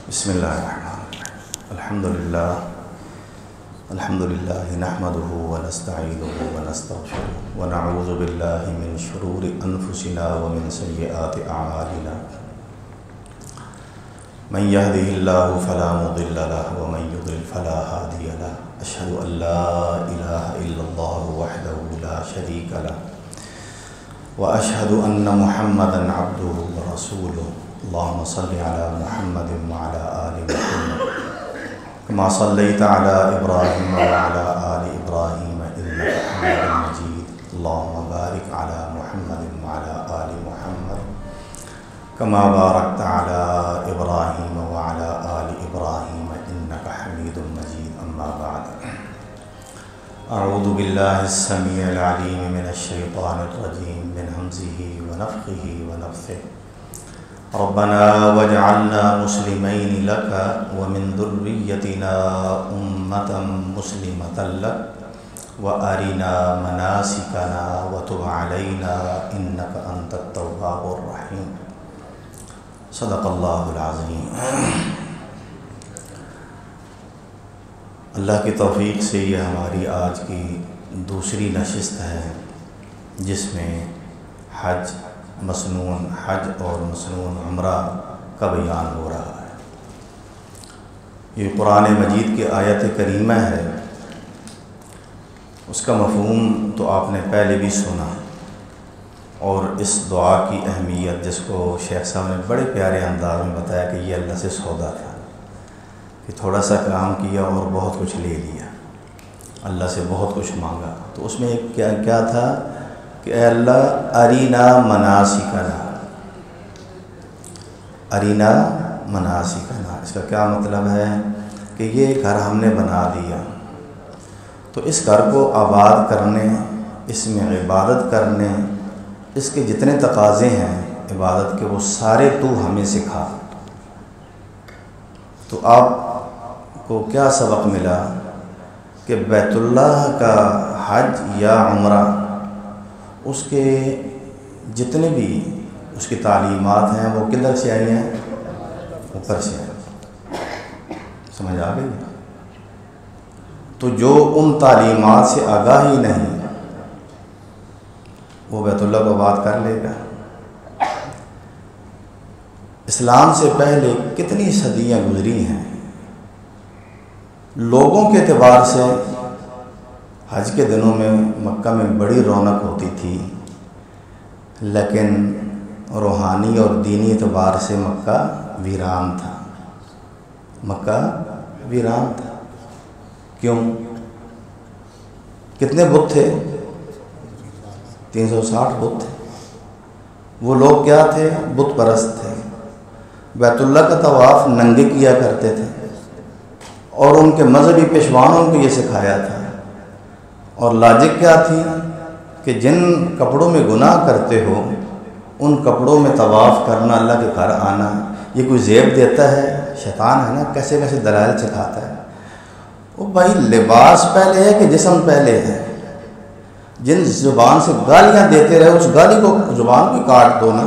بسم اللہ الرحمن الرحیم الحمد للہ نحمده ونستعینه ونستغفره ونعوذ باللہ من شرور انفسنا ومن سیئات اعمالنا من يهده الله فلا مضل له ومن يضلل فلا هادي له اشهد ان لا اله الا الله وحده لا شريك له واشهد ان محمدا عبده ورسوله اللهم صل على محمد وعلى آل محمد كما صليت على إبراهيم وعلى آل إبراهيم إنك حميد مجيد اللهم بارك على محمد وعلى آل محمد كما باركت على إبراهيم وعلى آل إبراهيم إنك حميد مجيد أما بعد أعوذ بالله السميع العليم من الشيطان الرجيم من همزه ونفخه ونفثه ربنا واجعلنا مسلمين لك ومن ذريتنا أمة مسلمة لك وأرنا مناسكنا وتب علينا إنك أنت التواب الرحيم صدق اللہ العظیم۔ اللہ کی توفیق سے یہ ہماری آج کی دوسری نشست ہے جس میں حج اور مسنون عمرہ کا بیان ہو رہا ہے۔ یہ قرآن مجید کی آیت کریمہ ہے، اس کا مفہوم تو آپ نے پہلے بھی سنا، اور اس دعا کی اہمیت جس کو شیخ صاحب نے بڑے پیارے انداز میں بتایا کہ یہ اللہ سے سودا تھا کہ تھوڑا سا کام کیا اور بہت کچھ لے لیا، اللہ سے بہت کچھ مانگا۔ تو اس میں ایک کیا تھا کہ اے اللہ ارینا مناسکنا، اس کا کیا مطلب ہے کہ یہ گھر ہم نے بنا دیا، تو اس گھر کو آباد کرنے، اس میں عبادت کرنے، اس کے جتنے تقاضے ہیں عبادت کے وہ سارے تو ہمیں سکھا۔ تو آپ کو کیا سبق ملا کہ بیت اللہ کا حج یا عمرہ، اس کے جتنے بھی اس کی تعلیمات ہیں وہ کدھر سے آئی ہیں؟ اوپر سے آئی۔ سمجھ آ گئی؟ تو جو ان تعلیمات سے آگاہ ہی نہیں وہ بیت اللہ کو آباد کر لے گا۔ اسلام سے پہلے کتنی صدیاں گزری ہیں، لوگوں کے اعتبار سے حج کے دنوں میں مکہ میں بڑی رونق ہوتی تھی، لیکن روحانی اور دینی اعتبار سے مکہ ویران تھا۔ مکہ ویران تھا، کیوں؟ کتنے بت تھے؟ 360 بت تھے۔ وہ لوگ کیا تھے؟ بت پرست تھے۔ بیت اللہ کا طواف ننگے کیا کرتے تھے، اور ان کے مذہبی پیشوانوں کو یہ سکھایا تھا۔ اور لاجک کیا تھی کہ جن کپڑوں میں گناہ کرتے ہو ان کپڑوں میں طواف کرنا، اللہ کے گھر آنا، یہ کوئی زیب دیتا ہے؟ شیطان ہے نا، کیسے کیسے دلائل سکھاتا ہے۔ وہ بھائی لباس پہلے ہے کہ جسم پہلے ہے؟ جن زبان سے گالیاں دیتے رہے اس گالی کو، زبان کو کاٹ دو نا۔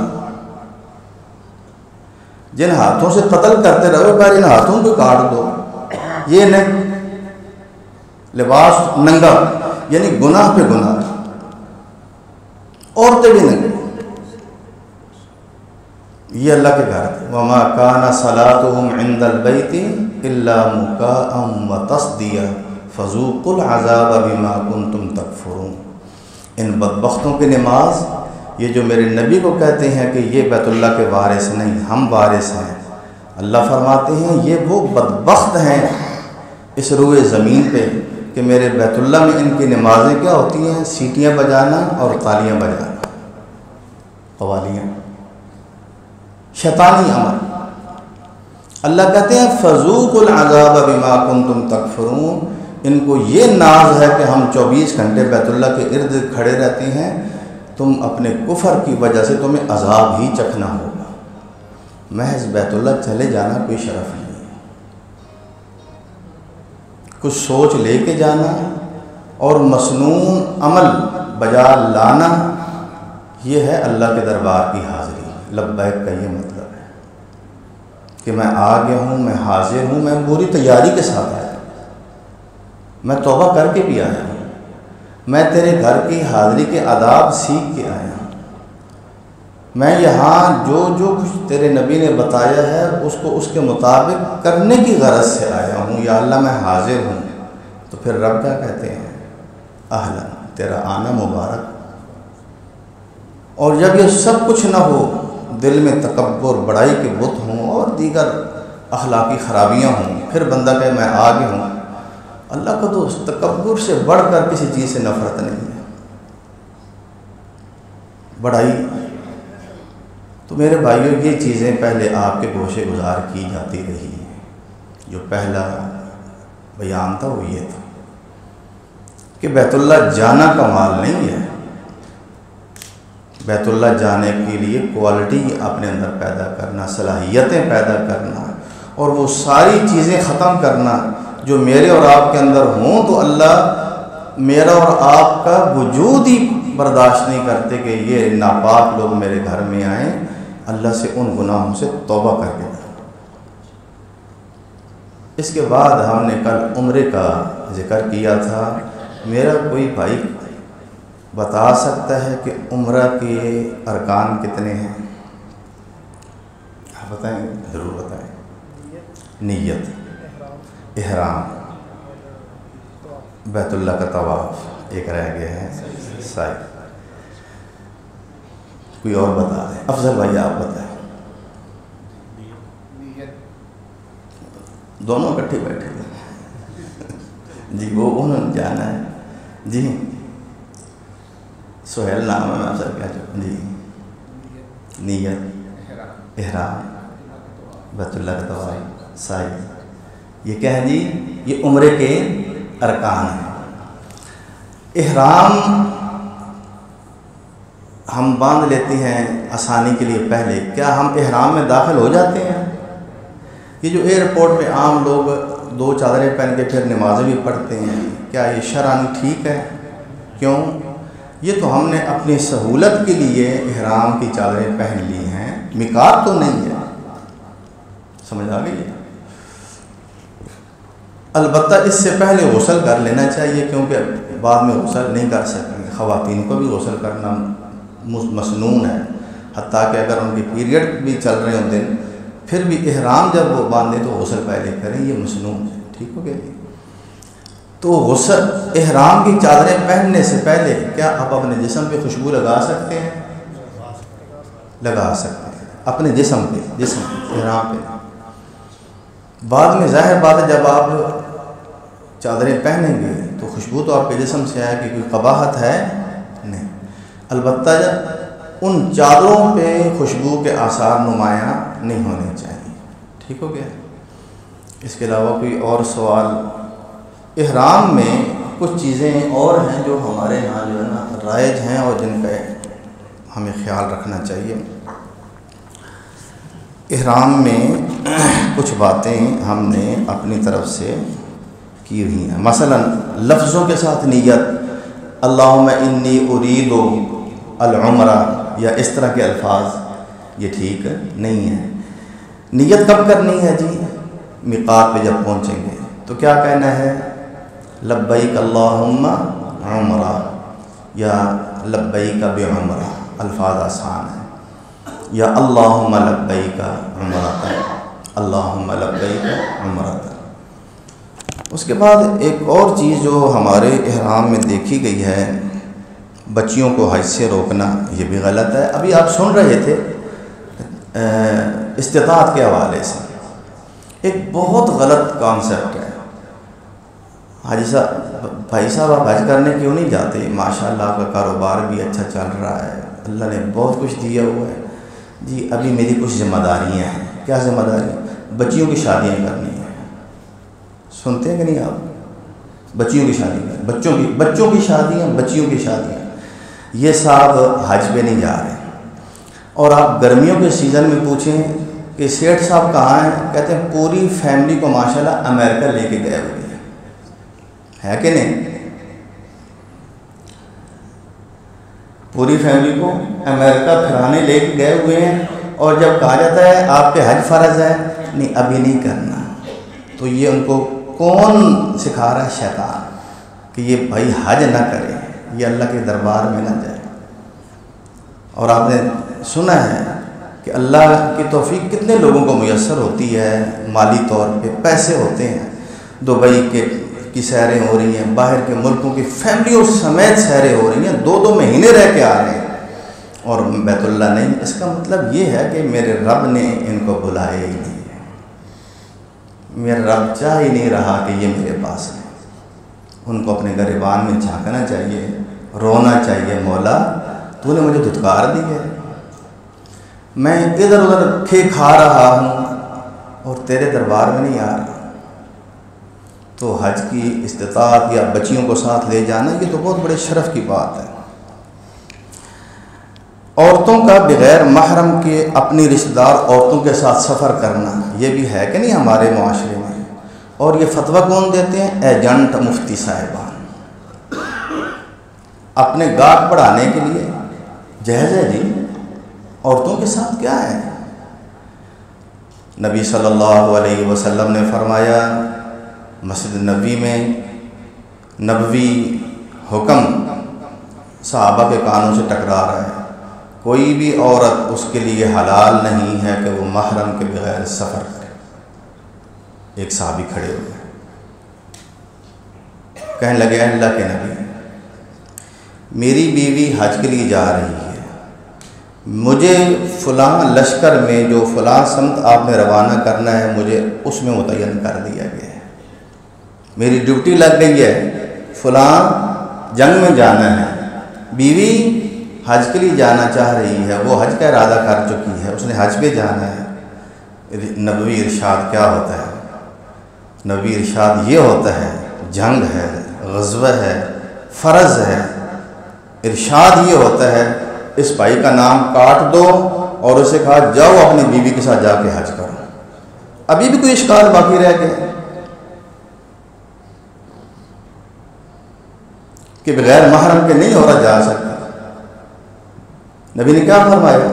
جن ہاتھوں سے قتل کرتے رہے پہلے ان ہاتھوں کو کاٹ دو۔ یہ نہیں لباس ننگا، یعنی گناہ پہ گناہ، عورتیں بھی ننگی۔ یہ اللہ کے گھر تھے۔ وما کان صلاتهم عند البیت الا مکاء وتصدیہ فذوقوا العذاب بما کنتم تکفرون۔ ان بدبختوں کی نماز، یہ جو میرے نبی کو کہتے ہیں کہ یہ بیت اللہ کے وارث نہیں، ہم وارث ہیں، اللہ فرماتے ہیں یہ وہ بدبخت ہیں اس روئے زمین پہ کہ میرے بیت اللہ میں ان کی نمازیں کیا ہوتی ہیں؟ سیٹیاں بجانا اور تالیاں بجانا، قوالیاں، شیطانی عمل۔ اللہ کہتے ہیں فذوقوا العذاب بما کنتم تکفرون، ان کو یہ ناز ہے کہ ہم 24 گھنٹے بیت اللہ کے ارد کھڑے رہتے ہیں، تم اپنے کفر کی وجہ سے تمہیں عذاب ہی چکھنا ہوگا۔ محض بیت اللہ چلے جانا کوئی شرف نہیں، کچھ سوچ لے کے جانا اور مسنون عمل بجا لانا، یہ ہے اللہ کے دربار کی حاضری۔ لبیک کا یہ مطلب ہے کہ میں آ گیا ہوں، میں حاضر ہوں، میں پوری تیاری کے ساتھ آیا، میں توبہ کر کے بھی آیا ہوں، میں تیرے گھر کی حاضری کے آداب سیکھ کے آیا ہوں، میں یہاں جو کچھ تیرے نبی نے بتایا ہے اس کو اس کے مطابق کرنے کی غرض سے آیا ہوں، یا اللہ میں حاضر ہوں۔ تو پھر رب کیا کہتے ہیں؟ اہلا، تیرا آنا مبارک۔ اور جب یہ سب کچھ نہ ہو، دل میں تکبر، بڑائی کے بت ہوں اور دیگر اخلاقی خرابیاں ہوں، پھر بندہ کہے میں آ گیا ہوں، اللہ کو تو اس تکبر سے بڑھ کر کسی چیز سے نفرت نہیں ہے، بڑائی۔ تو میرے بھائیوں، یہ چیزیں پہلے آپ کے گوشے گزار کی جاتی رہی ہیں۔ جو پہلا بیان تھا وہ یہ تھا کہ بیت اللہ جانا کمال نہیں ہے، بیت اللہ جانے کے لیے کوالٹی اپنے اندر پیدا کرنا، صلاحیتیں پیدا کرنا، اور وہ ساری چیزیں ختم کرنا جو میرے اور آپ کے اندر ہوں، تو اللہ میرا اور آپ کا وجود ہی برداشت نہیں کرتے کہ یہ ناپاک لوگ میرے گھر میں آئیں، اللہ سے ان گناہوں سے توبہ کر کے جائیں۔ اس کے بعد ہم نے کل عمرے کا ذکر کیا تھا۔ میرا کوئی بھائی بتا سکتا ہے کہ عمرہ کے ارکان کتنے ہیں؟ آپ بتائیں، ضرور بتائیں۔ نیت، احرام، بیت اللہ کا طواف، ایک رہ گیا ہے سعی۔ کوئی اور بتا دیں؟ افضل بھائی آپ بتائیں۔ دونوں اکٹھے بیٹھے جی، وہ انہوں نے جانا ہے جی۔ سہیل نام ہے، میں آپ سے کیا چاہوں جی؟ نیت، احرام، بیت اللہ کا طواف، سعی، یہ کیا ہے جی؟ یہ عمرے کے ارکان ہیں۔ احرام ہم باندھ لیتے ہیں آسانی کے لیے پہلے، کیا ہم احرام میں داخل ہو جاتے ہیں؟ یہ جو ایئرپورٹ پہ عام لوگ دو چادریں پہن کے پھر نمازیں بھی پڑھتے ہیں، کیا یہ شرعاً ٹھیک ہے؟ کیوں؟ یہ تو ہم نے اپنی سہولت کے لیے احرام کی چادریں پہن لی ہیں، میقات تو نہیں ہے۔ سمجھ آ گئی؟ البتہ اس سے پہلے غسل کر لینا چاہیے، کیونکہ بعد میں غسل نہیں کر سکیں، خواتین کو بھی غسل کرنا مسنون ہے، حتیٰ کہ اگر ان کی پیریڈ بھی چل رہے ہوں دن، پھر بھی احرام جب وہ باندھیں تو غسل پہلے کریں، یہ مسنون ہے۔ ٹھیک ہو گیا؟ تو غسل، احرام کی چادریں پہننے سے پہلے کیا آپ اپنے جسم پہ خوشبو لگا سکتے ہیں؟ لگا سکتے ہیں اپنے جسم پہ، احرام پہ۔ بعد میں ظاہر بات ہے جب آپ چادریں پہنیں گے تو خوشبو تو آپ کے جسم سے آئے گی، کوئی قباحت ہے نہیں۔ البتہ جب ان چادروں پہ خوشبو کے آثار نمایاں نہیں ہونے چاہیے۔ ٹھیک ہو گیا؟ اس کے علاوہ کوئی اور سوال؟ احرام میں کچھ چیزیں اور ہیں جو ہمارے یہاں جو ہے نا رائج ہیں اور جن کا ہمیں خیال رکھنا چاہیے۔ احرام میں کچھ باتیں ہم نے اپنی طرف سے کی ہوئی ہیں، مثلا لفظوں کے ساتھ نیت، اللہم انی ارید العمرہ یا اس طرح کے الفاظ، یہ ٹھیک نہیں ہے۔ نیت کب کرنی ہے جی؟ میقات پہ جب پہنچیں گے تو کیا کہنا ہے؟ لبیک اللہم عمرہ یا لبیک بعمرہ، الفاظ آسان ہیں، یا اللہم لبیک عمرہ، اللہم لبیک عمرہ۔ اس کے بعد ایک اور چیز جو ہمارے احرام میں دیکھی گئی ہے، بچیوں کو حج سے روکنا، یہ بھی غلط ہے۔ ابھی آپ سن رہے تھے استطاعت کے حوالے سے، ایک بہت غلط کانسیپٹ ہے۔ حاجی صاحب، بھائی صاحب آپ حج کرنے کیوں نہیں جاتے؟ ماشاءاللہ آپ کا کاروبار بھی اچھا چل رہا ہے، اللہ نے بہت کچھ دیا ہوا ہے۔ جی ابھی میری کچھ ذمہ داریاں ہیں۔ کیا ذمہ داریاں؟ بچیوں کی شادیاں کرنی ہیں۔ سنتے ہیں کہ نہیں آپ؟ بچیوں کی شادیاں، بچوں کی شادیاں، یہ صاحب حج پہ نہیں جا رہے۔ اور آپ گرمیوں کے سیزن میں پوچھیں کہ سیٹھ صاحب کہاں ہیں، کہتے ہیں پوری فیملی کو ماشاءاللہ امریکہ لے کے گئے ہوئے ہیں، ہے کہ نہیں؟ پوری فیملی کو امریکہ پھرانے لے کے گئے ہوئے ہیں، اور جب کہا جاتا ہے آپ پہ حج فرض ہے نہیں ابھی نہیں کرنا. تو یہ ان کو کون سکھا رہا ہے؟ شیطان، کہ یہ بھائی حج نہ کرے، یہ اللہ کے دربار میں نہ جائے. اور آپ نے سنا ہے کہ اللہ کی توفیق کتنے لوگوں کو میسر ہوتی ہے مالی طور پہ، پیسے ہوتے ہیں، دبئی کی سیریں ہو رہی ہیں، باہر کے ملکوں کی فیملیوں سمیت سیریں ہو رہی ہیں، 2 مہینے رہ کے آ رہے ہیں اور بیت اللہ نہیں. اس کا مطلب یہ ہے کہ میرے رب نے ان کو بلایا ہی نہیں ہے، میرا رب چاہ ہی نہیں رہا کہ یہ میرے پاس ہے. ان کو اپنے گریبان میں جھانکنا چاہیے، رونا چاہیے، مولا تو نے مجھے دھتکار دی ہے، میں ادھر ادھر کھا رہا ہوں اور تیرے دربار میں نہیں آ رہا. تو حج کی استطاعت یا بچیوں کو ساتھ لے جانا یہ تو بہت بڑے شرف کی بات ہے. عورتوں کا بغیر محرم کے اپنی رشتہ دار عورتوں کے ساتھ سفر کرنا یہ بھی ہے کہ نہیں ہمارے معاشرے میں. اور یہ فتویٰ کون دیتے ہیں؟ ایجنٹ مفتی صاحبان. اپنے گاہک بڑھانے کے لیے جہیز ہے جی. عورتوں کے ساتھ کیا ہے؟ نبی صلی اللہ علیہ وسلم نے فرمایا، مسجد نبوی میں نبوی حکم صحابہ کے کانوں سے ٹکرا رہا ہے. کوئی بھی عورت اس کے لیے حلال نہیں ہے کہ وہ محرم کے بغیر سفر کرے. ایک صحابی کھڑے ہوئے کہنے لگے، اللہ کے نبی، میری بیوی حج کے لیے جا رہی ہے، مجھے فلاں لشکر میں جو فلاں سمت آپ نے روانہ کرنا ہے مجھے اس میں متعین کر دیا گیا ہے، میری ڈیوٹی لگ گئی ہے، فلاں جنگ میں جانا ہے. بیوی حج کے لیے جانا چاہ رہی ہے، وہ حج کا ارادہ کر چکی ہے، اس نے حج پہ جانا ہے. نبوی ارشاد کیا ہوتا ہے؟ نبوی ارشاد یہ ہوتا ہے، جنگ ہے، غزوہ ہے، فرض ہے. ارشاد یہ ہوتا ہے، اس بھائی کا نام کاٹ دو اور اسے کہا جاؤ اپنی بیوی کے ساتھ جا کے حج کرو. ابھی بھی کوئی اشکال باقی رہ گئے کہ بغیر محرم کے نہیں عورت جا سکتی. نبی نے کیا فرمایا؟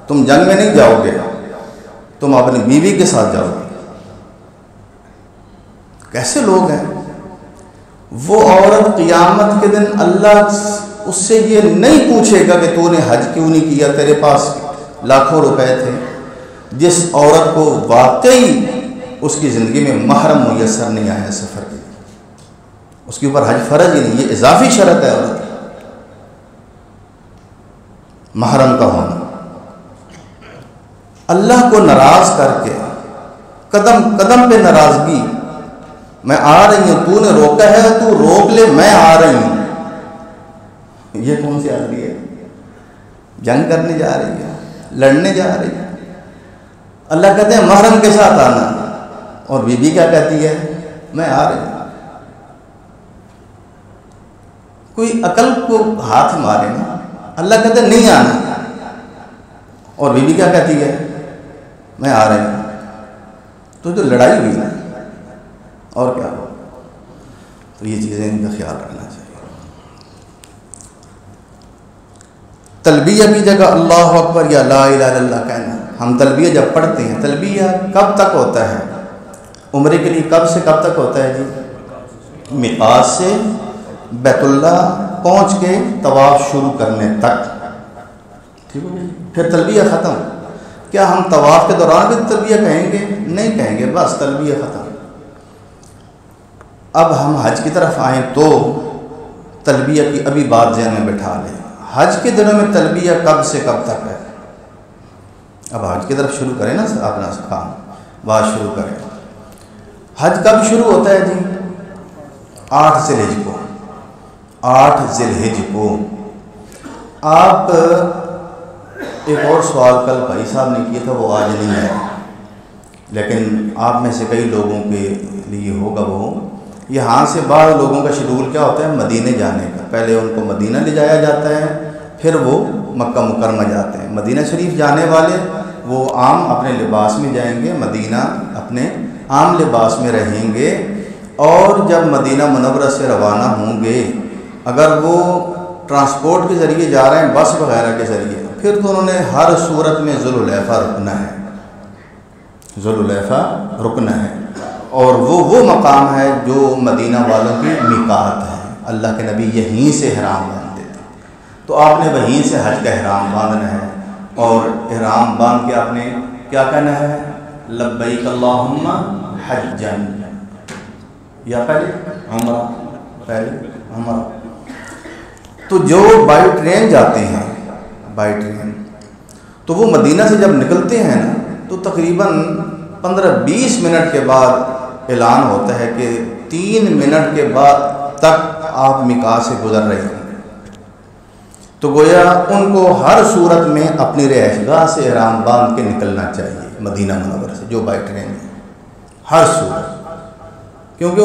تم جنگ میں نہیں جاؤ گے، تم اپنی بیوی کے ساتھ جاؤ گے. کیسے لوگ ہیں؟ وہ عورت قیامت کے دن اللہ اس سے یہ نہیں پوچھے گا کہ تو نے حج کیوں نہیں کیا، تیرے پاس لاکھوں روپے تھے. جس عورت کو واقعی اس کی زندگی میں محرم میسر نہیں آیا سفر کے لیے، اس کے اوپر حج فرض ہی نہیں، یہ اضافی شرط ہے عورت محرم کا ہونا. اللہ کو ناراض کر کے قدم قدم پہ ناراضگی، میں آ رہی ہوں، تو نے روکا ہے تو روک لے، میں آ رہی ہوں. یہ کون سی آدمی ہے؟ جنگ کرنے جا رہی ہے، لڑنے جا رہی ہے. اللہ کہتے ہیں محرم کے ساتھ آنا، اور بی بی کیا کہتی ہے؟ میں آ رہی ہوں. کوئی عقل کو ہاتھ مارے نا. اللہ کہتے ہیں نہیں آنا، اور بی بی کیا کہتی ہے؟ میں آ رہی ہوں. تو جو لڑائی ہوئی نا، اور کیا ہو. تو یہ چیزیں ان کا خیال رکھنا چاہیے. تلبیہ کی جگہ اللہ اکبر یا لا الہ الا اللہ کہنا. ہم تلبیہ جب پڑھتے ہیں، تلبیہ کب تک ہوتا ہے؟ عمرے کے لیے کب سے کب تک ہوتا ہے جی؟ میقات سے بیت اللہ پہنچ کے طواف شروع کرنے تک. ٹھیک ہو گیا؟ پھر تلبیہ ختم. کیا ہم طواف کے دوران بھی تلبیہ کہیں گے؟ نہیں کہیں گے، بس تلبیہ ختم. اب ہم حج کی طرف آئیں تو تلبیہ کی ابھی بات ذہن میں بٹھا لیں. حج کے دنوں میں تلبیہ کب سے کب تک ہے؟ اب حج کی طرف شروع کریں نا اپنا کام، بات شروع کریں. حج کب شروع ہوتا ہے جی؟ 8 ذی الحجہ کو. 8 ذی الحجہ کو. آپ ایک اور سوال کل بھائی صاحب نے کیا تھا، وہ آج نہیں ہے، لیکن آپ میں سے کئی لوگوں کے لیے ہوگا. وہ یہاں سے بعض لوگوں کا شیڈول کیا ہوتا ہے؟ مدینے جانے کا. پہلے ان کو مدینہ لے جایا جاتا ہے، پھر وہ مکہ مکرمہ جاتے ہیں. مدینہ شریف جانے والے وہ عام اپنے لباس میں جائیں گے، مدینہ اپنے عام لباس میں رہیں گے. اور جب مدینہ منورہ سے روانہ ہوں گے، اگر وہ ٹرانسپورٹ کے ذریعے جا رہے ہیں، بس وغیرہ کے ذریعے، پھر تو انہوں نے ہر صورت میں ذوالحلیفہ رکنا ہے. ذوالحلیفہ رکن ہے، اور وہ مقام ہے جو مدینہ والوں کی میقات ہے۔ اللہ کے نبی یہیں سے احرام باندھتے تھے، تو آپ نے وہیں سے حج کا احرام باندھنا ہے، اور احرام باندھ کے آپ نے کیا کہنا ہے؟ لبیک اللہم حجن، یا پہلے عمرہ۔ تو جو بائی ٹرین جاتے ہیں، بائی ٹرین، تو وہ مدینہ سے جب نکلتے ہیں نا، تو تقریباً 15-20 منٹ کے بعد اعلان ہوتا ہے کہ 3 منٹ کے بعد تک آپ میقات سے گزر رہے ہیں۔ تو گویا ان کو ہر صورت میں اپنی رہائش گاہ سے احرام باندھ کے نکلنا چاہیے مدینہ منورہ سے، جو بائی ٹرین ہے، ہر صورت، کیونکہ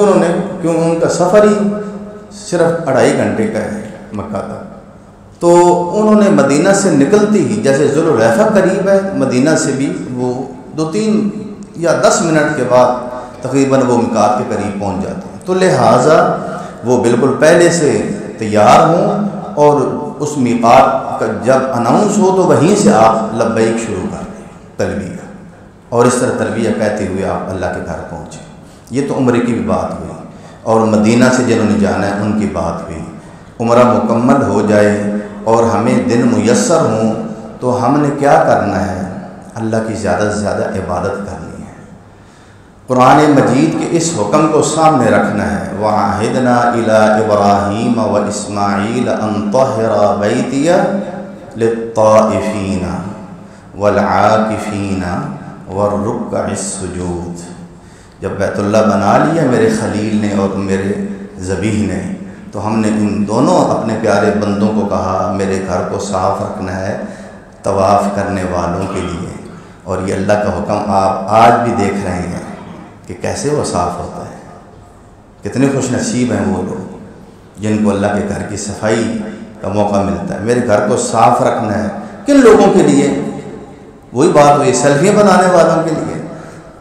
ان کا سفر ہی صرف 2.5 گھنٹے کا ہے مکہ کا۔ تو انہوں نے مدینہ سے نکلتی ہی، جیسے ذوالحلیفہ قریب ہے مدینہ سے بھی، وہ 2-3 یا 10 منٹ کے بعد تقریباً وہ میقات کے قریب پہنچ جاتے ہیں۔ تو لہٰذا وہ بالکل پہلے سے تیار ہوں، اور اس میقات کا جب اناؤنس ہو تو وہیں سے آپ لبیک شروع کر دیں تلبیہ، اور اس طرح تلبیہ کہتے ہوئے آپ اللہ کے گھر پہنچیں۔ یہ تو عمرے کی بھی بات ہوئی، اور مدینہ سے جنہوں نے جانا ہے ان کی بات ہوئی۔ عمرہ مکمل ہو جائے اور ہمیں دن میسر ہوں تو ہم نے کیا کرنا ہے؟ اللہ کی زیادہ سے زیادہ عبادت کرنی ہے، قرآن مجید کے اس حکم کو سامنے رکھنا ہے۔ وَعَهِدْنَا إِلَىٰ إِبْرَاهِيمَ وَإِسْمَاعِيلَ أَن طَهِّرَا بَيْتِيَ لِلطَّائِفِينَ وَالْعَاكِفِينَ وَالرُّكَّعِ السُّجُودِ۔ جب بیت اللہ بنا لیا میرے خلیل نے اور میرے ذبیح نے، تو ہم نے ان دونوں اپنے پیارے بندوں کو کہا میرے گھر کو صاف رکھنا ہے طواف کرنے والوں کے لیے۔ اور یہ اللہ کا حکم آپ آج بھی دیکھ رہے ہیں کہ کیسے وہ صاف ہوتا ہے۔ کتنے خوش نصیب ہیں وہ لوگ جن کو اللہ کے گھر کی صفائی کا موقع ملتا ہے۔ میرے گھر کو صاف رکھنا ہے، کن لوگوں کے لیے؟ وہی بات ہوئی، سیلفیاں بنانے والوں کے لیے،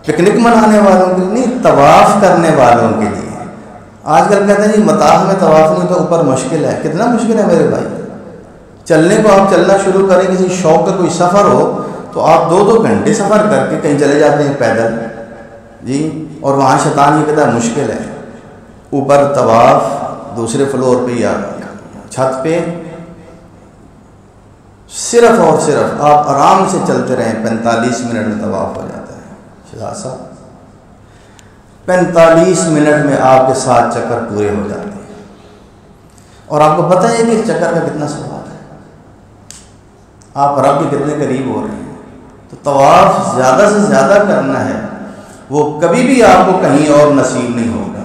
پکنک منانے والوں کے لیے نہیں، طواف کرنے والوں کے لیے۔ آج کل کہتے ہیں جی مطاف میں طواف نہیں تو اوپر مشکل ہے۔ کتنا مشکل ہے میرے بھائی؟ چلنے کو آپ چلنا شروع کریں، کسی شوق کا کوئی سفر ہو تو آپ 2-2 گھنٹے سفر کر کے کہیں چلے جاتے ہیں پیدل جی، اور وہاں شیطان یہ کہتا ہے مشکل ہے۔ اوپر طواف دوسرے فلور پہ یا چھت پہ، صرف اور صرف آپ آرام سے چلتے رہیں، 45 منٹ میں طواف ہو جاتا ہے۔ شہزاد صاحب 45 منٹ میں آپ کے 7 چکر پورے ہو جاتے ہیں، اور آپ کو پتہ ہے کہ اس چکر کا کتنا ثواب ہے، آپ رب کے کتنے قریب ہو رہے ہیں۔ تو طواف زیادہ سے زیادہ کرنا ہے، وہ کبھی بھی آپ کو کہیں اور نصیب نہیں ہوگا۔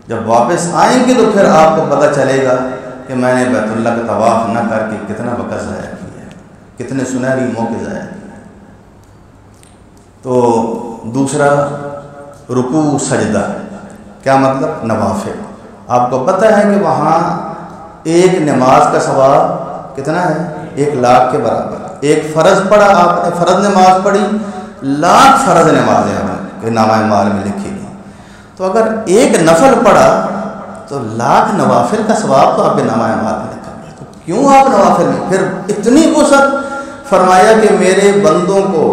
جب واپس آئیں گے تو پھر آپ کو پتہ چلے گا کہ میں نے بیت اللہ کا طواف نہ کر کے کتنا وقت ضائع کیا ہے، کتنے سنہری موقع ضائع کیے۔ تو دوسرا رکوع سجدہ، کیا مطلب؟ نوافل۔ آپ کو پتہ ہے کہ وہاں ایک نماز کا ثواب کتنا ہے؟ 1 لاکھ کے برابر۔ ایک فرض پڑھا آپ نے، فرض نماز پڑھی، 1,00,000 فرض نمازیں آپ کے نامہ اعمال میں لکھی گئی۔ تو اگر ایک نفل پڑھا تو 1,00,000 نوافل کا ثواب تو آپ کے نامہ اعمال میں لکھا گیا۔ تو کیوں آپ نوافل میں؟ پھر اتنی وسعت فرمایا کہ میرے بندوں کو،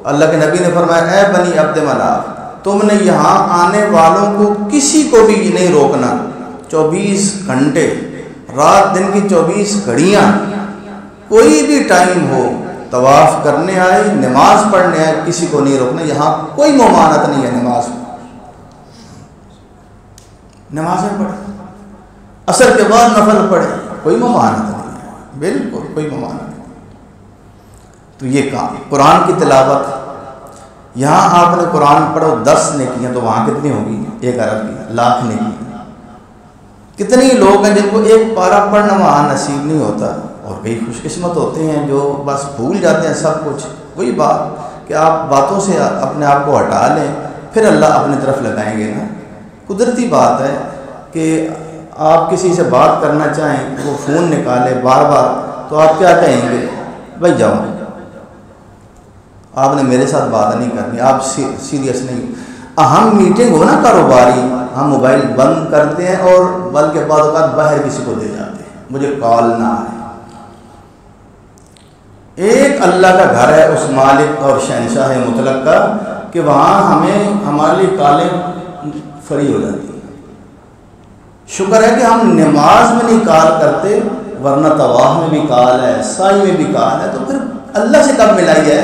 اللہ کے نبی نے فرمایا اے بنی عبد مناف، تم نے یہاں آنے والوں کو کسی کو بھی نہیں روکنا، 24 گھنٹے، رات دن کی 24 گھڑیاں، کوئی بھی ٹائم ہو، طواف کرنے آئے، نماز پڑھنے آئے، کسی کو نہیں روکنا۔ یہاں کوئی ممانعت نہیں ہے نماز میں، نمازیں پڑھیں، عصر کے بعد نفل پڑھیں، کوئی ممانعت نہیں ہے، بالکل کوئی ممانعت نہیں۔ تو یہ کام قرآن کی تلاوت، یہاں آپ نے قرآن پڑھو 10 نیکیاں، تو وہاں کتنی ہوگی؟ 1 ارب کی، 1,00,000 نیکی۔ کتنی لوگ ہیں جن کو ایک پارہ پڑھنا وہاں نصیب نہیں ہوتا، اور کئی خوش قسمت ہوتے ہیں جو بس بھول جاتے ہیں سب کچھ۔ وہی بات کہ آپ باتوں سے اپنے آپ کو ہٹا لیں، پھر اللہ اپنی طرف لگائیں گے نا۔ قدرتی بات ہے کہ آپ کسی سے بات کرنا چاہیں، وہ فون نکالے بار بار، تو آپ کیا کہیں گے؟ بھائی جاؤ، آپ نے میرے ساتھ بات نہیں کرنی، آپ سیریس نہیں۔ اہم میٹنگ ہو نا کاروباری، ہم موبائل بند کرتے ہیں اور بلکہ بعض اوقات باہر کسی کو دے جاتے ہیں، مجھے کال نہ آئے۔ ایک اللہ کا گھر ہے اس مالک اور شہنشاہ مطلق کا کہ وہاں ہمیں ہمارے لیے کالیں فری ہو جاتی ہیں۔ شکر ہے کہ ہم نماز میں نہیں کال کرتے، ورنہ طواف میں بھی کال ہے، سائی میں بھی کال ہے، تو پھر اللہ سے کب ملائی ہے؟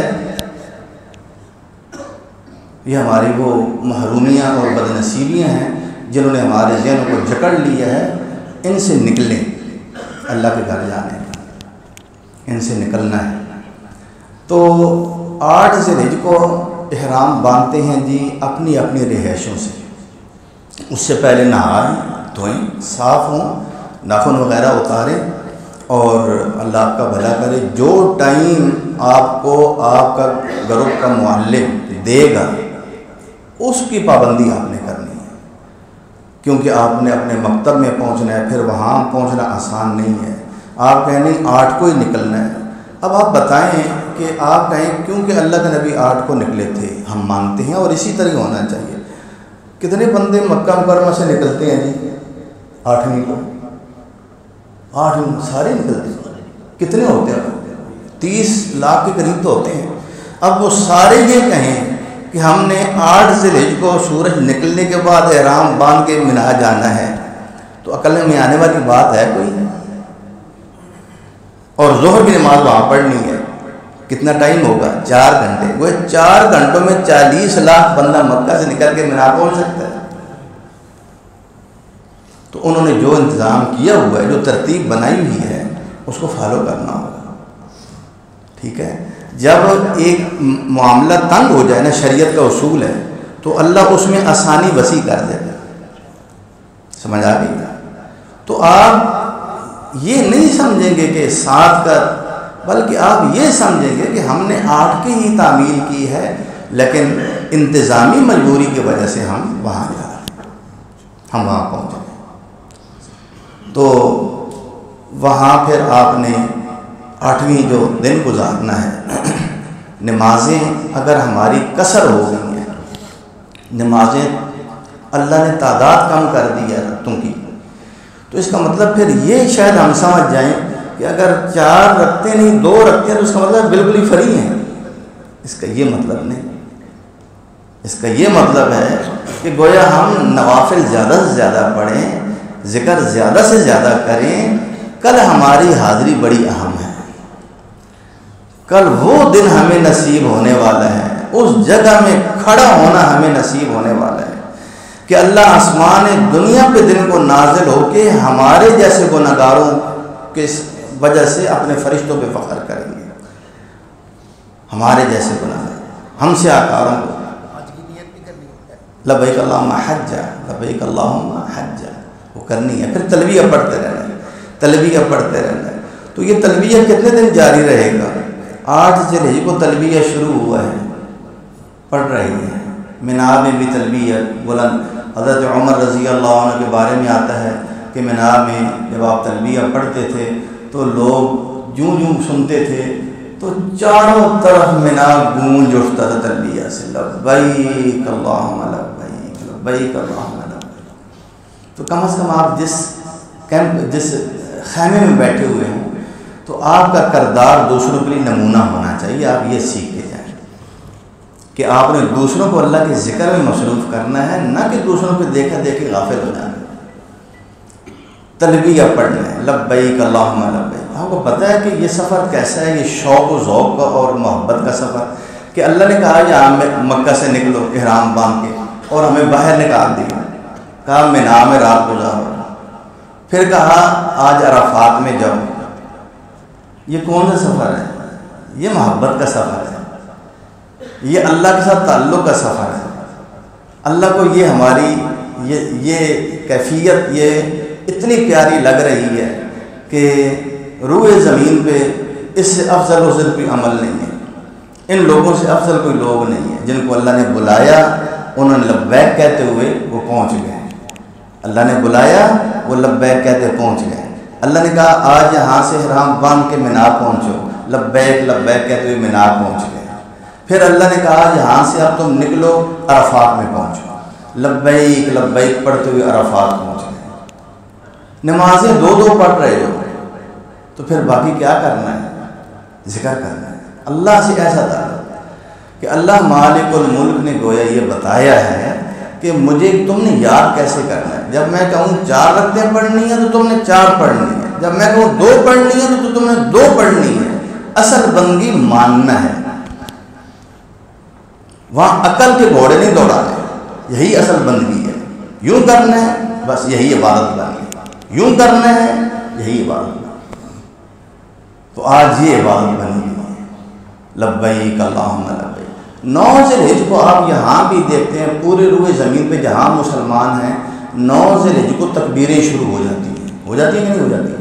یہ ہماری وہ محرومیاں اور بدنصیبیاں ہیں جنہوں نے ہمارے ذہنوں کو جکڑ لیا ہے۔ ان سے نکلیں، اللہ کے گھر جانے کا ان سے نکلنا ہے۔ تو 8 ذی الحجہ کو احرام باندھتے ہیں جی اپنی اپنی رہائشوں سے۔ اس سے پہلے نہائیں دھوئیں، صاف ہوں، ناخن وغیرہ اتاریں، اور اللہ آپ کا بھلا کرے، جو ٹائم آپ کو آپ کا گروپ کا معلم دے گا اس کی پابندی آپ نے کرنی ہے، کیونکہ آپ نے اپنے مکتب میں پہنچنا ہے، پھر وہاں پہنچنا آسان نہیں ہے۔ آپ کہیں نہیں 8 کو ہی نکلنا ہے۔ اب آپ بتائیں کہ آپ کہیں کیونکہ اللہ کے نبی 8 کو نکلے تھے، ہم مانتے ہیں اور اسی طرح ہونا چاہیے۔ کتنے بندے مکہ مکرمہ سے نکلتے ہیں جی 8ویں کو؟ 8 سارے نکلتے ہیں۔ کتنے ہوتے ہیں؟ 30 لاکھ کے قریب تو ہوتے ہیں۔ اب وہ سارے یہ کہیں کہ ہم نے 8 ذی الحجہ کو سورج نکلنے کے بعد احرام باندھ کے منا جانا ہے، تو عقل میں آنے والی بات ہے کوئی؟ اور ظہر کی نماز وہاں پڑھنی ہے، کتنا ٹائم ہوگا؟ 4 گھنٹے۔ وہ 4 گھنٹوں میں 40 لاکھ بندہ مکہ سے نکل کے منا پہنچ سکتا ہے؟ تو انہوں نے جو انتظام کیا ہوا ہے، جو ترتیب بنائی ہوئی ہے، اس کو فالو کرنا ہوگا، ٹھیک ہے؟ جب ایک معاملہ تنگ ہو جائے نا، شریعت کا اصول ہے، تو اللہ اس میں آسانی وسیع کر دیتا، سمجھ آ گئی؟ تو آپ یہ نہیں سمجھیں گے کہ 7 کا، بلکہ آپ یہ سمجھیں گے کہ ہم نے 8 کی ہی تعمیل کی ہے، لیکن انتظامی مجبوری کی وجہ سے ہم وہاں جا رہے ہیں، ہم وہاں پہنچے۔ تو وہاں پھر آپ نے 8ویں جو دن گزارنا ہے، نمازیں اگر ہماری کثر ہو گئی ہیں، نمازیں اللہ نے تعداد کم کر دی ہے رکعتوں کی، تو اس کا مطلب پھر یہ شاید ہم سمجھ جائیں کہ اگر 4 رکعتیں نہیں 2 رکعتیں تو اس کا مطلب بالکل ہی فری ہیں۔ اس کا یہ مطلب نہیں، اس کا یہ مطلب ہے کہ گویا ہم نوافل زیادہ سے زیادہ پڑھیں، ذکر زیادہ سے زیادہ کریں۔ کل ہماری حاضری بڑی اہم ہے، کل وہ دن ہمیں نصیب ہونے والا ہے، اس جگہ میں کھڑا ہونا ہمیں نصیب ہونے والا ہے کہ اللہ آسمان دنیا پہ دن کو نازل ہو کے ہمارے جیسے گنہگاروں کے وجہ سے اپنے فرشتوں پہ فخر کریں گے، ہمارے جیسے گنہگار ہم سے آکاروں کو لبیک اللہم حجہ، لبیک اللہم حجہ وہ کرنی ہے۔ پھر تلبیہ پڑھتے رہنا ہے، تلبیہ پڑھتے رہنا ہے۔ تو یہ تلبیہ کتنے دن جاری رہے گا؟ 8 ذی الحجہ کو تلبیہ شروع ہوا ہے، پڑھ رہی ہے۔ مینا میں بھی تلبیہ بلند، حضرت عمر رضی اللہ عنہ کے بارے میں آتا ہے کہ مینا میں جب آپ تلبیہ پڑھتے تھے تو لوگ جوں جوں سنتے تھے تو چاروں طرف مینا گونج اٹھتا تھا تلبیہ سے، لبیک اللہم لبیک، لبیک اللہم لبیک۔ تو کم از کم آپ جس خیمے میں بیٹھے ہوئے ہیں تو آپ کا کردار دوسروں کے لیے نمونہ ہونا چاہیے۔ آپ یہ سیکھ کے جائیں کہ آپ نے دوسروں کو اللہ کے ذکر میں مصروف کرنا ہے، نہ کہ دوسروں کو دیکھا دیکھے غافل ہو جانا۔ تلبیہ پڑھنا ہے، لبیک اللہم لبیک۔ آپ کو پتہ ہے کہ یہ سفر کیسا ہے؟ یہ شوق و ذوق کا اور محبت کا سفر کہ اللہ نے کہا یہاں مکہ سے نکلو احرام باندھ کے، اور ہمیں باہر نکال دیا، کہا مینا میں رات گزارو، پھر کہا آج عرفات میں جاؤ۔ یہ کون سا سفر ہے؟ یہ محبت کا سفر ہے، یہ اللہ کے ساتھ تعلق کا سفر ہے۔ اللہ کو یہ ہماری یہ کیفیت یہ اتنی پیاری لگ رہی ہے کہ روئے زمین پہ اس سے افضل و افضل کوئی عمل نہیں ہے، ان لوگوں سے افضل کوئی لوگ نہیں ہے جن کو اللہ نے بلایا، انہوں نے لبیک کہتے ہوئے وہ پہنچ گئے۔ اللہ نے بلایا، وہ لبیک کہتے پہنچ گئے۔ اللہ نے کہا آج یہاں سے احرام باندھ کے مینا پہنچو، لبیک لبیک کہتے ہوئے مینا پہنچ گئے۔ پھر اللہ نے کہا یہاں سے اب تم نکلو عرفات میں پہنچو، لبیک لبیک پڑھتے ہوئے عرفات پہنچ گئے۔ نمازیں 2 پڑھ رہے ہو تو پھر باقی کیا کرنا ہے؟ ذکر کرنا ہے، اللہ سے ایسا تعلق کہ اللہ مالک الملک نے گویا یہ بتایا ہے کہ مجھے تم نے یاد کیسے کرنا ہے۔ جب میں کہوں 4 رکعتیں پڑھنی ہیں تو تم نے 4 پڑھنی ہے، جب میں کہوں 2 پڑھنی ہے تو تم نے 2 پڑھنی ہے۔ اصل بندگی ماننا ہے، وہاں عقل کے گھوڑے نہیں دوڑانے، یہی اصل بندگی ہے۔ یوں کرنا ہے بس یہی عبادت بنی، یوں کرنا ہے یہی عبادت بنی۔ تو آج یہ عبادت بنی ہے، لبیک اللہم لبیک۔ 9 ذوالحجہ کو آپ یہاں بھی دیکھتے ہیں، پورے روئے زمین پہ جہاں مسلمان ہیں 9 ذوالحجہ کو تکبیریں شروع ہو جاتی ہیں کہ نہیں ہو جاتی؟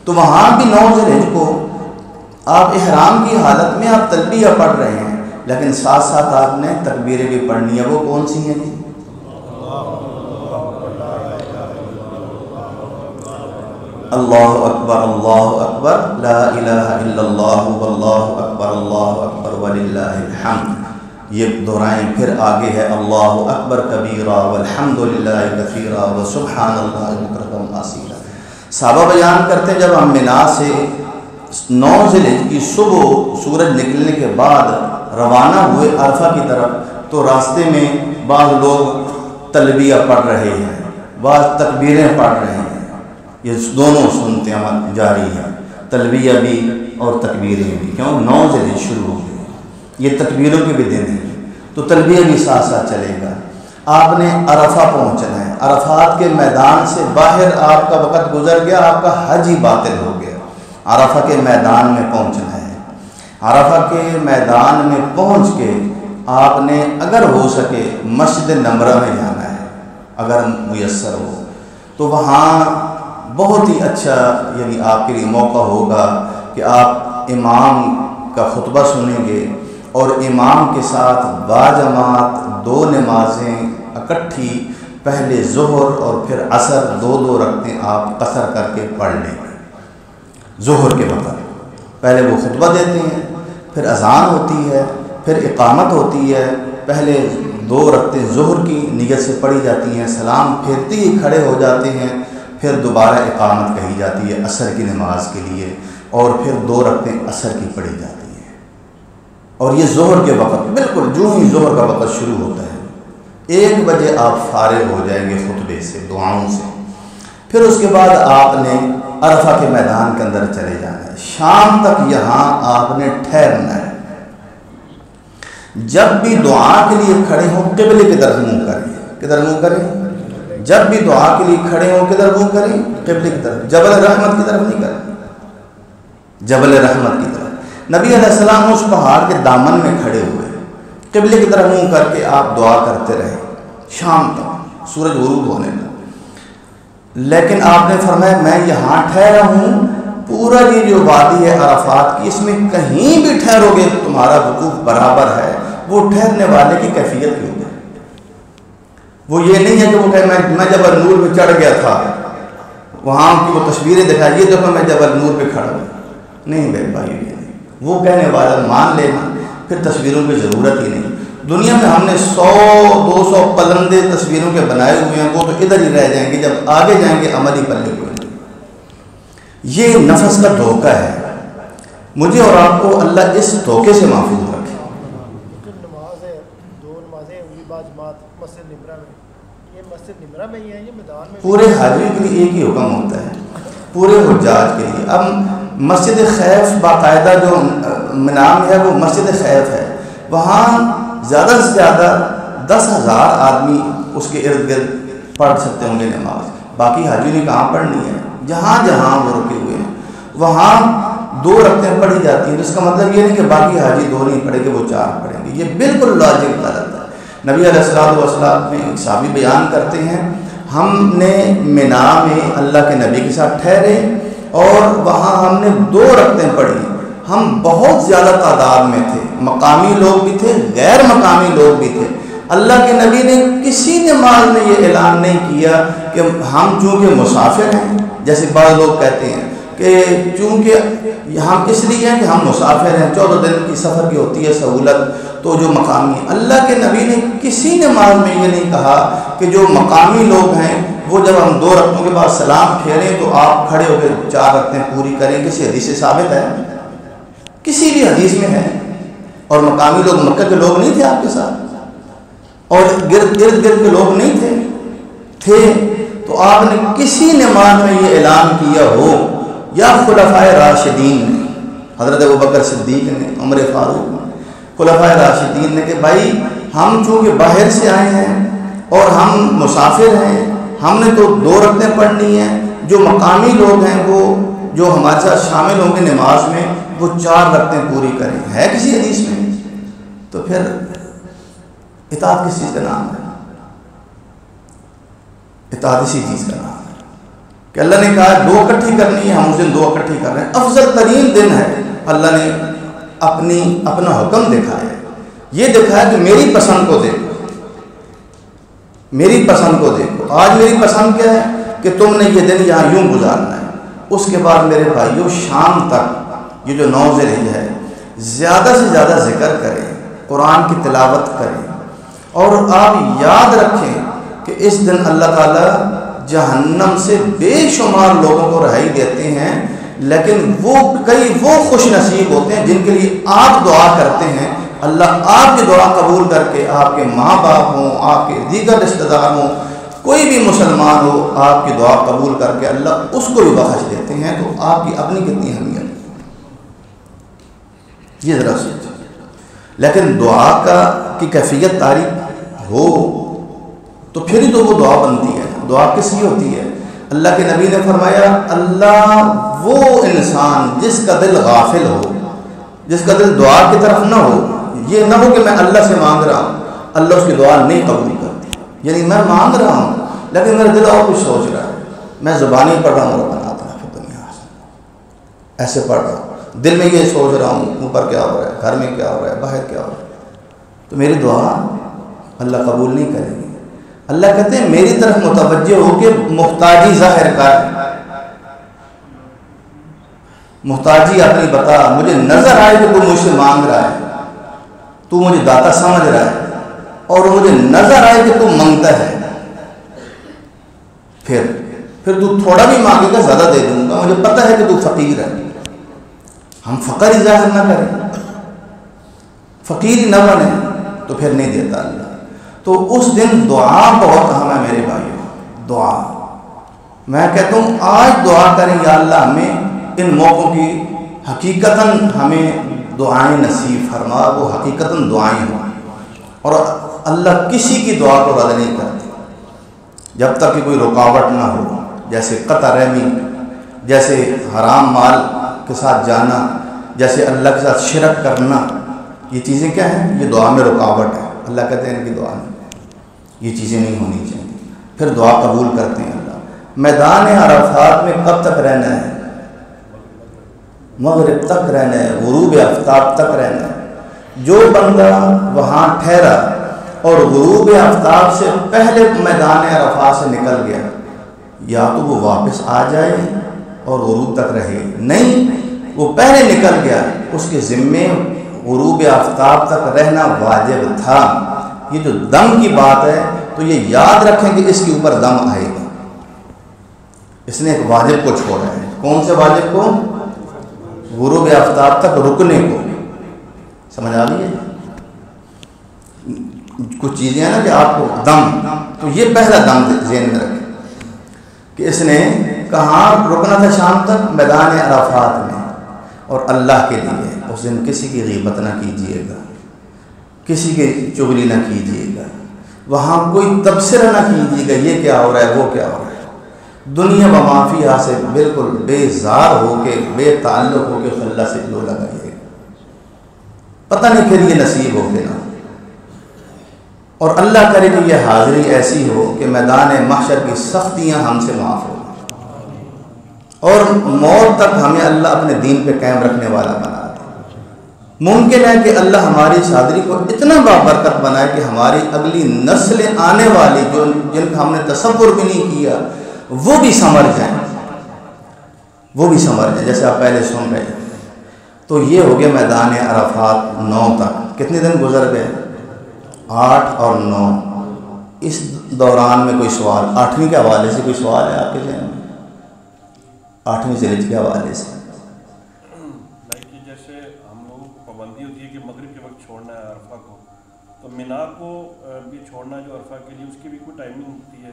تو وہاں بھی 9 ذوالحجہ کو آپ احرام کی حالت میں آپ تلبیہ پڑھ رہے ہیں، لیکن ساتھ ساتھ آپ نے تکبیریں بھی پڑھنی ہے۔ وہ کون سی ہیں جی؟ اللہ اکبر لا الہ الا اللہ واللہ اکبر وللہ الحمد، یہ دہرائیں۔ پھر آگے ہے اللہ اکبر کبیرہ والحمد للہ کثیرہ وسبحان اللہ بکرۃ واصیلا۔ صحابہ بیان کرتے ہیں جب ہم منا سے 9 ذوالحجہ کی صبح سورج نکلنے کے بعد روانہ ہوئے عرفہ کی طرف، تو راستے میں بعض لوگ تلبیہ پڑھ رہے ہیں، بعض تکبیریں پڑھ رہے ہیں، یہ دونوں سنتے عمل جاری ہے، تلبیہ بھی اور تکبیریں بھی۔ کیوں؟ 9 ذوالحجہ شروع ہو گئے، یہ تکبیروں کے بھی دن ہیں، تو تلبیہ بھی ساتھ ساتھ چلے گا۔ آپ نے عرفہ پہنچنا ہے، عرفات کے میدان سے باہر آپ کا وقت گزر گیا، آپ کا حج ہی باطل ہو گیا۔ عرفہ کے میدان میں پہنچنا ہے، عرفہ کے میدان میں پہنچ کے آپ نے اگر ہو سکے مسجد نمرہ میں جانا ہے، اگر میسر ہو تو وہاں بہت ہی اچھا یعنی آپ کے لیے موقع ہوگا کہ آپ امام کا خطبہ سنیں گے، اور امام کے ساتھ باجماعت 2 نمازیں اکٹھی، پہلے ظہر اور پھر عصر 2 رکعتیں آپ قصر کر کے پڑھ لیں گے۔ ظہر کے وقت پہلے وہ خطبہ دیتے ہیں، پھر اذان ہوتی ہے، پھر اقامت ہوتی ہے، پہلے 2 رکعتیں ظہر کی نیت سے پڑھی جاتی ہیں، سلام پھیرتے ہی کھڑے ہو جاتے ہیں، پھر دوبارہ اقامت کہی جاتی ہے عصر کی نماز کے لیے، اور پھر 2 رکعتیں عصر کی پڑھی جاتی ہیں۔ اور یہ ظہر کے وقت بالکل جو ہی ظہر کا وقت شروع ہوتا ہے 1 بجے آپ فارغ ہو جائیں گے خطبے سے، دعاؤں سے۔ پھر اس کے بعد آپ نے عرفہ کے میدان کے اندر چلے جانا ہے، شام تک یہاں آپ نے ٹھہرنا ہے۔ جب بھی دعا کے لیے کھڑے ہوں قبلے کی طرف منہ کریں، کدھر منہ کریں؟ جب بھی دعا کے لیے کھڑے ہوں کدھر منہ کریں؟ قبلے کی طرف، جبل رحمت کی طرف نہیں کریں، جبل رحمت کی طرف۔ نبی علیہ السلام اس پہاڑ کے دامن میں کھڑے ہوئے، قبلے کی طرف منہ کر کے آپ دعا کرتے رہے شام تک، سورج غروب ہونے تک۔ لیکن آپ نے فرمایا میں یہاں ٹھہرا ہوں، پورا یہ جو وادی ہے عرفات کی، اس میں کہیں بھی ٹھہرو گے تمہارا وقوف برابر ہے۔ وہ ٹھہرنے والے کی کیفیت کیوں ہے؟ وہ یہ نہیں ہے کہ وہ کہے میں جبل نور پہ چڑھ گیا تھا، وہاں کی وہ تصویریں دکھائی، یہ دیکھو میں جبل نور پہ کھڑا ہوں۔ نہیں میرے بھائی، وہ کہنے والا مان لینا، پھر تصویروں کی ضرورت ہی نہیں۔ دنیا میں ہم نے 100-200 پلندے تصویروں کے بنائے ہوئے ہیں، وہ تو ادھر ہی رہ جائیں گے، جب آگے جائیں گے عملی پلے ہوئے۔ یہ نفس کا دھوکہ ہے، مجھے اور آپ کو اللہ اس دھوکے سے محفوظ رکھے۔ نماز ہے، 2 نمازیں ہوئی باجماعت مسجد نمرہ میں، یہ مسجد نمرہ میں ہی ہے، یہ میدان میں؟ پورے حاجیوں کے لیے ایک ہی حکم ہوتا ہے، پورے حجاج کے لیے۔ اب مسجد خیف باقاعدہ جو نام ہے وہ مسجد خیف ہے، وہاں زیادہ سے زیادہ 10,000 آدمی اس کے ارد گرد پڑھ سکتے ہوں گے نماز۔ باقی حاجیوں نے کہاں پڑھنی ہے؟ جہاں جہاں وہ رکے ہوئے ہیں وہاں 2 رکعتیں پڑھی جاتی ہیں۔ اس کا مطلب یہ نہیں کہ باقی حاجی 2 نہیں پڑھیں گے، وہ 4 پڑھیں گے، یہ بالکل لاجک غلط ہے۔ نبی علیہ السلام میں ایک صحابی بیان کرتے ہیں، ہم نے منا میں اللہ کے نبی کے ساتھ ٹھہرے اور وہاں ہم نے 2 رکعتیں پڑھی۔ ہم بہت زیادہ تعداد میں تھے، مقامی لوگ بھی تھے، غیر مقامی لوگ بھی تھے۔ اللہ کے نبی نے کسی نماز میں یہ اعلان نہیں کیا کہ ہم چونکہ مسافر ہیں، جیسے بعض لوگ کہتے ہیں کہ چونکہ ہم اس لیے ہیں کہ ہم مسافر ہیں، 14 دن کی سفر کی ہوتی ہے سہولت، تو جو مقامی، اللہ کے نبی نے کسی نماز میں یہ نہیں کہا کہ جو مقامی لوگ ہیں وہ جب ہم 2 رکعتوں کے بعد سلام پھیریں تو آپ کھڑے ہو کے 4 رکعتیں پوری کریں۔ کسی حدیث سے ثابت ہے؟ کسی بھی حدیث میں ہے. اور مقامی لوگ مکہ کے لوگ نہیں تھے آپ کے ساتھ, اور ارد گرد کے لوگ نہیں تھے تو آپ نے کسی نماز میں یہ اعلان کیا ہو, یا خلفائے راشدین نے, حضرت ابوبکر صدیق نے, عمر فاروق نے, خلفائے راشدین نے, کہ بھائی ہم چونکہ باہر سے آئے ہیں اور ہم مسافر ہیں, ہم نے تو 2 رکعتیں پڑھنی ہیں, جو مقامی لوگ ہیں وہ جو ہمارے ساتھ شامل ہوں گے نماز میں وہ 4 رکعتیں پوری کریں. ہے کسی حدیث میں؟ تو پھر اطاعت کس چیز کا نام ہے؟ اطاعت اسی چیز کا نام ہے کہ اللہ نے کہا 2 اکٹھی کرنی ہے, ہم اس دن 2 اکٹھی کر رہے ہیں. افضل ترین دن ہے, اللہ نے اپنا حکم دکھایا ہے, یہ دکھایا کہ میری پسند کو دیکھو, میری پسند کو دیکھو. آج میری پسند کیا ہے کہ تم نے یہ دن یہاں یوں گزارنا ہے. اس کے بعد میرے بھائیوں شام تک یہ جو 9 ذی الحجہ ہے زیادہ سے زیادہ ذکر کریں, قرآن کی تلاوت کریں, اور آپ یاد رکھیں کہ اس دن اللہ تعالیٰ جہنم سے بے شمار لوگوں کو رہائی دیتے ہیں, لیکن وہ خوش نصیب ہوتے ہیں جن کے لیے آپ دعا کرتے ہیں. اللہ آپ کی دعا قبول کر کے, آپ کے ماں باپ ہوں, آپ کے دیگر رشتہ دار ہوں, کوئی بھی مسلمان ہو, آپ کی دعا قبول کر کے اللہ اس کو بھی بخش دیتے ہیں. تو آپ کی اپنی کتنی اہمیت, یہ ذرا سوچیں. لیکن دعا کی کیفیت تعریف ہو تو پھر ہی تو وہ دعا بنتی ہے. دعا کس کی ہوتی ہے؟ اللہ کے نبی نے فرمایا اللہ وہ انسان جس کا دل غافل ہو, جس کا دل دعا کی طرف نہ ہو, یہ نہ ہو کہ میں اللہ سے مانگ رہا ہوں, اللہ اس کی دعا نہیں قبول کرتی. یعنی میں مانگ رہا ہوں لیکن میرا دل اور کچھ سوچ رہا ہے, میں زبانی پڑھ رہا ہوں ربنا آتنا فی الدنیا حسنہ, ایسے پڑھ رہا ہوں, دل میں یہ سوچ رہا ہوں اوپر کیا ہو رہا ہے, گھر میں کیا ہو رہا ہے, باہر کیا ہو رہا ہے, تو میری دعا اللہ قبول نہیں کرے گی. اللہ کہتے ہیں میری طرف متوجہ ہو کے محتاجی ظاہر کر, محتاجی اپنی بتا, مجھے نظر آئے کہ تو مجھ سے مانگ رہا ہے, تو مجھے داتا سمجھ رہا ہے, اور مجھے نظر آئے کہ تو منگتا ہے, پھر تو تھوڑا بھی مانگے گا زیادہ دے دوں گا, مجھے پتہ ہے کہ تو فقیر ہے. ہم فقر ہی ظاہر نہ کریں, فقیر ہی نہ بنے تو پھر نہیں دیتا اللہ. تو اس دن دعا بہت اہم ہے میرے بھائیوں. دعا, میں کہتا ہوں آج دعا کریں یا اللہ ہمیں ان موقعوں کی حقیقتاً ہمیں دعائیں نصیب فرما, وہ حقیقتاً دعائیں ہوں. اور اللہ کسی کی دعا کو رد نہیں کرتے جب تک کہ کوئی رکاوٹ نہ ہو, جیسے قطع رحمی, جیسے حرام مال کے ساتھ جانا, جیسے اللہ کے ساتھ شرک کرنا. یہ چیزیں کیا ہیں؟ یہ دعا میں رکاوٹ ہے. اللہ کہتے ہیں ان کی دعا میں یہ چیزیں نہیں ہونی چاہیے. پھر دعا قبول کرتے ہیں اللہ. میدان عرفات میں کب تک رہنا ہے؟ مغرب تک رہنا ہے, غروب آفتاب تک رہنا ہے. جو بندہ وہاں ٹھہرا اور غروب آفتاب سے پہلے میدان عرفات سے نکل گیا, یا تو وہ واپس آ جائے اور غروب تک رہے, نہیں وہ پہلے نکل گیا, اس کے ذمے غروب آفتاب تک رہنا واجب تھا. یہ جو دم کی بات ہے تو یہ یاد رکھیں کہ اس کے اوپر دم آئے گا. اس نے ایک واجب کو چھوڑا ہے. کون سے واجب کو؟ غروب آفتاب تک رکنے کو. سمجھ آ رہی ہے؟ کچھ چیزیں ہیں نا کہ آپ کو دم, تو یہ پہلا دم ذہن میں رکھیں کہ اس نے کہاں رکنا تھا شام تک؟ میدان عرفات میں. اور اللہ کے لیے اس دن کسی کی غیبت نہ کیجیے گا, کسی کی چغلی نہ کیجیے گا, وہاں کوئی تبصرہ نہ کیجیے گا یہ کیا ہو رہا ہے, وہ کیا ہو رہا ہے. دنیا و معافیہ سے بالکل بیزار ہو کے, بے تعلق ہو کے اللہ سے لو لگائیے گا. پتہ نہیں پھر یہ نصیب ہو کے نہ, اور اللہ کرے کہ یہ حاضری ایسی ہو کہ میدان محشر کی سختیاں ہم سے معاف ہو, اور موت تک ہمیں اللہ اپنے دین پہ قائم رکھنے والا بنا دے. ممکن ہے کہ اللہ ہماری اس حاضری کو اتنا بابرکت بنائے کہ ہماری اگلی نسلیں آنے والی جن کا ہم نے تصور بھی نہیں کیا وہ بھی سنور جائیں, وہ بھی سنور جائیں جیسے آپ پہلے سن رہے ہیں. تو یہ ہو گیا میدان عرفات 9 تک. کتنے دن گزر گئے؟ 8 اور 9. اس دوران میں کوئی سوال 8ویں کے حوالے سے کوئی سوال ہے آپ کے ذہن میں؟ 8ویں ذی الحجہ کے حوالے سے جیسے ہم ہوتی ہے کہ مغرب کے وقت چھوڑنا ہے عرفہ کو، تو مینا کو بھی چھوڑنا جو عرفہ کے لیے اس کی بھی کوئی ٹائمنگ ہوتی ہے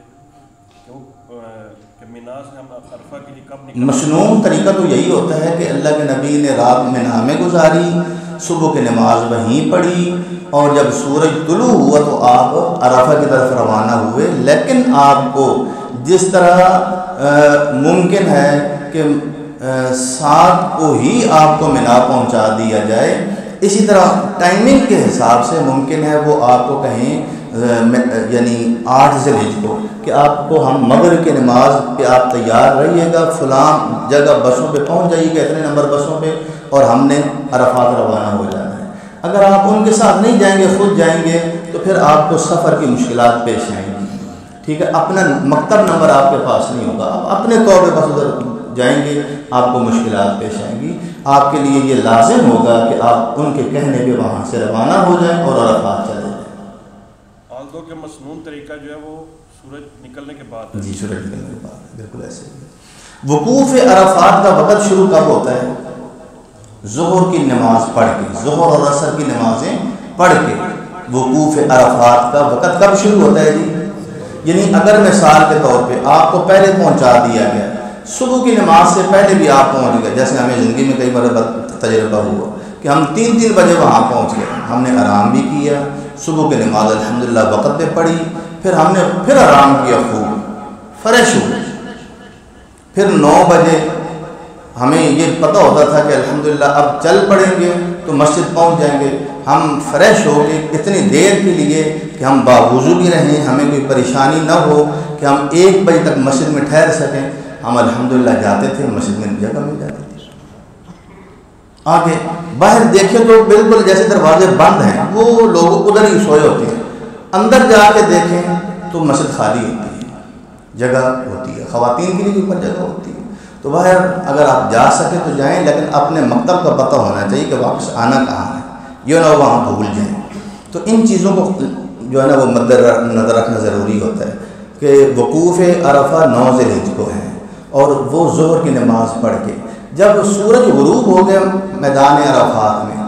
کہ مینا سے ہم عرفہ کے لیے کب نکلیں؟ مسنون طریقہ تو یہی ہوتا ہے کہ اللہ کے نبی نے رات مینا میں گزاری، صبح کی نماز وہیں پڑھی، اور جب سورج طلوع ہوا تو آپ عرفہ کی طرف روانہ ہوئے۔ لیکن آپ کو جس طرح ممکن ہے کہ 7 کو ہی آپ کو مینا پہنچا دیا جائے، اسی طرح ٹائمنگ کے حساب سے ممکن ہے وہ آپ کو کہیں یعنی 8 ذی الحجہ کو کہ آپ کو ہم مغرب کی نماز پہ آپ تیار رہیے گا، فلاں جگہ بسوں پہ پہنچ جائیے گا، اتنے نمبر بسوں پہ، اور ہم نے عرفات روانہ ہو جانا ہے۔ اگر آپ ان کے ساتھ نہیں جائیں گے، خود جائیں گے، تو پھر آپ کو سفر کی مشکلات پیش آئیں گی، ٹھیک ہے، اپنا مکتب نمبر آپ کے پاس نہیں ہوگا، آپ اپنے طور پہ بس ادھر جائیں گے، آپ کو مشکلات پیش آئیں گی۔ آپ کے لیے یہ لازم ہوگا کہ آپ ان کے کہنے پہ وہاں سے روانہ ہو جائیں اور عرفات چلے جائیں۔ آلدو کہ مسنون طریقہ جو ہے وہ سورج نکلنے کے بعد ہے۔ جی، سورج نکلنے کے بعد بالکل ایسے ہی۔ وقوف عرفات کا وقت شروع کب ہوتا ہے؟ ظہر کی نماز پڑھ کے، ظہر اور عصر کی نمازیں پڑھ کے وقوف عرفات کا وقت کب شروع ہوتا ہے جی؟ یعنی اگر مثال کے طور پہ آپ کو پہلے پہنچا دیا گیا، صبح کی نماز سے پہلے بھی آپ پہنچ گئے، جیسے ہمیں زندگی میں کئی بار تجربہ ہوا کہ ہم 3 بجے وہاں پہنچ گئے، ہم نے آرام بھی کیا، صبح کی نماز الحمدللہ وقت پہ پڑھی، پھر ہم نے پھر آرام کیا، خوب فریش ہو، پھر 9 بجے ہمیں یہ پتہ ہوتا تھا کہ الحمدللہ اب چل پڑیں گے تو مسجد پہنچ جائیں گے، ہم فریش ہو کے اتنی دیر کے لیے کہ ہم باوضو بھی رہیں، ہمیں کوئی پریشانی نہ ہو کہ ہم 1 بجے تک مسجد میں ٹھہر سکیں، ہم الحمدللہ جاتے تھے، مسجد میں جگہ مل جاتی تھی۔ آگے باہر دیکھیں تو بالکل جیسے دروازے بند ہیں، وہ لوگ ادھر ہی سوئے ہوتے ہیں، اندر جا کے دیکھیں تو مسجد خالی ہوتی ہے، جگہ ہوتی ہے، خواتین کے لیے بھی اوپر جگہ ہوتی ہے۔ تو باہر اگر آپ جا سکیں تو جائیں، لیکن اپنے مکتب کا پتہ ہونا چاہیے کہ واپس آنا کہاں ہے، یہ نہ وہاں بھول جائیں۔ تو ان چیزوں کو جو ہے نا وہ مد نظر رکھنا ضروری ہوتا ہے کہ وقوف عرفہ 9 ذی الحجہ کو ہے، اور وہ ظہر کی نماز پڑھ کے جب سورج غروب ہو گیا میدان عرفات میں،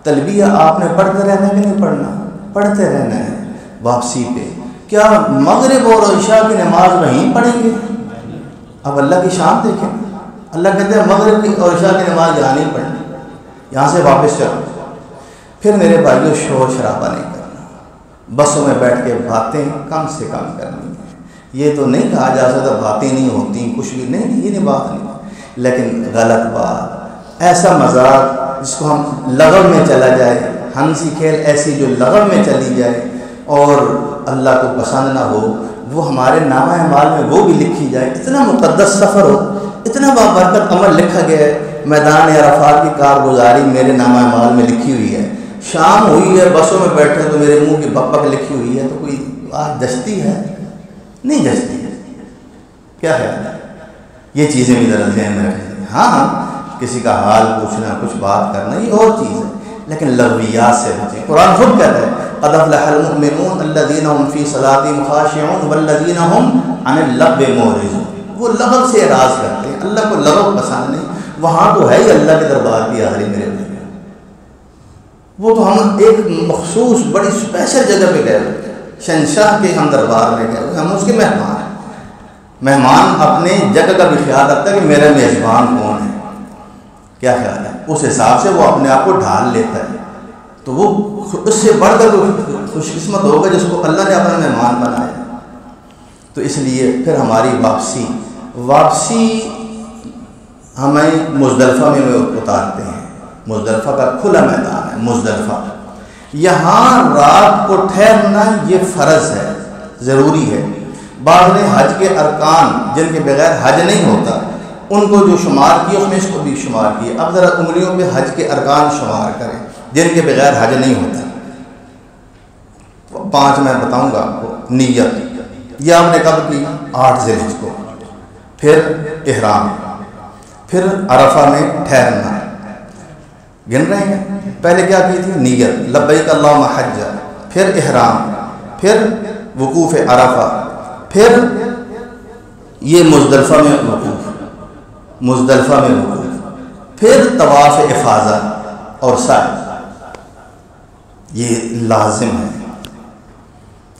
تلبیہ آپ نے پڑھتے رہنا ہے کہ نہیں پڑھنا؟ پڑھتے رہنا ہے۔ واپسی پہ کیا مغرب اور عشاء کی نماز وہیں پڑھیں گے؟ اب اللہ کی شان دیکھیں، اللہ کہتے ہیں مغرب کی اور عشاء کی نماز یہاں نہیں پڑھنی، یہاں سے واپس چلو۔ پھر میرے بھائیوں شور شرابہ نہیں کرنا، بسوں میں بیٹھ کے باتیں کم سے کم کرنی ہے۔ یہ تو نہیں کہا جا سکتا باتیں نہیں ہوتی، کچھ بھی نہیں، یہ نہیں بات نہیں، لیکن غلط بات، ایسا مذاق جس کو ہم لغو میں چلا جائے، ہنسی کھیل ایسی جو لغو میں چلی جائے اور اللہ کو پسند نہ ہو، وہ ہمارے نامہ اعمال میں وہ بھی لکھی جائے۔ اتنا مقدس سفر ہو، اتنا بابرکت عمل لکھا گیا ہے، میدان عرفات کی کارگزاری میرے نامہ اعمال میں لکھی ہوئی ہے، شام ہوئی ہے بسوں میں بیٹھے تو میرے منہ کی بک بک لکھی ہوئی ہے، تو کوئی آج جچتی ہے؟ نہیں جچتی ہے۔ کیا خیال ہے؟ یہ چیزیں بھی ذرا ذہن میں رکھیں۔ ہاں کسی کا حال پوچھنا، کچھ بات کرنا، یہ اور چیز ہے، لیکن لغویات سے بچیں۔ قرآن خود کہتا ہے قد افلح المؤمنون الذین هم فی صلاتہم خاشعون والذین هم عن اللغو معرضون۔ وہ لغو سے اعراض کرتے ہیں، اللہ کو لغو پسند نہیں، وہاں تو ہے ہی اللہ کے دربار کی حاضری میرے بھائی، وہ تو ہم ایک مخصوص بڑی اسپیشل جگہ پہ گئے ہوئے، شہنشاہ کے ہم دربار میں گئے ہوئے، ہم اس کے مہمان ہیں۔ مہمان اپنے جگہ کا بھی خیال رکھتا ہے کہ میرا میزبان کون ہے، کیا خیال ہے، اس حساب سے وہ اپنے آپ کو ڈھال لیتا ہے، تو وہ اس سے بڑھ کر خوش قسمت ہوگا جس کو اللہ نے اپنا مہمان بنایا۔ تو اس لیے پھر ہماری واپسی ہمیں مزدلفہ میں اتارتے ہیں، مزدلفہ کا کھلا میدان ہے مزدلفہ، یہاں رات کو ٹھہرنا یہ فرض ہے، ضروری ہے۔ بعض نے حج کے ارکان جن کے بغیر حج نہیں ہوتا ان کو جو شمار کیا اس میں اس کو بھی شمار کیا۔ اب ذرا انگلیوں پہ حج کے ارکان شمار کریں جن کے بغیر حج نہیں ہوتا، 5 میں بتاؤں گا آپ کو۔ نیت، یہ آپ نے کب کی؟ 8 ذی الحجہ کو، پھر احرام، پھر عرفہ میں ٹھہرنا، گن رہے ہیں؟ پہلے کیا کی تھی؟ نیت، لبیک اللہم حجہ، پھر احرام، پھر وقوف عرفہ، پھر یہ مزدلفہ میں وقوف، پھر طواف افاضہ اور سعی، یہ لازم ہے،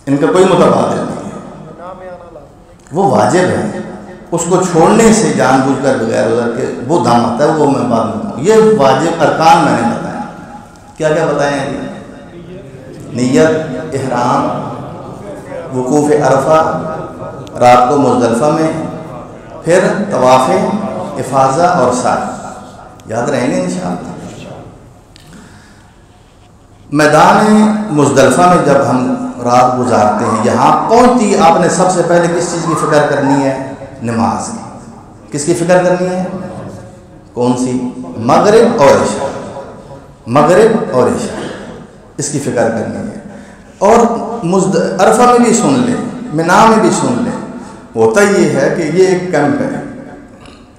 ان کا کوئی متبادل نہیں ہے، منا میں آنا لازم وہ واجب ہے. اس کو چھوڑنے سے جان بوجھ کر بغیر ادھر کے وہ دم آتا ہے، وہ میں بعد میں بتاؤں. یہ واجب ارکان میں نے بتایا. کیا کیا بتائے ہیں؟ نیت، احرام، وقوف عرفہ، رات کو مزدلفہ میں، پھر طواف افاضہ اور سعی. یاد رہیں گے انشاءاللہ. میدان مزدلفہ میں جب ہم رات گزارتے ہیں، یہاں پہنچتی آپ نے سب سے پہلے کس چیز کی فکر کرنی ہے؟ نماز کی. کس کی فکر کرنی ہے؟ کون سی؟ مغرب اور عشاء. مغرب اور عشاء اس کی فکر کرنی ہے. اور عرفہ میں بھی سن لیں، منا میں بھی سن لیں. ہوتا یہ ہے کہ یہ ایک کیمپ ہے.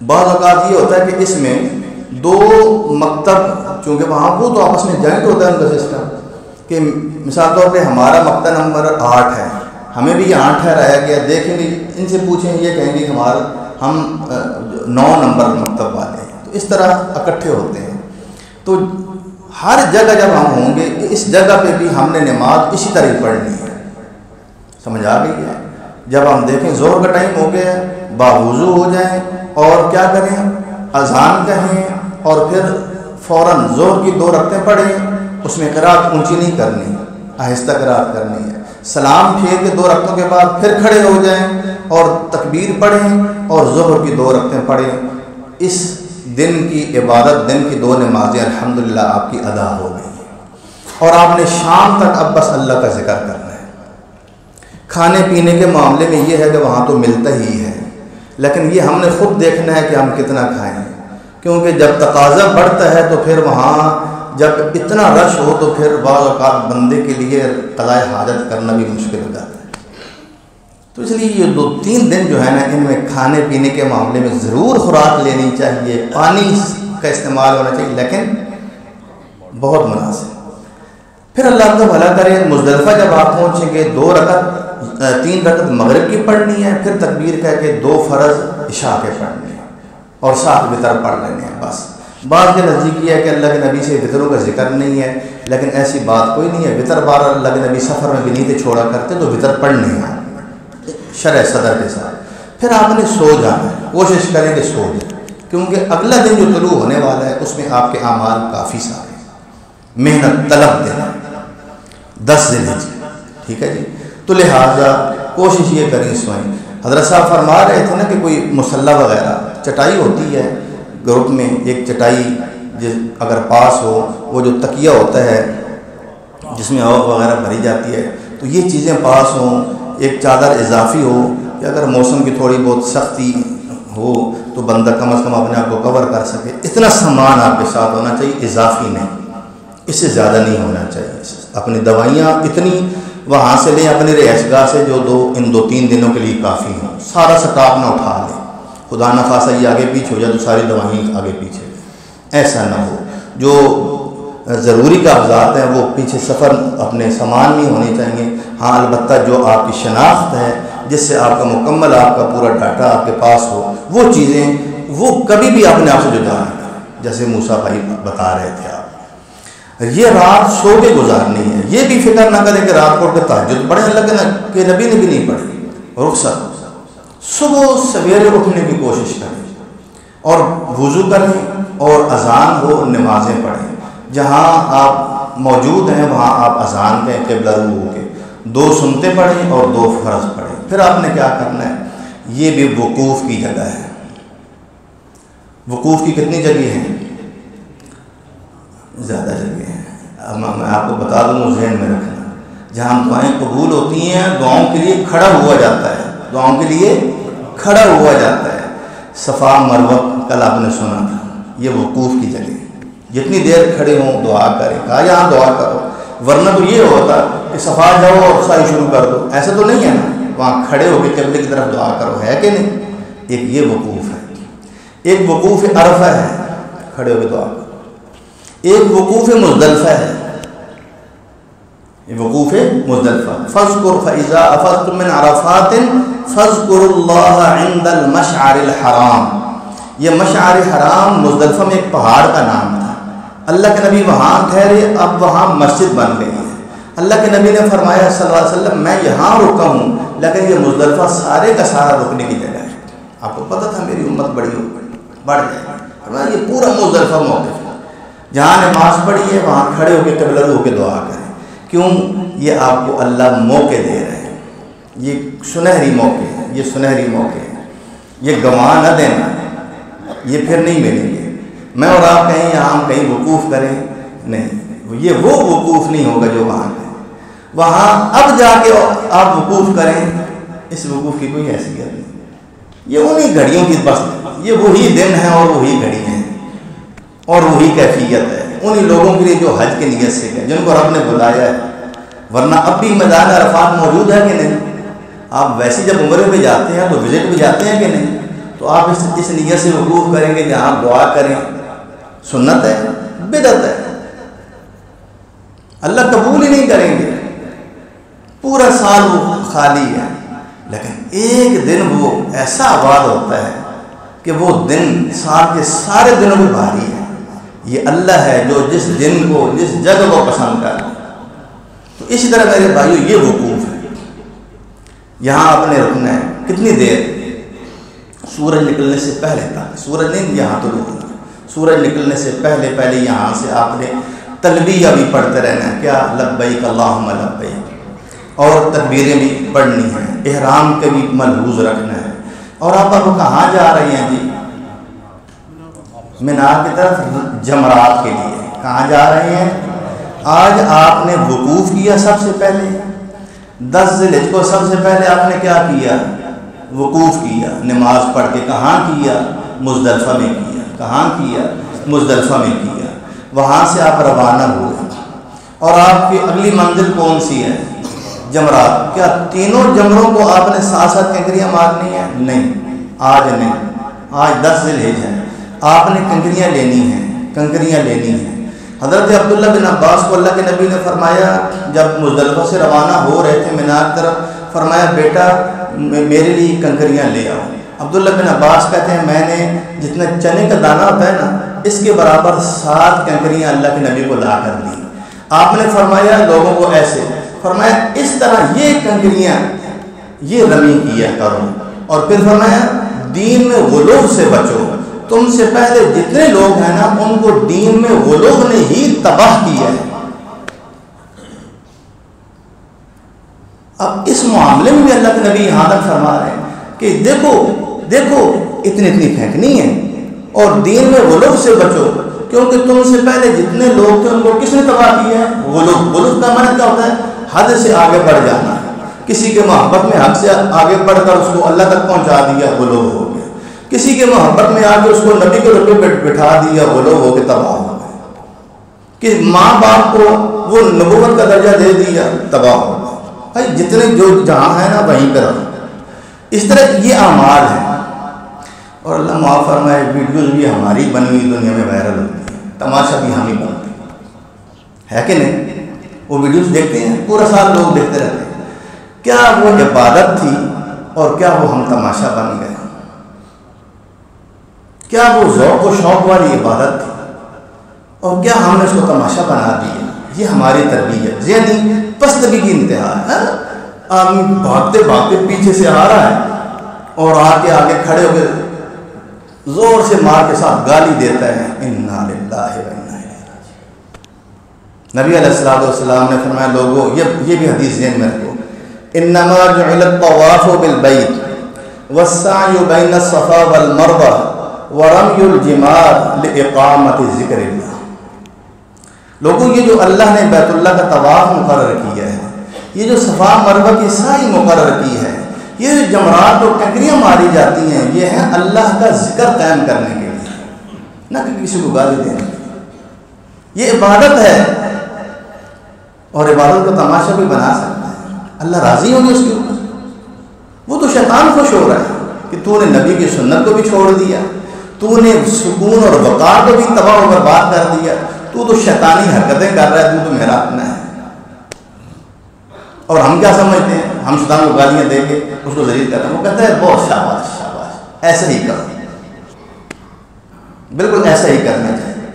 بعض اوقات یہ ہوتا ہے کہ اس میں دو مکتب، چونکہ وہاں کو تو آپس میں جوائنٹ ہوتا ہے ان کا سسٹم، کہ مثال طور پہ ہمارا مکتب نمبر 8 ہے، ہمیں بھی یہاں ٹھہرایا گیا. دیکھیں گے، ان سے پوچھیں، یہ کہیں گے کہ ہم 9 نمبر مکتب والے ہیں. تو اس طرح اکٹھے ہوتے ہیں. تو ہر جگہ جب ہم ہوں گے، اس جگہ پہ بھی ہم نے نماز اسی طرح پڑھنی ہے. سمجھ آ گئی ہے؟ جب ہم دیکھیں ظہر کا ٹائم ہو گیا ہے، باوضو ہو جائیں اور کیا کریں؟ اذان کہیں اور پھر فوراً ظہر کی 2 رکعتیں پڑھیں. اس میں قرات اونچی نہیں کرنی، آہستہ قرات کرنی ہے. سلام پھیر کے 2 رکعتوں کے بعد پھر کھڑے ہو جائیں اور تکبیر پڑھیں اور ظہر کی 2 رکعتیں پڑھیں. اس دن کی عبادت، دن کی 2 نمازیں الحمدللہ آپ کی ادا ہو گئی. اور آپ نے شام تک اب بس اللہ کا ذکر کرنا ہے. کھانے پینے کے معاملے میں یہ ہے کہ وہاں تو ملتا ہی ہے، لیکن یہ ہم نے خود دیکھنا ہے کہ ہم کتنا کھائیں. کیونکہ جب تقاضا بڑھتا ہے تو پھر وہاں جب اتنا رش ہو تو پھر بعض اوقات بندے کے لیے قضائے حاجت کرنا بھی مشکل ہو جاتا ہے. تو اس لیے یہ 2-3 دن جو ہے نا، ان میں کھانے پینے کے معاملے میں ضرور خوراک لینی چاہیے، پانی کا استعمال ہونا چاہیے، لیکن بہت مناسب. پھر اللہ کا بھلا کرے، مزدلفہ جب آپ پہنچیں گے 3 رکعت مغرب کی پڑھنی ہے، پھر تکبیر کہہ کے 2 فرض عشاء کے پڑھنے ہیں اور 7 وتر پڑھ لینے ہیں بس. بعض کے نزدیک یہ ہے کہ اللہ کے نبی سے وطروں کا ذکر نہیں ہے، لیکن ایسی بات کوئی نہیں ہے. وطر بار اللہ کے نبی سفر میں بھی نہیں تھے چھوڑا کرتے، تو وطر پڑھنے ہیں شرع صدر کے ساتھ. پھر آپ نے سو جانا ہے، کوشش کریں کہ سو جائیں، کیونکہ اگلا دن جو طلوع ہونے والا ہے اس میں آپ کے اعمال کافی سارے، محنت طلب دن 10 دن ہے. ٹھیک ہے جی. تو لہٰذا کوشش یہ کریں سوئیں. حضرت صاحب فرما رہے تھے نا کہ کوئی مصلی وغیرہ چٹائی ہوتی ہے گروپ میں، ایک چٹائی اگر پاس ہو، وہ جو تکیہ ہوتا ہے جس میں ہوا وغیرہ بھری جاتی ہے، تو یہ چیزیں پاس ہوں. ایک چادر اضافی ہو کہ اگر موسم کی تھوڑی بہت سختی ہو تو بندہ کم از کم اپنے آپ کو کور کر سکے. اتنا سامان آپ کے ساتھ ہونا چاہیے، اضافی نہیں، اس سے زیادہ نہیں ہونا چاہیے. اپنی دوائیاں اتنی وہاں سے لیں اپنی رہائش گاہ سے جو ان 2-3 دنوں کے لیے کافی ہوں. سارا سٹاپ نہ اٹھا لیں، خدا نخواستہ یہ آگے پیچھے ہو جائے تو ساری دوائیں آگے پیچھے. ایسا نہ ہو. جو ضروری کاغذات ہیں وہ پیچھے سفر اپنے سامان میں ہونے چاہیے. ہاں البتہ جو آپ کی شناخت ہے، جس سے آپ کا مکمل آپ کا پورا ڈاٹا آپ کے پاس ہو، وہ چیزیں وہ کبھی بھی اپنے آپ سے جدا نہ کریں. جیسے موسیٰ بھائی بتا رہے تھے، آپ یہ رات سو کے گزارنی ہے. یہ بھی فکر نہ کریں کہ رات کو اٹھ کے تہجد پڑھیں، اللہ کے نبی نے بھی نہیں پڑھی. رخصت صبح سویرے اٹھنے کی کوشش کریں اور وضو کریں اور اذان ہو، نمازیں پڑھیں. جہاں آپ موجود ہیں وہاں آپ اذان کہیں قبلہ رو ہو کے 2 سنتے پڑھیں اور 2 فرض پڑھیں. پھر آپ نے کیا کرنا ہے؟ یہ بھی وقوف کی جگہ ہے. وقوف کی کتنی جگہ ہیں؟ زیادہ جگہ ہیں. اب میں آپ کو بتا دوں، ذہن میں رکھنا. جہاں دعائیں قبول ہوتی ہیں، دعاؤں کے لیے کھڑا ہوا جاتا ہے، دعاؤں کے لیے کھڑا ہوا جاتا ہے. صفا مروہ کل آپ نے سنا تھا، یہ وقوف کی جگہ. جتنی دیر کھڑے ہوں دعا کریں. کہا یہاں دعا کرو، ورنہ تو یہ ہوتا کہ صفا جاؤ اور سائی شروع کر دو. ایسا تو نہیں ہے نا. وہاں کھڑے ہو کے قبلے کی طرف دعا کرو، ہے کہ نہیں؟ ایک یہ وقوف ہے. ایک وقوف عرفہ ہے، کھڑے ہو کے دعا کرو. ایک وقوف مزدلفہ ہے. وقوف مزدلفہ، فاذکر فاذا افضتم من عرفات فاذکروا اللہ عند المشعر الحرام. یہ مشعر حرام مزدلفہ میں ایک پہاڑ کا نام تھا. اللہ کے نبی وہاں ٹھہرے، اب وہاں مسجد بن گئی ہے۔ اللہ کے نبی نے فرمایا صلی اللہ علیہ وسلم میں یہاں رکا ہوں، لیکن یہ مزدلفہ سارے کا سارا رکنے کی جگہ ہے۔ آپ کو پتہ تھا میری امت بڑھ جائے گی، یہ پورا مزدلفہ موقف ہے، جہاں نماز پڑھی ہے وہاں کھڑے ہو کے قبلہ رو ہو کے دعا کریں۔ کیوں؟ یہ آپ کو اللہ موقع دے رہے ہیں، یہ سنہری موقع ہے، یہ سنہری موقع ہے، یہ گنوا نہ دینا، یہ پھر نہیں ملیں گے۔ میں اور آپ کہیں یہاں ہم کہیں وقوف کریں، نہیں، یہ وہ وقوف نہیں ہوگا جو وہاں ہے۔ وہاں اب جا کے آپ وقوف کریں، اس وقوف کی کوئی حیثیت نہیں، یہ انہی گھڑیوں کی بس، یہ وہی دن ہے اور وہی گھڑی ہیں اور وہی کیفیت ہے انہی لوگوں کے لیے جو حج کی نیت سے گئے، جن کو رب نے بلایا ہے۔ ورنہ اب بھی میدان عرفات موجود ہے کہ نہیں؟ آپ ویسے جب عمرے پہ جاتے ہیں تو وزٹ پہ جاتے ہیں کہ نہیں؟ تو آپ اس نیت سے وقوف کریں گے جہاں دعا کریں، سنت ہے، بدعت ہے، اللہ قبول ہی نہیں کریں گے، پورا سال وہ خالی ہے۔ لیکن ایک دن وہ ایسا آباد ہوتا ہے کہ وہ دن سال کے سارے دنوں میں بھاری ہے۔ یہ اللہ ہے جو جس دن کو، جس جگہ کو پسند کرے۔ تو اسی طرح میرے بھائیو یہ وقوف ہے، یہاں آپ نے رکنا ہے۔ کتنی دیر؟ سورج نکلنے سے پہلے تک، سورج نہیں یہاں تو رکنا، سورج نکلنے سے پہلے یہاں سے آپ نے تلبیہ بھی پڑھتے رہنا ہے، کیا لبیک اللہم لبیک، اور تکبیریں بھی پڑھنی ہیں، احرام کے بھی ملحوظ رکھنا ہے۔ اور آپ کہاں جا رہی ہیں جی؟ مینا کی طرف جمرات کے لیے۔ کہاں جا رہے ہیں؟ آج آپ نے وقوف کیا سب سے پہلے، 10 ذی الحجہ کو سب سے پہلے آپ نے کیا کیا؟ وقوف کیا، نماز پڑھ کے۔ کہاں کیا؟ مزدلفہ میں کیا۔ کہاں کیا؟ مزدلفہ میں کیا۔ وہاں سے آپ روانہ ہوئے اور آپ کی اگلی منزل کون سی ہے؟ جمرات۔ کیا تینوں جمروں کو آپ نے ساتھ ساتھ کنکریاں مارنی ہیں؟ نہیں، آج نہیں، آج 10 ذی الحجہ ہے، آپ نے کنکریاں لینی ہیں، کنکریاں لینی ہیں۔ حضرت عبداللہ بن عباس کو اللہ کے نبی نے فرمایا، جب مزدلفہ سے روانہ ہو رہے تھے مینا کی طرف، فرمایا بیٹا میرے لیے کنکریاں لے آؤ۔ عبداللہ بن عباس کہتے ہیں میں نے جتنا چنے کا دانہ ہوتا ہے نا، اس کے برابر 7 کنکریاں اللہ کے نبی کو لا کر دی۔ آپ نے فرمایا لوگوں کو ایسے، فرمایا اس طرح یہ کنکریاں یہ رمی کیا کرو، اور پھر فرمایا دین میں غلو سے بچو، تم سے پہلے جتنے لوگ ہیں نا ان کو دین میں غلو نے ہی تباہ کیا ہے۔ اب اس معاملے میں بھی اللہ کے نبی یہاں تک فرما رہے ہیں کہ دیکھو اتنی پھینکنی ہے اور دین میں غلو سے بچو، کیونکہ تم سے پہلے جتنے لوگ تھے ان کو کس نے تباہ کیا ہے؟ غلو کا معنی کیا ہوتا ہے؟ حد سے آگے بڑھ جانا، کسی کے محبت میں حد سے آگے بڑھ کر اس کو اللہ تک پہنچا دیا، غلو ہو گیا۔ کسی کے محبت میں آ کے اس کو نبی کے رتبے پہ بٹھا دیا، غلو ہو کے تباہ ہو گئے۔ کہ ماں باپ کو وہ نبوت کا درجہ دے دیا، تباہ ہو گئے۔ بھائی جتنے جو جہاں ہے نا وہیں پہ رہو۔ اس طرح یہ اعمال ہیں، اور اللہ معاف فرمائے ویڈیوز بھی ہماری بنی ہوئی دنیا میں وائرل ہوتی ہیں، تماشا بھی ہم ہی بنتے ہے کہ نہیں؟ وہ ویڈیوز دیکھتے ہیں، پورا سال لوگ دیکھتے رہتے ہیں۔ کیا وہ عبادت تھی اور کیا وہ ہم تماشا بن گئے؟ کیا وہ ذوق و شوق والی عبادت تھی اور کیا ہم نے اس کو تماشا بنا دیا؟ یہ ہماری تربیت ذہنی پستگی کی انتہا ہے۔ آدمی بھاگتے بھاگتے پیچھے سے آ رہا ہے اور آگے کھڑے ہو کے زور سے مار کے ساتھ گالی دیتا ہے، انا للہ و انا الیہ راجعون۔ نبی علیہ الصلوۃ والسلام نے فرمایا لوگوں، یہ بھی حدیث ذہن میں رکھو، انما جعل الطواف بالبیت والسعی بین الصفا والمروہ ورمی الجمار لاقامت ذکر اللہ۔ لوگوں یہ جو اللہ نے بیت اللہ کا طواف مقرر کیا ہے، یہ جو صفا مروہ کی سعی مقرر کی ہے، یہ جو جمرات اور کنکریاں ماری جاتی ہیں، یہ ہے اللہ کا ذکر قائم کرنے کے لیے، نہ کہ کسی کو گالی دینے کے لیے۔ یہ عبادت ہے، اور عبادت کا تماشا بھی بنا سکتا ہے، اللہ راضی ہوگی اس کے اوپر۔ وہ تو شیطان خوش ہو رہا ہے کہ تو نے نبی کی سنت کو بھی چھوڑ دیا، تو نے سکون اور وقار کو بھی تباہ و برباد کر دیا، تو شیطانی حرکتیں کر رہا ہے، تو میرا اپنا ہے۔ اور ہم کیا سمجھتے ہیں؟ ہم شیطان کو گالیاں دے کے اس کو ذلیل کر رہے ہیں۔ وہ کہتا ہے بہت شاباش شاباش، ایسا ہی کرو، بالکل ایسا ہی کرنا چاہیے۔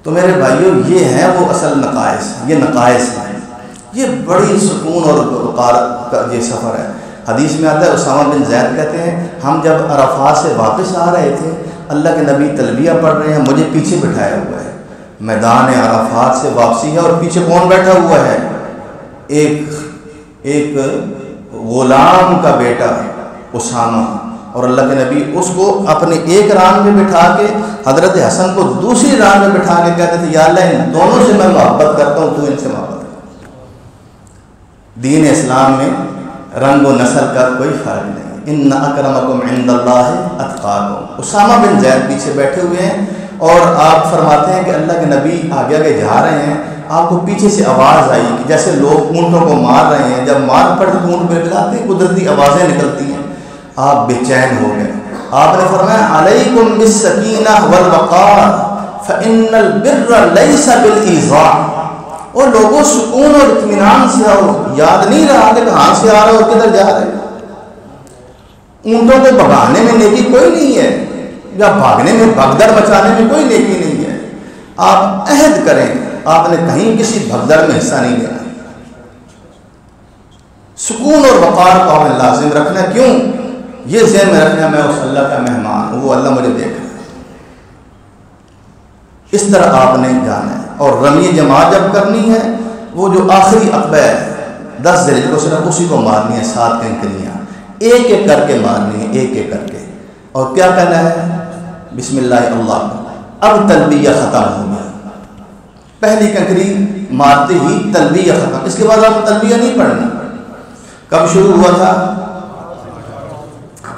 تو میرے بھائیوں یہ ہیں وہ اصل نقائص، یہ نقائص ہیں، یہ بڑی سکون اور وقار کا یہ سفر ہے۔ حدیث میں آتا ہے، اسامہ بن زید کہتے ہیں ہم جب عرفات سے واپس آ رہے تھے، اللہ کے نبی تلبیہ پڑھ رہے ہیں، مجھے پیچھے بٹھایا ہوا ہے، میدان عرفات سے واپسی ہے اور پیچھے کون بیٹھا ہوا ہے؟ ایک غلام کا بیٹا اسامہ، اور اللہ کے نبی اس کو اپنے ایک ران میں بٹھا کے حضرت حسن کو دوسری ران میں بٹھا کے کہتے تھے یا اللہ ان دونوں سے میں محبت کرتا ہوں، تو ان سے محبت کر۔ دین اسلام میں رنگ و نسل کا کوئی فرق نہیں۔ ان اکرمکم عند اللہ اتقاکم۔ اسامہ بن زید پیچھے بیٹھے ہوئے ہیں اور آپ فرماتے ہیں کہ اللہ کے نبی آگے آگے جا رہے ہیں، آپ کو پیچھے سے آواز آئی کہ جیسے لوگ اونٹوں کو مار رہے ہیں، جب مار پڑتے تو اونٹ بلبلاتے ہیں، قدرتی آوازیں نکلتی ہیں، آپ بے چین ہو گئے۔ آپ نے فرمایا علیکم بالسکینہ والوقار فإن البر لیس بالایذاء۔ اور لوگوں سکون اور اطمینان سے آؤ، یاد نہیں رہا کہ کہاں سے آ رہے اور کدھر جا رہے۔ اونٹوں کو بھگانے میں نیکی کوئی نہیں ہے، یا بھاگنے میں بھگدڑ مچانے میں کوئی نیکی نہیں ہے۔ آپ عہد کریں، آپ نے کہیں کسی بھگدڑ میں حصہ نہیں لینا۔ سکون اور وقار کو ہمیں لازم رکھنا، کیوں؟ یہ ذہن میں رکھنا میں اس اللہ کا مہمان ہوں، وہ اللہ مجھے دیکھ رہا ہے۔ اس طرح آپ نے جانا ہے۔ اور رمی جماعت جب کرنی ہے، وہ جو آخری عقبہ ہے 10 ذی الحجہ کو صرف اسی کو مارنی ہے، 7 کنکریاں ایک ایک کر کے مارنی ہے، ایک ایک کر کے۔ اور کیا کہنا ہے؟ بسم اللہ اللہ۔ اب تلبیہ ختم ہو گیا، پہلی کنکری مارتے ہی تلبیہ ختم، اس کے بعد آپ تلبیہ نہیں پڑھنا۔ کب شروع ہوا تھا؟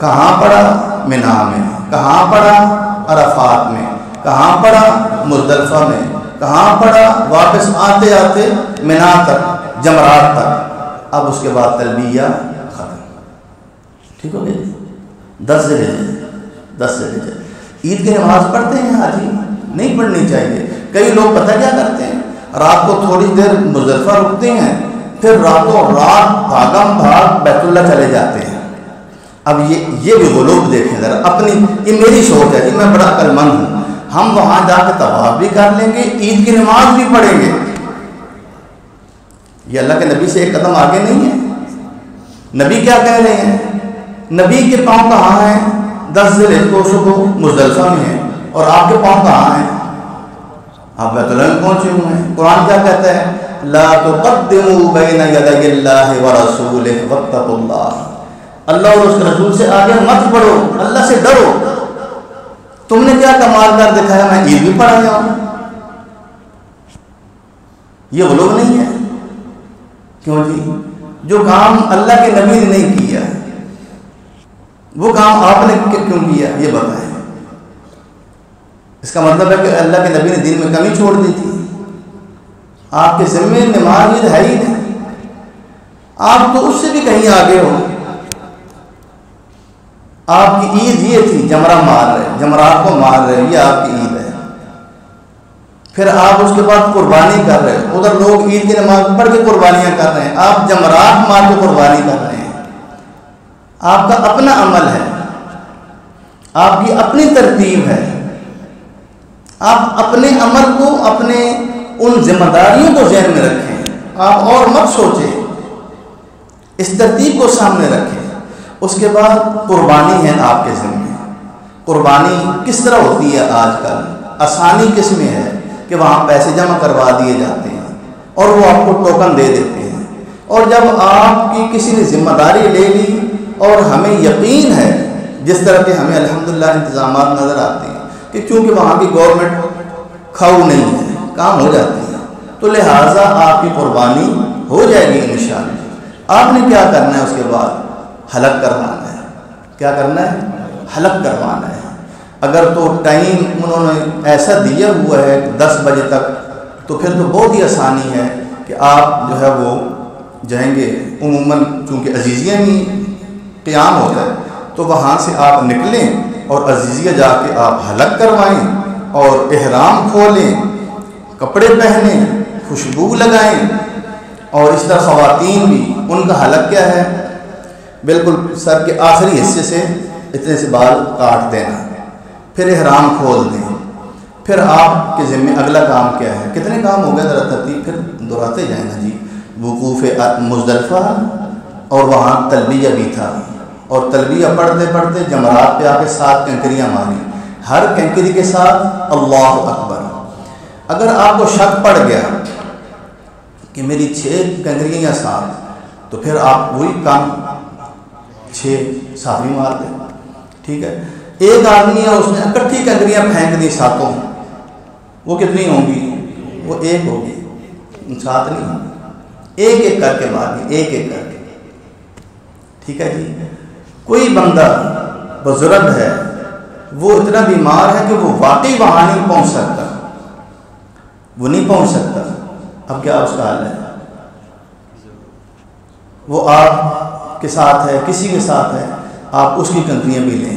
کہاں پڑھا؟ منا میں۔ کہاں پڑھا؟ عرفات میں۔ کہاں پڑھا؟ مزدلفہ میں۔ کہاں پڑھا؟ واپس آتے آتے منا تک، جمرات تک۔ اب اس کے بعد تلبیہ ختم، ٹھیک ہو گیا؟ 10 ذی الحجہ۔ عید کی نماز پڑھتے ہیں حاجی؟ نہیں پڑھنی چاہیے۔ کئی لوگ پتہ کیا کرتے ہیں، رات کو تھوڑی دیر مزدلفہ رکتے ہیں، پھر راتوں رات بھاگم بھاگ بیت اللہ چلے جاتے ہیں۔ اب یہ بھی غلوب دیکھیں ذرا اپنی، یہ میری سوچ ہے کہ میں بڑا عقل مند ہوں، ہم وہاں جا کے طواف بھی کر لیں گے، عید کی نماز بھی پڑھیں گے۔ یہ اللہ کے نبی سے ایک قدم آگے نہیں ہے۔ نبی کیا کہہ رہے ہیں؟ نبی کے پاؤں کہاں ہیں؟ 10 ذی الحجہ کو مزدلفہ میں ہیں، اور آپ کے پاؤں کہاں ہیں؟ آپ بیت اللہ میں پہنچے ہوئے ہیں۔ قرآن کیا کہتا ہے؟ لا تقدموا بین یدی اللہ ورسولہ واتقوا اللہ۔ اللہ اور اس کے رسول سے آگے مت بڑھو، اللہ سے ڈرو۔ تم نے کیا کمال کر دکھایا؟ میں عید بھی پڑھا جاؤں؟ یہ وہ لوگ نہیں ہے۔ کیوں جی؟ جو کام اللہ کے نبی نے نہیں کیا، وہ کام آپ نے کیوں کیا؟ یہ بتائیں۔ اس کا مطلب ہے کہ اللہ کے نبی نے دین میں کمی چھوڑ دی تھی؟ آپ کے ذمے نماز عید ہے ہی نہیں، آپ تو اس سے بھی کہیں آگے ہو۔ آپ کی عید یہ تھی، جمرہ مار رہے، جمرات کو مار رہے، یہ آپ کی عید ہے۔ پھر آپ اس کے بعد قربانی کر رہے، ادھر لوگ عید کی نماز پڑھ کے قربانیاں کر رہے ہیں، آپ جمرات مار کے قربانی کر رہے ہیں۔ آپ کا اپنا عمل ہے، آپ کی اپنی ترتیب ہے۔ آپ اپنے عمل کو، اپنے ان ذمہ داریوں کو ذہن میں رکھیں، آپ اور مت سوچیں، اس ترتیب کو سامنے رکھیں۔ اس کے بعد قربانی ہے آپ کے ذمہ۔ قربانی کس طرح ہوتی ہے آج کل؟ آسانی کس میں ہے کہ وہاں پیسے جمع کروا دیے جاتے ہیں اور وہ آپ کو ٹوکن دے دیتے ہیں، اور جب آپ کی کسی نے ذمہ داری لے لی اور ہمیں یقین ہے، جس طرح کے ہمیں الحمدللہ انتظامات نظر آتے ہیں کہ چونکہ وہاں کی گورنمنٹ کھاؤ نہیں ہے، کام ہو جاتی ہے، تو لہٰذا آپ کی قربانی ہو جائے گی انشاءاللہ۔ آپ نے کیا کرنا ہے؟ اس کے بعد حلق کروانا ہے۔ کیا کرنا ہے؟ حلق کروانا ہے۔ اگر تو ٹائم انہوں نے ایسا دیا ہوا ہے 10 بجے تک، تو پھر تو بہت ہی آسانی ہے کہ آپ جو ہے وہ جائیں گے۔ عموماً چونکہ عزیزیہ میں قیام ہوتا ہے، تو وہاں سے آپ نکلیں اور عزیزیہ جا کے آپ حلق کروائیں اور احرام کھولیں، کپڑے پہنیں، خوشبو لگائیں۔ اور اس طرح خواتین بھی، ان کا حلق کیا ہے؟ بالکل سر کے آخری حصے سے اتنے سے بال کاٹ دینا، پھر احرام کھول دیں، پھر آپ کے ذمہ اگلا کام کیا ہے؟ کتنے کام ہو گئے ذرا ترتیب پھر دہراتے جائیں نا جی. وقوف مزدلفہ اور وہاں تلبیہ بھی تھا, اور تلبیہ پڑھتے پڑھتے جمرات پہ آ کے 7 کنکریاں ماری, ہر کنکری کے ساتھ اللہ اکبر. اگر آپ کو شک پڑ گیا کہ میری 6 کنکریاں یا 7, تو پھر آپ وہی کام 6 7 مار دیں. ٹھیک ہے, ایک آدمی ہے اس نے اکٹھی کنکریاں پھینک دی 7, وہ کتنی ہوں گی؟ وہ 1 ہوگی, 7 نہیں ہوگی. ایک ایک کر کے مارنی, ایک ایک کر کے. ٹھیک ہے جی. کوئی بندہ بزرگ ہے, وہ اتنا بیمار ہے کہ وہ واقعی وہاں نہیں پہنچ سکتا, وہ نہیں پہنچ سکتا. اب کیا اس کا حال ہے؟ وہ آپ کے ساتھ ہے, کسی کے ساتھ ہے, آپ اس کی کنکریاں بھی لیں.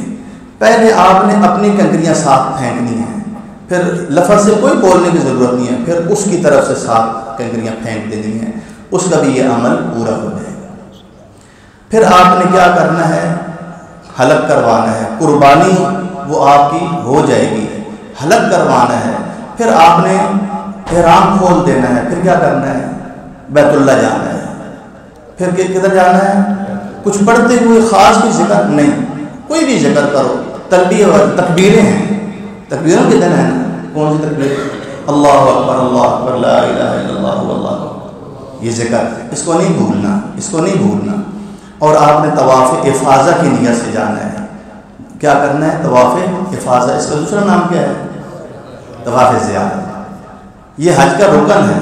پہلے آپ نے اپنی کنکریاں 7 پھینکنی ہیں, پھر لفظ سے کوئی بولنے کی ضرورت نہیں ہے, پھر اس کی طرف سے 7 کنکریاں پھینک دینی ہیں, اس کا بھی یہ عمل پورا ہو جائے گا. پھر آپ نے کیا کرنا ہے؟ حلق کروانا ہے. قربانی وہ آپ کی ہو جائے گی, حلق کروانا ہے. پھر آپ نے احرام کھول دینا ہے. پھر کیا کرنا ہے؟ بیت اللہ جانا ہے. پھر کدھر جانا ہے؟ کچھ پڑھتے ہوئے خاص کوئی ذکر نہیں, کوئی بھی ذکر کرو. تلبیہ اور تکبیریں ہیں, تکبیروں کے دن ہے نا. کون سی تکبیر؟ اللہ اکبر, اللہ اکبر, لا الہ الا اللہ واللہ, یہ ذکر, اس کو نہیں بھولنا, اس کو نہیں بھولنا. اور آپ نے طواف افاضہ کی نیت سے جانا ہے. کیا کرنا ہے؟ طواف افاضہ. اس کا دوسرا نام کیا ہے؟ طواف زیارت. یہ حج کا رکن ہے.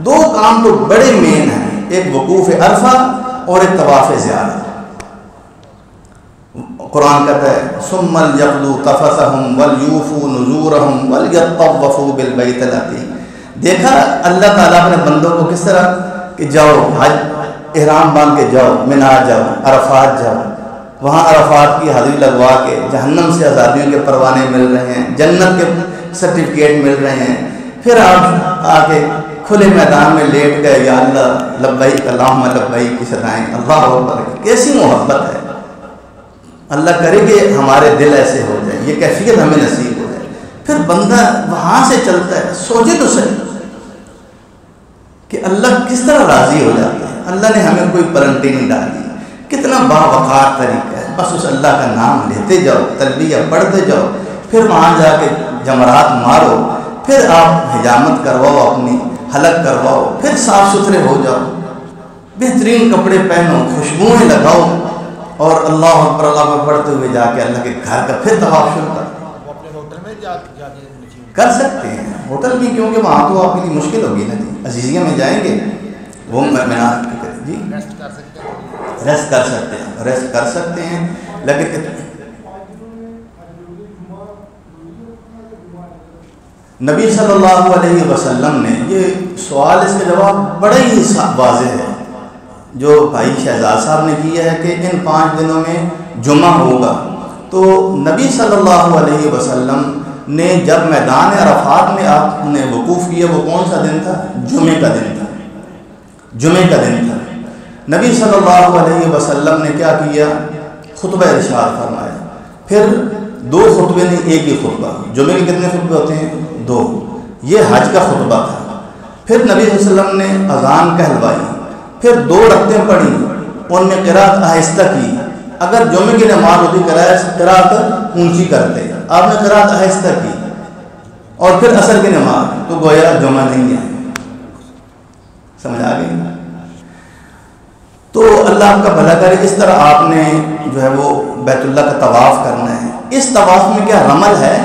2 کام تو بڑے مین ہیں, ایک وقوف عرفہ اور ایک طواف زیارت. قرآن کہتا ہے ثم لیقضوا تفثهم ولیوفوا نذورهم ولیطوفوا بالبیت العتیق. دیکھا اللہ تعالیٰ اپنے بندوں کو کس طرح کہ جاؤ حج احرام باندھ کے جاؤ, منا جاؤ, عرفات جاؤ, وہاں عرفات کی حاضری لگوا کے جہنم سے آزادیوں کے پروانے مل رہے ہیں, جنت کے سرٹیفکیٹ مل رہے ہیں. پھر آپ آ کے کھلے میدان میں لیٹ گئے, یا اللہ لبیک اللہم لبیک کی صدائیں, اللہ اکبر. کیسی محبت ہے. اللہ کرے کہ ہمارے دل ایسے ہو جائیں, یہ کیفیت ہمیں نصیب ہو جائے. پھر بندہ وہاں سے چلتا ہے. سوچے تو صحیح کہ اللہ کس طرح راضی ہو جاتا ہے. اللہ نے ہمیں کوئی پرنٹی نہیں ڈالی, کتنا باوقار طریقہ ہے. بس اس اللہ کا نام لیتے جاؤ, تلبیہ پڑھتے جاؤ, پھر وہاں جا کے جمرات مارو, پھر آپ حجامت کرواؤ, اپنی حلق کرواؤ, پھر صاف ستھرے ہو جاؤ, بہترین کپڑے پہنو, خوشبوئیں لگاؤ, اور اللہ اکبر اللہ اکبر پڑھتے ہوئے جا کے اللہ کے گھر کا پھر طواف شروع کرو. اپنے ہوٹل میں جا کر سکتے ہیں ہوٹل کی, کیونکہ وہاں تو آپ کے لیے مشکل ہوگی نا جی. عزیزیہ میں جائیں گے, وہ جی ریسٹ کر سکتے ہیں, ریسٹ کر سکتے ہیں, ریسٹ کر سکتے ہیں. لیکن نبی صلی اللہ علیہ وسلم نے, یہ سوال اس کا جواب بڑا ہی واضح ہے جو بھائی شہزاد صاحب نے کیا ہے کہ ان 5 دنوں میں جمعہ ہوگا. تو نبی صلی اللہ علیہ وسلم نے جب میدان عرفات میں آپ نے وقوف کیا, وہ کون سا دن تھا؟ جمعے کا دن تھا, جمعے کا دن تھا. نبی صلی اللہ علیہ وسلم نے کیا کیا؟ خطبہ ارشاد فرمایا. پھر 2 خطبے نہیں, ایک ہی خطبہ. جمعے کے کتنے خطبے ہوتے ہیں؟ 2. یہ حج کا خطبہ تھا. پھر نبی صلی اللہ علیہ وسلم نے اذان کہلوائی, پھر 2 رکعتیں پڑھی, ان میں قرات آہستہ کی. اگر جمعے کی نماز ہوتی قرات اونچی کرتے, آپ نے قرات آہستہ کی. اور پھر عصر کی نماز, تو گویا جمعہ نہیں ہے. سمجھ آ گئی؟ تو اللہ آپ کا بھلا کرے. اس طرح آپ نے جو ہے وہ بیت اللہ کا طواف کرنا ہے. اس طواف میں کیا رمل ہے؟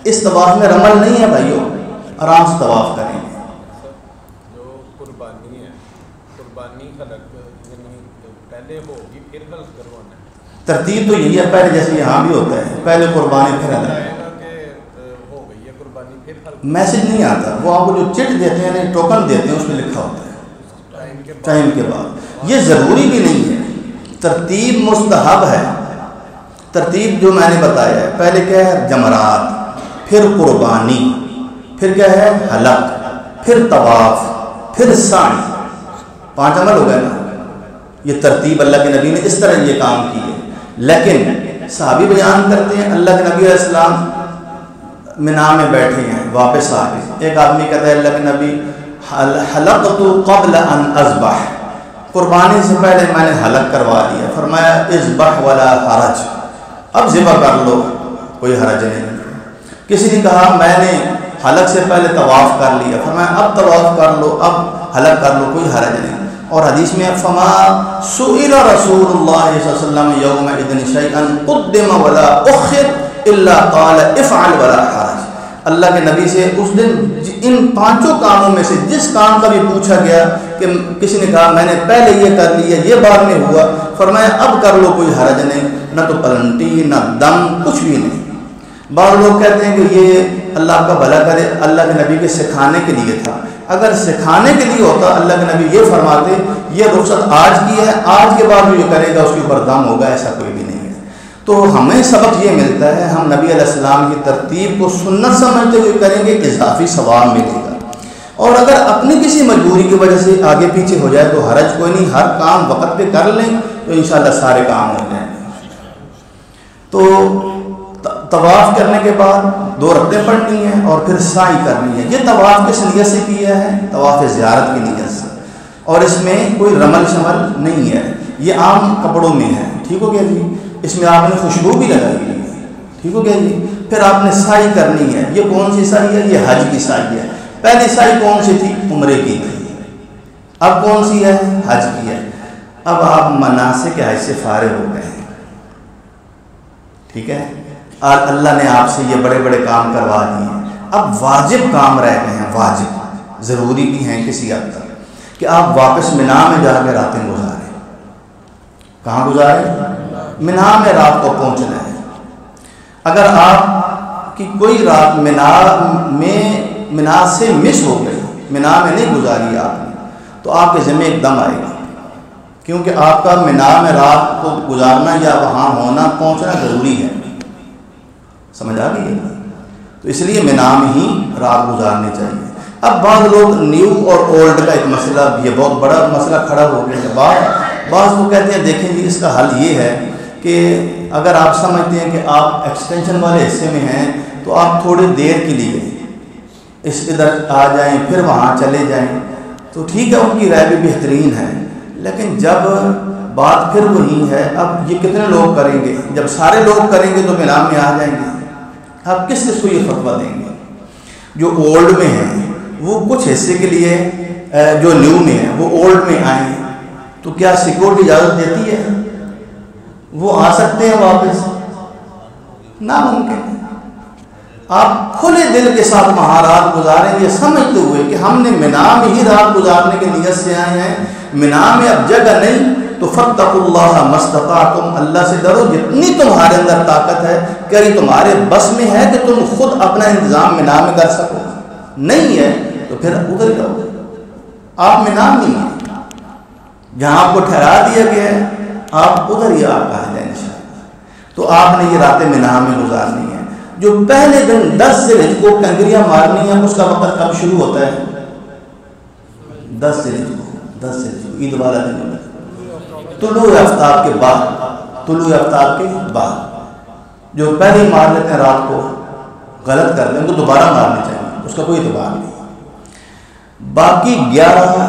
اس طواف میں رمل نہیں ہے بھائیو, آرام سے طواف کریں. جو قربانی ہے, قربانی حلق پہلے ہوگی پھر حلق کروانا ہے. ترتیب تو یہی ہے, پہلے جیسے یہاں بھی ہوتا ہے, پہلے قربانی پھر حلق. ہو گئی ہے قربانی پھر حلق. میسج نہیں آتا, وہ آپ کو جو چٹ دیتے ہیں, ٹوکن دیتے ہیں, اس میں لکھا ہوتا ہے ٹائم کے بعد. یہ ضروری بھی نہیں ہے, ترتیب مستحب ہے. ترتیب جو میں نے بتایا ہے, پہلے کیا ہے؟ جمرات, پھر قربانی, پھر کیا ہے؟ حلق, پھر طواف, پھر سعی. 5 عمل ہو گئے نا. یہ ترتیب اللہ کے نبی نے اس طرح یہ کام کی ہے. لیکن صحابی بیان کرتے ہیں اللہ کے نبی علیہ السلام مینا میں بیٹھے ہیں، واپس آ گئے، ایک آدمی کہتا ہے اللہ کے نبی حلقت قبل ان اذبح، قربانی سے پہلے میں نے حلق کروا دیا. فرمایا اذبح ولا حرج، اب ذبح کر لو کوئی حرج نہیں. کسی نے کہا میں نے حلق سے پہلے طواف کر لیا، فرمایا اب طواف کر لو، اب حلق کر لو، کوئی حرج نہیں. اور حدیث میں فما سئل رسول اللہ صلی اللہ علیہ وسلم یومئذ شیئا قدم ولا اخر الا قال افعل ولا حرج. اللہ کے نبی سے اس دن ان 5 کاموں میں سے جس کام کا بھی پوچھا گیا کہ کسی نے کہا میں نے پہلے یہ کر لیا، یہ بعد میں ہوا، فرمایا اب کر لو کوئی حرج نہیں، نہ تو پلنٹی نہ دم، کچھ بھی نہیں. بعض لوگ کہتے ہیں کہ یہ اللہ آپ کا بھلا کرے، اللہ کے نبی کے سکھانے کے لیے تھا. اگر سکھانے کے لیے ہوتا اللہ کے نبی یہ فرماتے یہ رخصت آج کی ہے، آج کے بعد جو یہ کرے گا اس کے اوپر دم ہوگا، ایسا کوئی بھی نہیں ہے. تو ہمیں سبق یہ ملتا ہے ہم نبی علیہ السلام کی ترتیب کو سنت سمجھتے ہوئے کریں گے، اضافی ثواب ملے گا. اور اگر اپنی کسی مجبوری کی وجہ سے آگے پیچھے ہو جائے تو حرج کوئی نہیں، ہر کام وقت پہ کر لیں تو انشاءاللہ سارے کام ہو جائیں گے. تو طواف کرنے کے بعد 2 رکعتیں پڑھنی ہیں اور پھر سعی کرنی ہے. یہ طواف کس نیت سے کیا ہے؟ طواف زیارت کی نیت سے، اور اس میں کوئی رمل شمل نہیں ہے، یہ عام کپڑوں میں ہے. ٹھیک ہو گیا جی؟ اس میں آپ نے خوشبو بھی لگائی ہے. ٹھیک ہو گیا جی؟ پھر آپ نے سعی کرنی ہے. یہ کون سی سعی ہے؟ یہ حج کی سعی ہے. پہلی سعی کون سی تھی؟ عمرے کی تھی. اب کون سی ہے؟ حج کی ہے. اب آپ مناسک حج سے فارغ ہو گئے ہیں. ٹھیک ہے، اور اللہ نے آپ سے یہ بڑے بڑے کام کروا دیے ہیں. اب واجب کام رہ گئے ہیں، واجب ضروری بھی ہیں کسی حد تک، کہ آپ واپس مینا میں جا کے راتیں گزاریں. کہاں گزاریں؟ مینا میں رات کو پہنچنا ہے. اگر آپ کی کوئی رات مینا سے مس ہو گئی، مینا میں نہیں گزاری آپ نے، تو آپ کے ذمہ ایک دم آئے گا، کیونکہ آپ کا مینا میں رات کو گزارنا یا وہاں ہونا پہنچنا ضروری ہے. سمجھ آ گئی ہے؟ تو اس لیے مینا میں ہی رات گزارنی چاہیے. اب بعض لوگ نیو اور اولڈ کا ایک مسئلہ، یہ بہت بڑا مسئلہ کھڑا ہو گیا ہے. بعض لوگ کہتے ہیں دیکھیں جی اس کا حل یہ ہے کہ اگر آپ سمجھتے ہیں کہ آپ ایکسٹینشن والے حصے میں ہیں تو آپ تھوڑی دیر کے لیے ادھر آ جائیں پھر وہاں چلے جائیں، تو ٹھیک ہے، ان کی رائے بھی بہترین ہے. لیکن جب بات پھر وہی ہے، اب یہ کتنے لوگ کریں گے؟ جب سارے لوگ کریں گے تو مینا میں آ جائیں گے. آپ کس کو یہ فتویٰ دیں گے؟ جو اولڈ میں ہیں وہ کچھ حصے کے لیے، جو نیو میں ہیں وہ اولڈ میں آئیں، تو کیا سیکورٹی اجازت دیتی ہے؟ وہ آ سکتے ہیں واپس؟ ناممکن ہے. آپ کھلے دل کے ساتھ وہاں رات گزاریں گے، سمجھتے ہوئے کہ ہم نے مینا میں ہی رات گزارنے کی نیت سے آئے ہیں. مینا میں اب جگہ نہیں تو فاتقوا اللہ ما استطعتم، اللہ سے ڈرو جتنی تمہارے اندر طاقت ہے. کیا یہ تمہارے بس میں ہے کہ تم خود اپنا انتظام مینا میں کر سکو؟ نہیں ہے تو پھر ادھر جاؤ. آپ مینا میں ہیں، جہاں آپ کو ٹھہرا دیا گیا ہے آپ ادھر ہی آپ کہا جائیں انشاءاللہ. تو آپ نے یہ راتیں مینا میں گزارنی ہے. جو پہلے دن 10 ذی کو کنکریاں مارنی ہیں اس کا وقت کب شروع ہوتا ہے؟ 10 ذی کو عید والا دن ہوتا ہے. طلوع آفتاب کے بعد، طلوع آفتاب کے بعد جو پہلے مار لیتے ہیں رات کو غلط کر لیں ان کو دوبارہ مارنے چاہیے، اس کا کوئی اعتبار نہیں. باقی 11،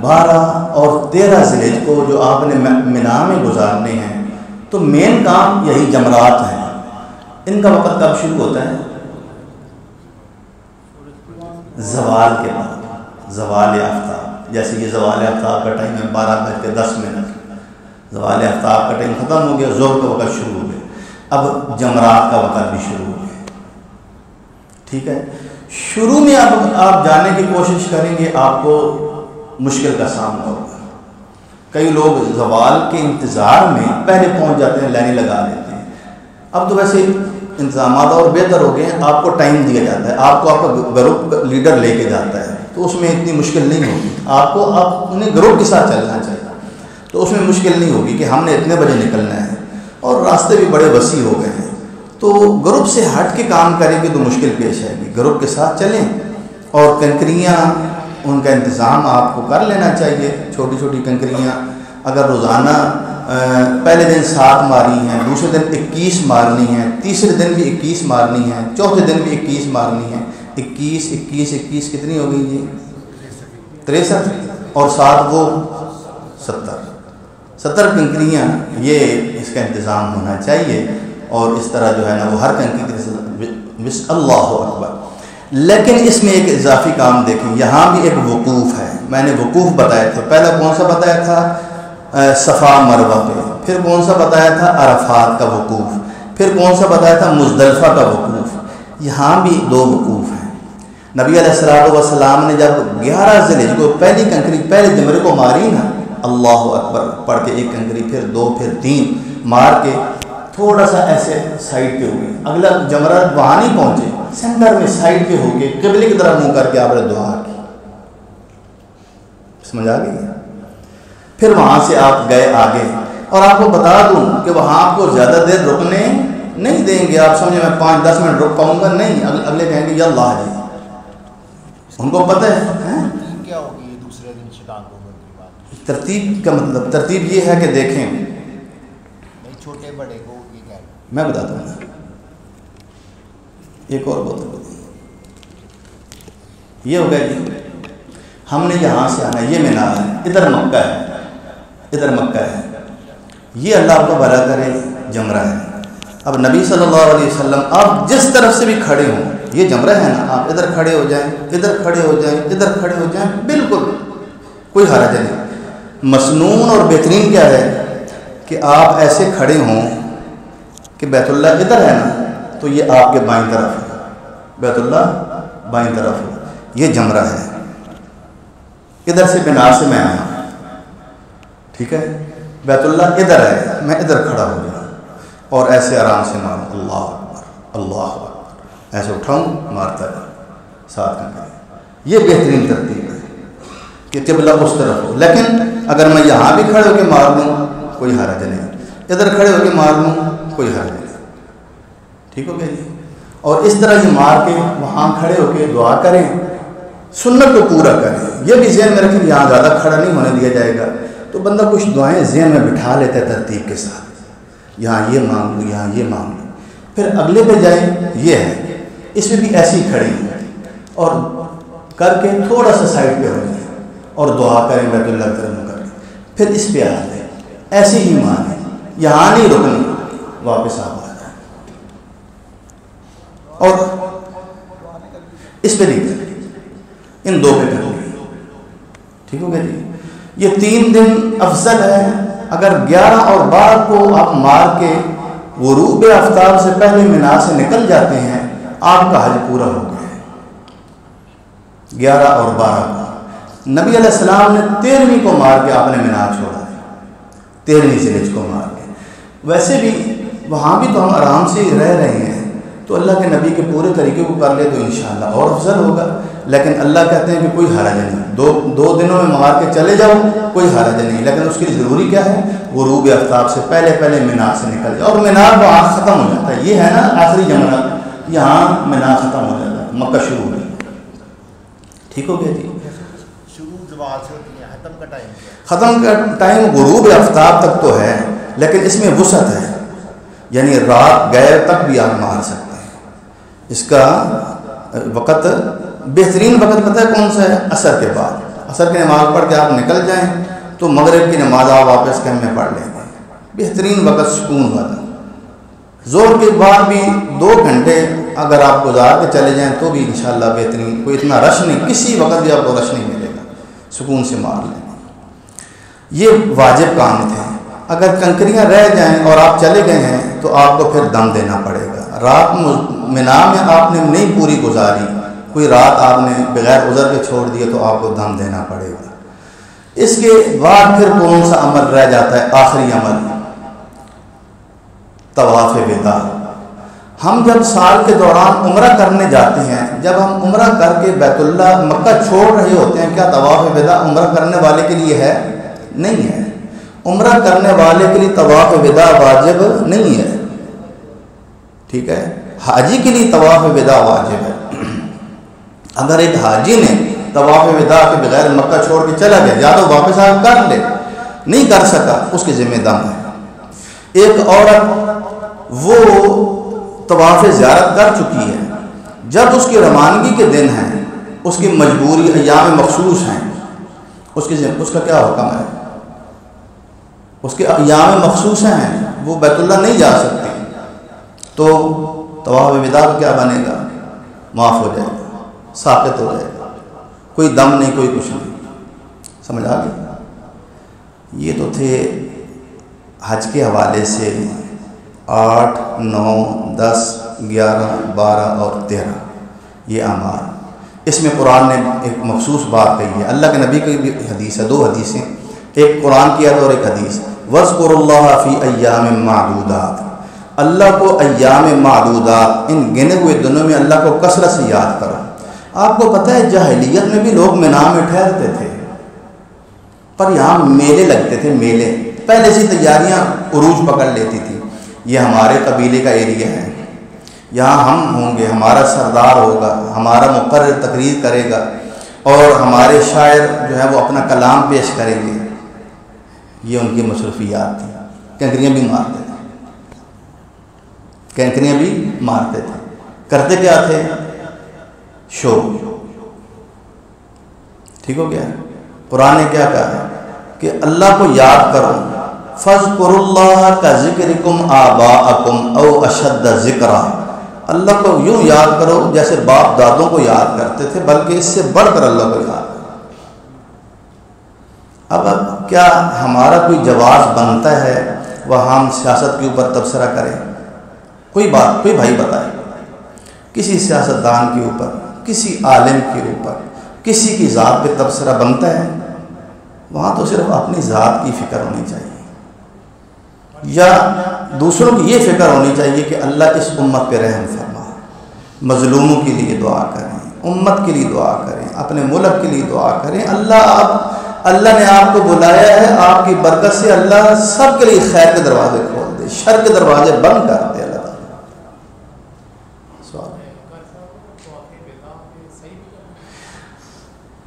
12 اور 13 ذی کو جو آپ نے مینا میں گزارنے ہیں تو مین کام یہی جمرات ہیں. ان کا وقت کب شروع ہوتا ہے؟ زوال کے بعد، زوال آفتاب. جیسے یہ زوال آفتاب کا ٹائم ہے 12:10. زوال آفتاب کا ٹائم ختم ہو گیا، ظہر کا وقت شروع ہو گیا. اب جمرات کا وقت بھی شروع ہو گیا. ٹھیک ہے، شروع میں اب آپ جانے کی کوشش کریں گے، آپ کو مشکل کا سامنا ہوگا. کئی لوگ زوال کے انتظار میں پہلے پہنچ جاتے ہیں، لائنیں لگا لیتے ہیں. اب تو ویسے انتظامات اور بہتر ہو گئے ہیں، آپ کو ٹائم دیا جاتا ہے، آپ کو آپ کا گروپ لیڈر لے کے جاتا ہے، تو اس میں اتنی مشکل نہیں ہوگی. آپ انہیں گروپ کے ساتھ چلنا چاہیے تو اس میں مشکل نہیں ہوگی کہ ہم نے اتنے بجے نکلنا ہے. اور راستے بھی بڑے وسیع ہو گئے ہیں، تو گروپ سے ہٹ کے کام کریں گے تو مشکل پیش آئے گی. گروپ کے ساتھ چلیں اور کنکریاں ان کا انتظام آپ کو کر لینا چاہیے. چھوٹی چھوٹی کنکریاں اگر روزانہ پہلے دن 7 مارنی ہیں، دوسرے دن 21 مارنی ہیں، تیسرے دن بھی 21 مارنی ہیں، چوتھے دن بھی 21 مارنی ہیں۔ 21 21 21 کتنی ہو گئی جی؟ 63 اور 7 وہ 70 کنکریاں، یہ اس کا انتظام ہونا چاہیے، اور اس طرح جو ہے نا وہ ہر کنکری کے اللہ اکبر۔ لیکن اس میں ایک اضافی کام دیکھیں، یہاں بھی ایک وقوف ہے۔ میں نے وقوف بتایا تھا، پہلا کون سا بتایا تھا؟ صفا مروہ پہ، پھر کون سا بتایا تھا؟ عرفات کا وقوف، پھر کون سا بتایا تھا؟ مزدلفہ کا وقوف۔ یہاں بھی 2 وقوف ہیں۔ نبی علیہ الصلوۃ والسلام نے جب 11 ذی الحجہ کو پہلی کنکری پہلے جمرے کو ماری نا، اللہ اکبر پڑھ کے 1 کنکری، پھر 2، پھر 3 مار کے تھوڑا سا ایسے سائڈ پہ ہوئے، اگلا جمرہ وہاں نہیں پہنچے، سینٹر میں سائڈ پہ ہو کے قبلے کی طرف منہ کر کے آپ نے دعا کی۔ سمجھ آ گئی؟ پھر وہاں سے آپ گئے آگے، اور آپ کو بتا دوں کہ وہاں آپ کو زیادہ دیر رکنے نہیں دیں گے۔ آپ سمجھے میں 5-10 منٹ رک پاؤں گا؟ نہیں، اگلے کہیں گے یا اللہ جی، ان کو پتہ ہے کیا ہوگی یہ دوسرے دن شیطان کو کی بات۔ ترتیب کا مطلب، ترتیب یہ ہے کہ دیکھیں، نہیں چھوٹے بڑے کو یہ کہہ رہے میں بتاتا ہوں ایک اور بات یہ ہو گیا جی، ہم نے یہاں سے آنا، یہ مینا ہے، ادھر مکہ ہے، ادھر مکہ ہے، یہ اللہ کو بھلا کرے جمرہ ہے۔ اب نبی صلی اللہ علیہ وسلم آپ جس طرف سے بھی کھڑے ہوں، یہ جمرہ ہے نا، آپ ادھر کھڑے ہو جائیں، ادھر کھڑے ہو جائیں، ادھر کھڑے ہو جائیں، بالکل کوئی حرج نہیں۔ مسنون اور بہترین کیا ہے کہ آپ ایسے کھڑے ہوں کہ بیت اللہ ادھر ہے نا، تو یہ آپ کے بائیں طرف ہے، بیت اللہ بائیں طرف ہو، یہ جمرہ ہے۔ ادھر سے بنا سے میں آیا، ٹھیک ہے، بیت اللہ ادھر ہے، میں ادھر کھڑا ہو جاؤں اور ایسے آرام سے ماروں، اللہ اکبر اللہ اکبر، ایسے اٹھاؤں مارتا ہے ساتھ میں۔ یہ بہترین ترتیب ہے کہ قبلہ اس طرف ہو۔ لیکن اگر میں یہاں بھی کھڑے ہو کے مار لوں کوئی حرج نہیں، ادھر کھڑے ہو کے مار لوں کوئی حرج نہیں، ٹھیک ہو گیا جی۔ اور اس طرح یہ مار کے وہاں کھڑے ہو کے دعا کریں، سنت کو پورا کریں۔ یہ بھی ذہن میں رکھیں، یہاں زیادہ کھڑا نہیں ہونے دیا جائے گا، تو بندہ کچھ دعائیں ذہن میں بٹھا لیتا ہے ترتیب کے ساتھ، یہاں یہ مانگ لوں، یہاں یہ مانگ لوں، پھر اگلے پہ جائیں، یہ ہے، اس میں بھی ایسی کھڑی اور کر کے تھوڑا سا سائڈ پہ ہو جائیں اور دعا کریں بیت اللہ کی طرف کر کے، پھر اس پہ آ جائیں، ایسے ہی مانیں، یہاں نہیں رکنی، واپس آپ آ جائیں، اور اس پہ نہیں کریں، ان 2 پہ کریں، ٹھیک ہو گیا جی۔ یہ 3 دن افضل ہے۔ اگر 11 اور 12 کو آپ مار کے غروب آفتاب سے پہلے مینا سے نکل جاتے ہیں، آپ کا حج پورا ہو گیا ہے۔ 11 اور 12 کو نبی علیہ السلام نے 13ویں کو مار کے آپ نے مینا چھوڑا ہے، 13ویں ذی الحجہ کو مار کے۔ ویسے بھی وہاں بھی تو ہم آرام سے رہ رہے ہیں، تو اللہ کے نبی کے پورے طریقے کو کر لے تو انشاءاللہ اور افضل ہوگا۔ لیکن اللہ کہتے ہیں کہ کوئی حرج نہیں، دو دنوں میں مار کے چلے جاؤ کوئی حرج نہیں، لیکن اس کے لیے ضروری کیا ہے؟ غروب آفتاب سے پہلے مینا سے نکل جاؤ، اور مینا وہاں ختم ہو جاتا ہے، یہ ہے نا آخری جمرہ، یہاں مینا ختم ہو جاتا ہے، مکہ شروع ہو گئی، ٹھیک ہو گیا جی۔ شروع زوال سے ہوتی ہے، ختم کا ٹائم کیا ہے؟ ختم کا ٹائم غروب آفتاب تک تو ہے، لیکن اس میں وسعت ہے، یعنی رات گئے تک بھی آپ مار سکتے ہیں۔ اس کا وقت، بہترین وقت پتہ ہے کون سا ہے؟ عصر کے بعد، عصر کی نماز پڑھ کے آپ نکل جائیں تو مغرب کی نماز آپ واپس کیم میں پڑھ لیں گے، بہترین وقت، سکون والا۔ زور کے بعد بھی 2 گھنٹے اگر آپ گزار کے چلے جائیں تو بھی انشاءاللہ بہترین، کوئی اتنا رش نہیں، کسی وقت بھی آپ کو رش نہیں ملے گا، سکون سے مار لیں۔ یہ واجب کام تھے، اگر کنکریاں رہ جائیں اور آپ چلے گئے ہیں تو آپ کو پھر دم دینا پڑے گا۔ رات مینا میں آپ نے نہیں پوری گزاری، کوئی رات آپ نے بغیر عذر کے چھوڑ دیا تو آپ کو دم دینا پڑے گا۔ اس کے بعد پھر کون سا عمل رہ جاتا ہے؟ آخری عمل، طواف وداع۔ ہم جب سال کے دوران عمرہ کرنے جاتے ہیں، جب ہم عمرہ کر کے بیت اللہ مکہ چھوڑ رہے ہوتے ہیں، کیا طواف وداع عمرہ کرنے والے کے لیے ہے؟ نہیں ہے۔ عمرہ کرنے والے کے لیے طواف وداع واجب نہیں ہے، ٹھیک ہے، حاجی کے لیے طواف وداع واجب ہے۔ اگر ایک حاجی نے طواف وداع کے بغیر مکہ چھوڑ کے چلا گیا، یا تو واپس آ کر لے، نہیں کر سکا، اس کے ذمہ دم ہے۔ ایک عورت وہ طواف زیارت کر چکی ہے، جب اس کی روانگی کے دن ہیں، اس کی مجبوری ایام مخصوص ہیں، اس کا کیا حکم ہے؟ اس کے ایام مخصوص ہیں، وہ بیت اللہ نہیں جا سکتی، تو طواف وداع کا کیا بنے گا؟ معاف ہو جائے گا، ساقط ہو جائے گا، کوئی دم نہیں، کوئی کچھ نہیں. سمجھ آ گیا؟ یہ تو تھے حج کے حوالے سے 8، 9، 10، 11، 12 اور 13 یہ اعمال. اس میں قرآن نے ایک مخصوص بات کہی ہے. اللہ کے نبی کی بھی حدیث ہے، 2 حدیثیں، ایک قرآن کی آیت اور ایک حدیث. وَاذْكُرُوا اللَّهَ فِي أَيَّامٍ مَّعْدُودَاتٍ، اللہ کو ایام معدودات، ان گنے ہوئے دنوں میں اللہ کو کثرت سے یاد کرو. آپ کو پتہ ہے جاہلیت میں بھی لوگ مینا میں ٹھہرتے تھے، پر یہاں میلے لگتے تھے، میلے پہلے سے تیاریاں عروج پکڑ لیتی تھی. یہ ہمارے قبیلے کا ایریا ہے، یہاں ہم ہوں گے، ہمارا سردار ہوگا، ہمارا مقرر تقریر کرے گا، اور ہمارے شاعر جو ہے وہ اپنا کلام پیش کریں گے. یہ ان کی مصروفیات تھیں. کنکریاں بھی مارتے تھے، کینکریاں بھی مارتے تھے. کرتے کیا تھے؟ شو. ٹھیک ہو گیا؟ قرآن نے کیا کہا ہے کہ اللہ کو یاد کرو. فَاذْكُرُوا اللَّهَ كَذِكْرِكُمْ آبَاءَكُمْ أَوْ أَشَدَّ ذِكْرًا. اللہ کو یوں یاد کرو جیسے باپ دادوں کو یاد کرتے تھے، بلکہ اس سے بڑھ کر اللہ کو یاد کرو. اب کیا ہمارا کوئی جواز بنتا ہے وہ ہم سیاست کے اوپر تبصرہ کریں؟ کوئی بھائی بتائے، کسی سیاستدان کے اوپر، کسی عالم کے اوپر، کسی کی ذات پہ تبصرہ بنتا ہے؟ وہاں تو صرف اپنی ذات کی فکر ہونی چاہیے، یا دوسروں کی یہ فکر ہونی چاہیے کہ اللہ اس امت پہ رحم فرما. مظلوموں کے لیے دعا کریں، امت کے لیے دعا کریں، اپنے ملک کے لیے دعا کریں. اللہ نے آپ کو بلایا ہے، آپ کی برکت سے اللہ سب کے لیے خیر کے دروازے کھول دے، شر کے دروازے بند کر دے. اللہ تعالیٰ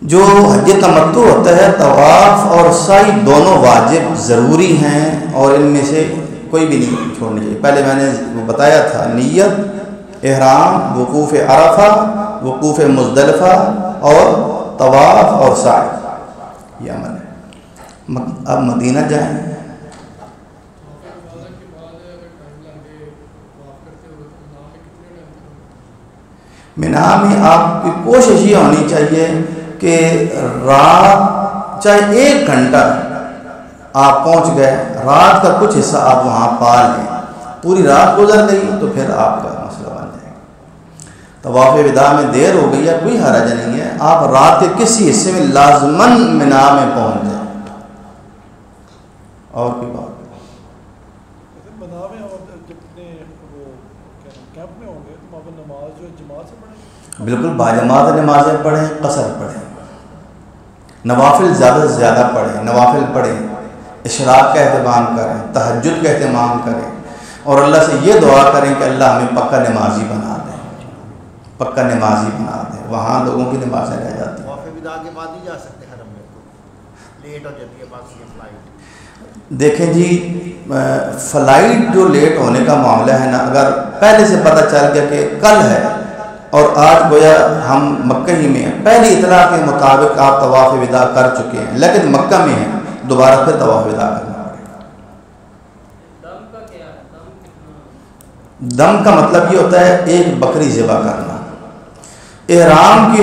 جو حج تمتع ہوتا ہے، طواف اور سعی دونوں واجب ضروری ہیں، اور ان میں سے کوئی بھی نہیں چھوڑنی چاہیے. پہلے میں نے بتایا تھا، نیت، احرام، وقوف عرفہ، وقوف مزدلفہ اور طواف اور سعی، یہ عمل ہے. اب مدینہ جائیں. مینا میں آپ کی کوشش یہ ہونی چاہیے کہ رات چاہے 1 گھنٹہ آپ پہنچ گئے، رات کا کچھ حصہ آپ وہاں پا لیں. پوری رات گزر گئی تو پھر آپ کا مسئلہ بن جائے گا. طواف وداع میں دیر ہو گئی ہے، کوئی حرج نہیں ہے، آپ رات کے کسی حصے میں لازماً مینا میں پہنچ جائیں. اور کوئی بات بالکل باجماعت نمازیں پڑھیں، قصر پڑھیں، نوافل زیادہ سے زیادہ پڑھیں، نوافل پڑھیں، اشراق کا اہتمام کریں، تہجد کا اہتمام کریں، اور اللہ سے یہ دعا کریں کہ اللہ ہمیں پکا نمازی بنا دے، پکا نمازی بنا دے. وہاں لوگوں کی نمازیں رہ جاتی ہیں. کے بعد نہیں جا سکتے حرم میں، لیٹ ہو جاتی ہے باقی فلائٹ. دیکھیں جی، فلائٹ جو لیٹ ہونے کا معاملہ ہے نا، اگر پہلے سے پتہ چل گیا کہ کل ہے اور آج گویا ہم مکہ ہی میں ہیں، پہلی اطلاع کے مطابق آپ طواف وداع کر چکے ہیں لیکن مکہ میں ہیں، دوبارہ پھر طواف وداع کرنا پڑے گا. دم کا مطلب یہ ہوتا ہے ایک بکری ذبح کرنا. احرام کی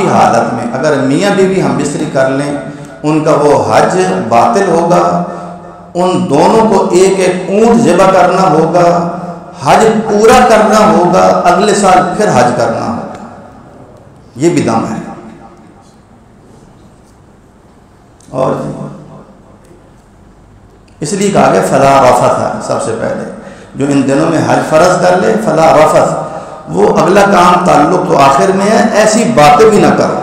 حالت میں اگر میاں بیوی ہم بستری کر لیں، ان کا وہ حج باطل ہوگا. ان دونوں کو ایک اونٹ ذبح کرنا ہوگا، حج پورا کرنا ہوگا، اگلے سال پھر حج کرنا ہوگا. یہ بھی دم ہے. اور اس لیے کہا گیا فلا رفث ہے سب سے پہلے. جو ان دنوں میں حج فرض کر لے، فلا رفث، وہ اگلا کام تعلق تو آخر میں ہے. ایسی باتیں بھی نہ کرو،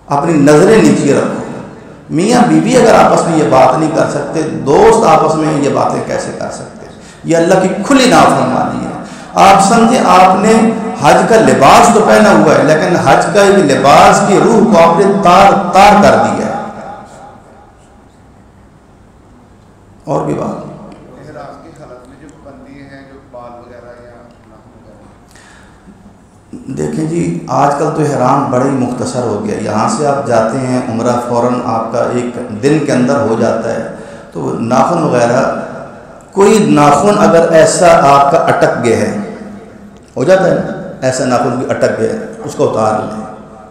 اپنی نظریں نیچے رکھو. میاں بیوی اگر آپس میں یہ بات نہیں کر سکتے، دوست آپس میں یہ باتیں کیسے کر سکتے؟ یہ اللہ کی کھلی نافرمانی ہے. آپ سمجھیں آپ نے حج کا لباس تو پہنا ہوا ہے، لیکن حج کا لباس کی روح کو آپ نے تار کر دیا ہے. اور بھی بات احرام کی حالت میں جو پابندی ہیں جو بال وغیرہ یا ناخن وغیرہ؟ دیکھیں جی آج کل تو احرام بڑا ہی مختصر ہو گیا. یہاں سے آپ جاتے ہیں عمرہ فوراً آپ کا ایک دن کے اندر ہو جاتا ہے. تو ناخن وغیرہ کوئی ناخن اگر ایسا آپ کا اٹک گیا ہے ہو جاتا ہے نا, ایسا ناخن بھی اٹک گیا ہے اس کو اتار لیں,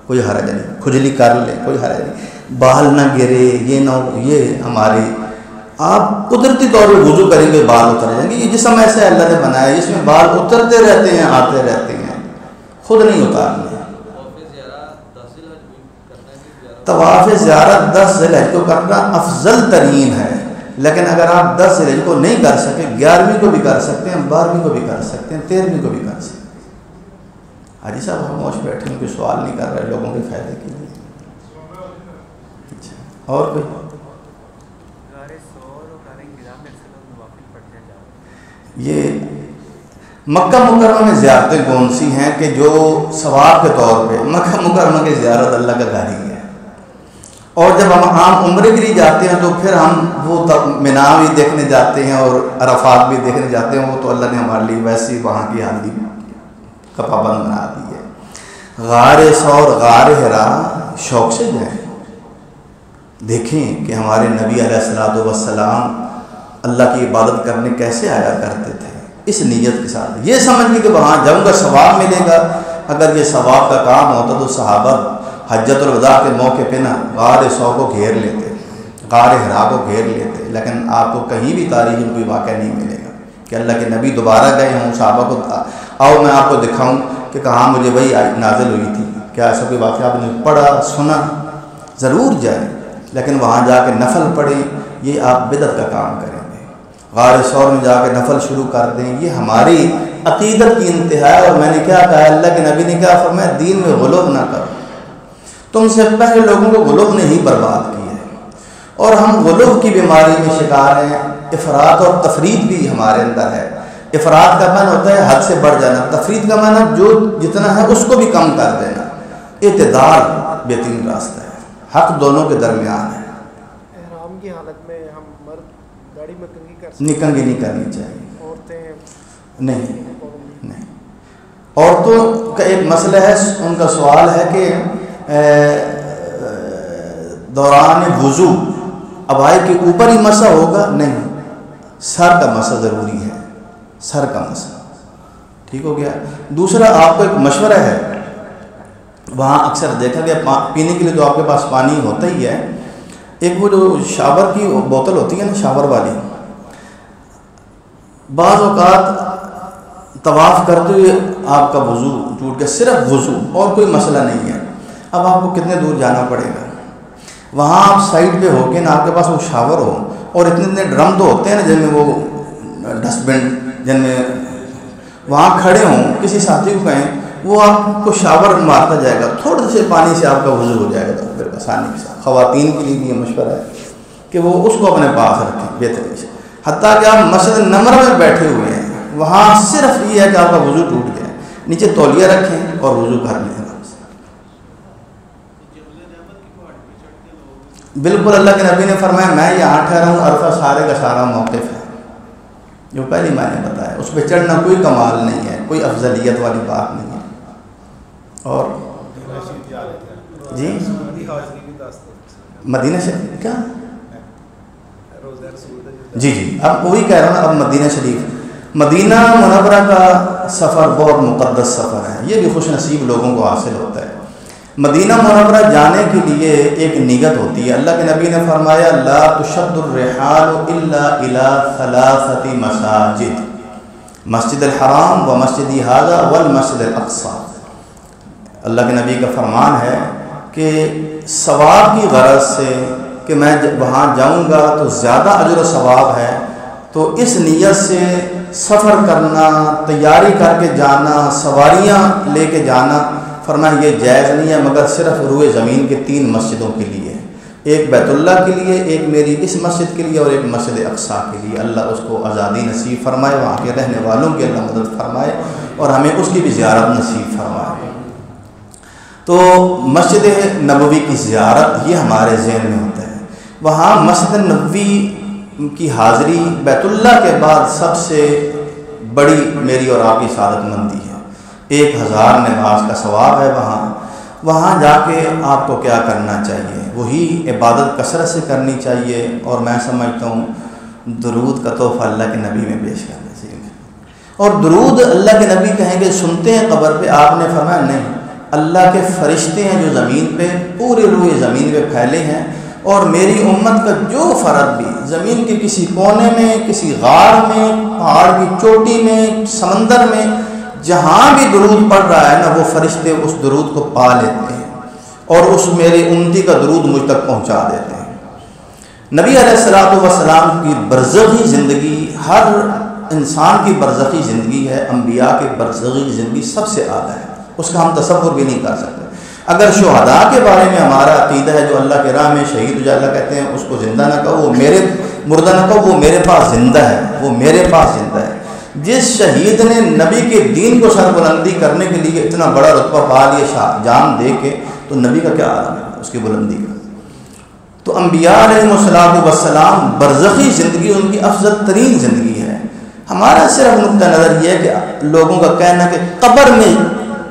کوئی حرج نہیں. کھجلی کر لیں, کوئی حرج نہیں. بال نہ گرے یہ نہ ہو, یہ ہماری آپ قدرتی طور پہ وضو کریں گے بال اتر جائیں گے. یہ جسم ایسا اللہ نے بنایا ہے جس میں بال اترتے رہتے ہیں آتے رہتے ہیں, خود نہیں اتارنے. طواف زیارت 10 ذی الحجہ کو کرنا افضل ترین ہے, لیکن اگر آپ 10 ذی الحجہ کو نہیں کر سکے 11ویں کو بھی کر سکتے ہیں, 12ویں کو بھی کر سکتے ہیں, 13ویں کو بھی کر سکتے ہیں. حاجی صاحب خاموش بیٹھے ہیں, کوئی سوال نہیں کر رہے لوگوں کے فائدے کے لیے. اور کوئی یہ مکہ مکرمہ میں زیارتیں کون سی ہیں کہ جو ثواب کے طور پہ مکہ مکرمہ کی زیارت اللہ کا گھر ہی ہے. اور جب ہم عام عمرے کے لیے جاتے ہیں تو پھر ہم وہ مینا بھی دیکھنے جاتے ہیں اور عرفات بھی دیکھنے جاتے ہیں. وہ تو اللہ نے ہمارے لیے ویسی وہاں کی حالی کا پابند بنا دی ہے. غار ثور غار حرا شوق سے جائیں, دیکھیں کہ ہمارے نبی علیہ السلام اللہ کی عبادت کرنے کیسے آیا کرتے تھے, اس نیت کے ساتھ. یہ سمجھ کے وہاں جاؤں گا ثواب ملے گا. اگر یہ ثواب کا کام ہوتا تو صحابہ حجۃ الوداع کے موقع پہ نا غار ثور کو گھیر لیتے, غار حرا کو گھیر لیتے. لیکن آپ کو کہیں بھی تاریخ میں کوئی واقعہ نہیں ملے گا کہ اللہ کے نبی دوبارہ گئے ہوں صحابہ کو آؤ میں آپ کو دکھاؤں کہ کہاں مجھے وہی نازل ہوئی تھی. کیا ایسا کوئی واقعہ آپ نے پڑھا سنا؟ ضرور جائیں, لیکن وہاں جا کے نفل پڑھیں, یہ آپ بدعت کا کام کریں. غار ثور میں جا کے نفل شروع کر دیں, یہ ہماری عقیدت کی انتہا ہے. اور میں نے کیا کہا, اللہ کے نبی نے کیا فرمایا, دین میں غلو نہ کرو. تم سے پہلے لوگوں کو غلو نے ہی برباد کیا ہے, اور ہم غلو کی بیماری میں شکار ہیں. افراط اور تفرید بھی ہمارے اندر ہے. افراط کا معنی ہوتا ہے حد سے بڑھ جانا, تفرید کا معنی جو جتنا ہے اس کو بھی کم کر دینا. اعتدال بہترین راستہ ہے, حق دونوں کے درمیان ہے. احرام کی حالت میں ہم مرد داڑھی میں کنگھی کر سکتے نکنگی نہیں کرنی چاہیے, عورتیں نہیں. عورتوں کا ایک مسئلہ ہے, ان کا سوال ہے کہ دوران وضو ابائی کے اوپر ہی مسح ہوگا؟ نہیں, سر کا مسح ضروری ہے, سر کا مسح. ٹھیک ہو گیا. دوسرا آپ کو ایک مشورہ ہے, وہاں اکثر دیکھا گیا پینے کے لیے تو آپ کے پاس پانی ہوتا ہی ہے, ایک وہ جو شاور کی بوتل ہوتی ہے نا, شاور والی, بعض اوقات طواف کرتے ہوئے آپ کا وضو ٹوٹ گیا, صرف وضو اور کوئی مسئلہ نہیں ہے. اب آپ کو کتنے دور جانا پڑے گا, وہاں آپ سائڈ پہ ہو کے نا آپ کے پاس وہ شاور ہو, اور اتنے ڈرم تو ہوتے ہیں نا جن میں وہ ڈسٹ بن جن میں وہاں کھڑے ہوں, کسی ساتھی کو کہیں وہ آپ کو شاور مارتا جائے گا, تھوڑے سے پانی سے آپ کا وضو ہو جائے گا. تو پھر آسانی کے ساتھ خواتین کے لیے بھی یہ مشورہ ہے کہ وہ اس کو اپنے پاس رکھیں بہترین سے. حتیٰ کہ آپ مسجد نمرہ میں بیٹھے ہوئے ہیں, وہاں صرف یہ ہے کہ آپ کا وضو ٹوٹ گیا, نیچے تولیہ رکھیں اور وضو کر لیں. بالکل اللہ کے نبی نے فرمایا میں یہاں ٹھہرا ہوں, عرفہ سارے کا سارا موقف ہے, جو پہلی میں نے بتایا. اس پہ چڑھنا کوئی کمال نہیں ہے, کوئی افضلیت والی بات نہیں ہے. اور جی مدینہ شریف کیا جی اب وہی کہہ رہا ہوں نا. اب مدینہ شریف, مدینہ منورہ کا سفر بہت مقدس سفر ہے, یہ بھی خوش نصیب لوگوں کو حاصل ہوتا ہے. مدینہ منورہ جانے کے لیے ایک نیت ہوتی ہے. اللہ کے نبی نے فرمایا لا تشد الرحال الا الى 3 مساجد, مسجد الحرام و مسجد هذا والمسجد الاقصى. اللہ کے نبی کا فرمان ہے کہ ثواب کی غرض سے کہ میں وہاں جاؤں گا تو زیادہ اجر و ثواب ہے, تو اس نیت سے سفر کرنا, تیاری کر کے جانا, سواریاں لے کے جانا, فرمایا یہ جائز نہیں ہے مگر صرف روئے زمین کے 3 مسجدوں کے لیے, ایک بیت اللہ کے لیے, ایک میری اس مسجد کے لیے, اور ایک مسجد اقصیٰ کے لیے. اللہ اس کو آزادی نصیب فرمائے, وہاں کے رہنے والوں کی اللہ مدد فرمائے, اور ہمیں اس کی بھی زیارت نصیب فرمائے. تو مسجد نبوی کی زیارت یہ ہمارے ذہن میں ہوتا ہے. وہاں مسجد نبوی کی حاضری بیت اللہ کے بعد سب سے بڑی میری اور آپ کی سعادت مندی ہے. 1000 نماز کا ثواب ہے وہاں جا کے آپ کو کیا کرنا چاہیے؟ وہی عبادت کثرت سے کرنی چاہیے، اور میں سمجھتا ہوں درود کا تحفہ اللہ کے نبی میں پیش کرنا چاہیے. اور درود اللہ کے نبی کہیں گے سنتے ہیں قبر پہ، آپ نے فرمایا نہیں، اللہ کے فرشتے ہیں جو زمین پہ پورے روئے زمین پہ پھیلے ہیں، اور میری امت کا جو فرد بھی زمین کے کسی کونے میں، کسی غار میں، پہاڑ کی چوٹی میں، سمندر میں، جہاں بھی درود پڑھ رہا ہے نا، وہ فرشتے اس درود کو پا لیتے ہیں اور اس میرے امتی کا درود مجھ تک پہنچا دیتے ہیں. نبی علیہ الصلوۃ والسلام کی برزخی زندگی ہر انسان کی برزخی زندگی ہے، انبیاء کی برزخی زندگی سب سے اعلیٰ ہے، اس کا ہم تصور بھی نہیں کر سکتے. اگر شہداء کے بارے میں ہمارا عقیدہ ہے جو اللہ کے راہ میں شہید ہو جائے، اللہ کہتے ہیں اس کو زندہ نہ کہو، وہ میرے مردہ نہ کہو، وہ میرے پاس زندہ ہے، وہ میرے پاس زندہ ہے. جس شہید نے نبی کے دین کو سربلندی کرنے کے لیے اتنا بڑا رتبہ پا لیا جان دے کے، تو نبی کا کیا عالم ہے اس کی بلندی کا. تو انبیاء علیہ السلام برزخی زندگی ان کی افضل ترین زندگی ہے. ہمارا صرف نقطہ نظر یہ ہے کہ لوگوں کا کہنا کہ قبر میں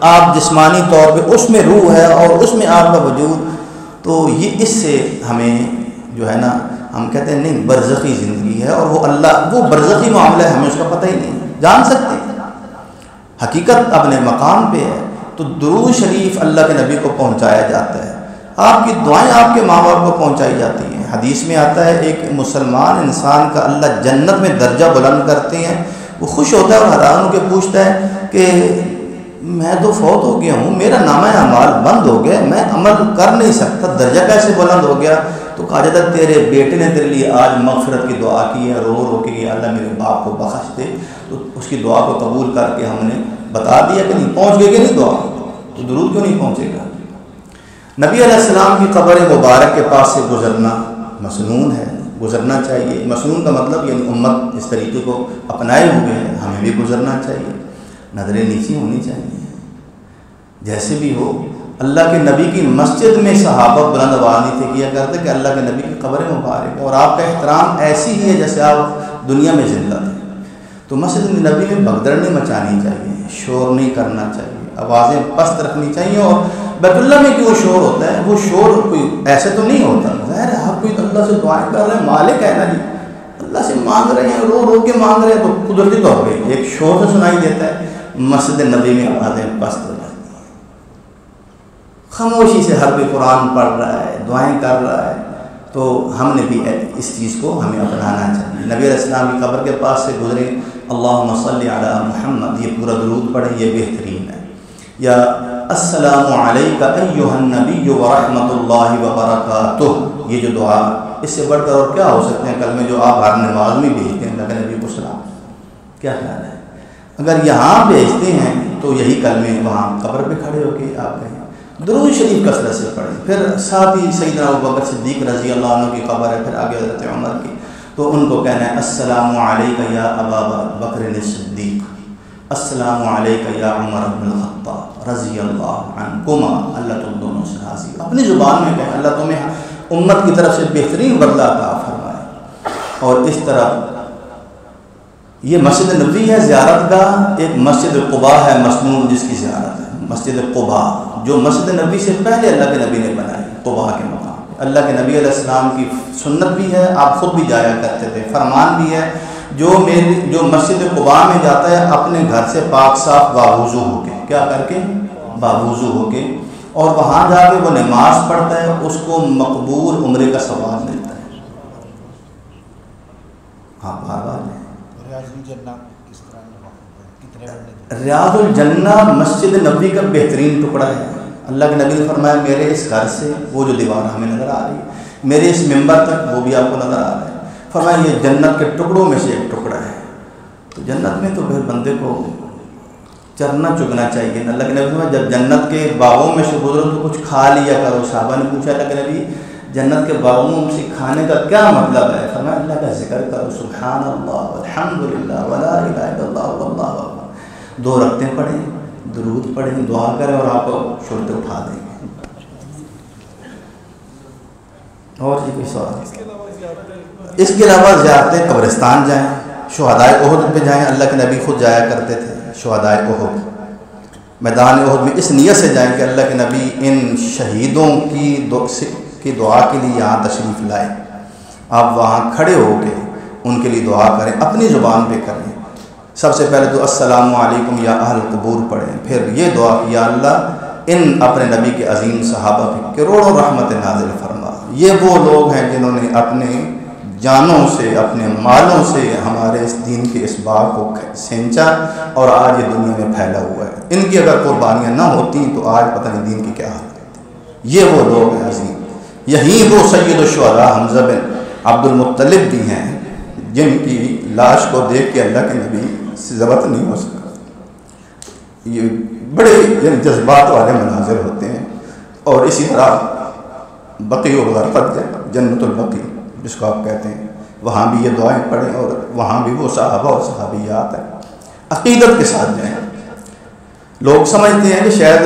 آپ جسمانی طور پہ اس میں روح ہے اور اس میں آپ کا وجود، تو یہ اس سے ہمیں جو ہے نا ہم کہتے ہیں نہیں، برزخی زندگی ہے، اور وہ اللہ وہ برزخی معاملہ ہے، ہمیں اس کا پتہ ہی نہیں جان سکتے. حقیقت اپنے مقام پہ ہے. تو درود شریف اللہ کے نبی کو پہنچایا جاتا ہے، آپ کی دعائیں آپ کے ماں باپ کو پہنچائی جاتی ہیں. حدیث میں آتا ہے ایک مسلمان انسان کا اللہ جنت میں درجہ بلند کرتے ہیں، وہ خوش ہوتا ہے اور حیران ہو کے پوچھتا ہے کہ میں تو فوت ہو گیا ہوں، میرا نامہ اعمال بند ہو گیا، میں عمل کر نہیں سکتا، درجہ کیسے بلند ہو گیا؟ تو کہا جاتا ہے تیرے بیٹے نے تیرے لیے آج مغفرت کی دعا کی ہے، رو رو کے کہ اللہ میرے باپ کو بخش دے. تو اس کی دعا کو قبول کر کے ہم نے بتا دیا کہ نہیں پہنچ گئے کہ نہیں دعا، تو درود کیوں نہیں پہنچے گا؟ نبی علیہ السلام کی قبر مبارک کے پاس سے گزرنا مسنون ہے، گزرنا چاہیے. مسنون کا مطلب یعنی امت اس طریقے کو اپنائے ہوئے ہیں، ہمیں بھی گزرنا چاہیے. نظریں نیچی ہونی چاہیے. جیسے بھی ہو، اللہ کے نبی کی مسجد میں صحابہ بلند آواز نہیں تھے کیا کرتے کہ اللہ کے نبی کی قبر مبارک ہے، اور آپ کا احترام ایسی ہی ہے جیسے آپ دنیا میں زندہ تھے. تو مسجد نبی میں بھگدڑ نہیں مچانی چاہیے، شور نہیں کرنا چاہیے، آوازیں پست رکھنی چاہیے. اور بیت اللہ میں کیوں شور ہوتا ہے؟ وہ شور کوئی ایسے تو نہیں ہوتا، ظاہر ہے ہر کوئی تو اللہ سے دعائیں کر رہے ہیں، مالک ہے نا جی، اللہ سے مانگ رہے ہیں، رو رو کے مانگ رہے ہیں، تو قدرتی طور پہ ایک شور سے سنائی دیتا ہے. مسجد نبی میں آوازیں پست ہو جاتی ہیں، خاموشی سے ہر کوئی قرآن پڑھ رہا ہے، دعائیں کر رہا ہے. تو ہم نے بھی اس چیز کو ہمیں اپنانا چاہیے. نبی علیہ السلام کی قبر کے پاس سے گزرے، اللہم صلی علی محمد، یہ پورا درود پڑھیں، یہ بہترین ہے. یا السلام علیک ایھا النبی ورحمۃ اللہ وبرکاتہ، یہ جو دعا، اس سے بڑھ کر اور کیا ہو سکتے ہیں کلمے جو آپ ہر نماز میں بھیجتے ہیں اللہ کے نبی کو سلام؟ کیا خیال ہے؟ اگر یہاں بھیجتے ہیں تو یہی کلمے وہاں قبر پہ کھڑے ہو کے آپ کہیں. درود شریف کثرت سے پڑھیں. پھر ساتھ ہی سیدنا ابوبکر صدیق رضی اللہ عنہ کی قبر ہے، پھر آگے حضرت عمر کی، تو ان کو کہنا ہے السلام علیک یا ابا بکر الصدیق، السلام علیک یا عمر بن الخطاب رضی اللہ عنکما، اللہ تم دونوں سے راضی ہو. اپنی زبان میں کہیں اللہ تمہیں امت کی طرف سے بہترین بدلہ عطا فرمائے. اور اس طرح یہ مسجد نبوی ہے زیارت کا، ایک مسجد قباء ہے مسنون جس کی زیارت ہے، مسجد قباء جو مسجد نبی سے پہلے اللہ کے نبی نے بنائی قباء کے مقام. اللہ کے نبی علیہ السلام کی سنت بھی ہے، آپ خود بھی جایا کرتے تھے، فرمان بھی ہے جو مسجد قباء میں جاتا ہے اپنے گھر سے پاک صاف باوضو ہو کے، کیا کر کے؟ باوضو ہو کے، اور وہاں جا کے وہ نماز پڑھتا ہے، اس کو مقبول عمرے کا ثواب ملتا ہے. ہاں بار بار ریاض الجنہ مسجد نبوی کا بہترین ٹکڑا ہے. اللہ کے نبی نے فرمایا میرے اس گھر سے وہ جو دیوار ہمیں نظر آ رہی ہے، میرے اس ممبر تک وہ بھی آپ کو نظر آ رہا ہے، فرمایا یہ جنت کے ٹکڑوں میں سے ایک ٹکڑا ہے. تو جنت میں تو پھر بندے کو چرنا چگنا چاہیے. اللہ کے نبی فرمایا جب جنت کے باغوں میں سے گزرو تو کچھ کھا لیا کرو. صحابہ نے پوچھا اللہ کے نبی جنت کے باغوں سے کھانے کا کیا مطلب ہے؟ فرمایا اللہ کا ذکر کرو، سبحان اللہ والحمدللہ ولا الہ الا اللہ واللہ اکبر. 2 رکعتیں پڑھیں، درود پڑھیں، دعا کریں، اور آپ کو شرط اٹھا دیں گے. اور جی کوئی سوال؟ اس کے علاوہ زیارت قبرستان جائیں، شہدائے احد پہ جائیں، اللہ کے نبی خود جایا کرتے تھے شہدائے احد، میدان احد میں اس نیت سے جائیں کہ اللہ کے نبی ان شہیدوں کی دعا کے لیے یہاں تشریف لائے، آپ وہاں کھڑے ہو کے ان کے لیے دعا کریں، اپنی زبان پہ کریں۔ سب سے پہلے تو السلام علیکم یا اہل قبور پڑھیں، پھر یہ دعا کہ یا اللہ ان اپنے نبی کے عظیم صحابہ پہ کروڑوں رحمت نازل فرما، یہ وہ لوگ ہیں جنہوں نے اپنے جانوں سے اپنے مالوں سے ہمارے اس دین کے اس باغ کو سینچا اور آج یہ دنیا میں پھیلا ہوا ہے، ان کی اگر قربانیاں نہ ہوتی تو آج پتہ نہیں دین کی کیا حالت ہوتی۔ یہ وہ لوگ ہیں عظیم، یہی وہ سید الشہداء حمزہ بن عبد المطلب بھی ہیں جن کی لاش کو دیکھ کے اللہ کے نبی سے ضبط نہیں ہو سکا۔ یہ بڑے جذبات والے مناظر ہوتے ہیں۔ اور اسی طرح بقیع الغرقد جنت البقیع جس کو آپ کہتے ہیں، وہاں بھی یہ دعائیں پڑھیں اور وہاں بھی وہ صحابہ اور صحابیات ہیں، عقیدت کے ساتھ جائیں۔ لوگ سمجھتے ہیں کہ شاید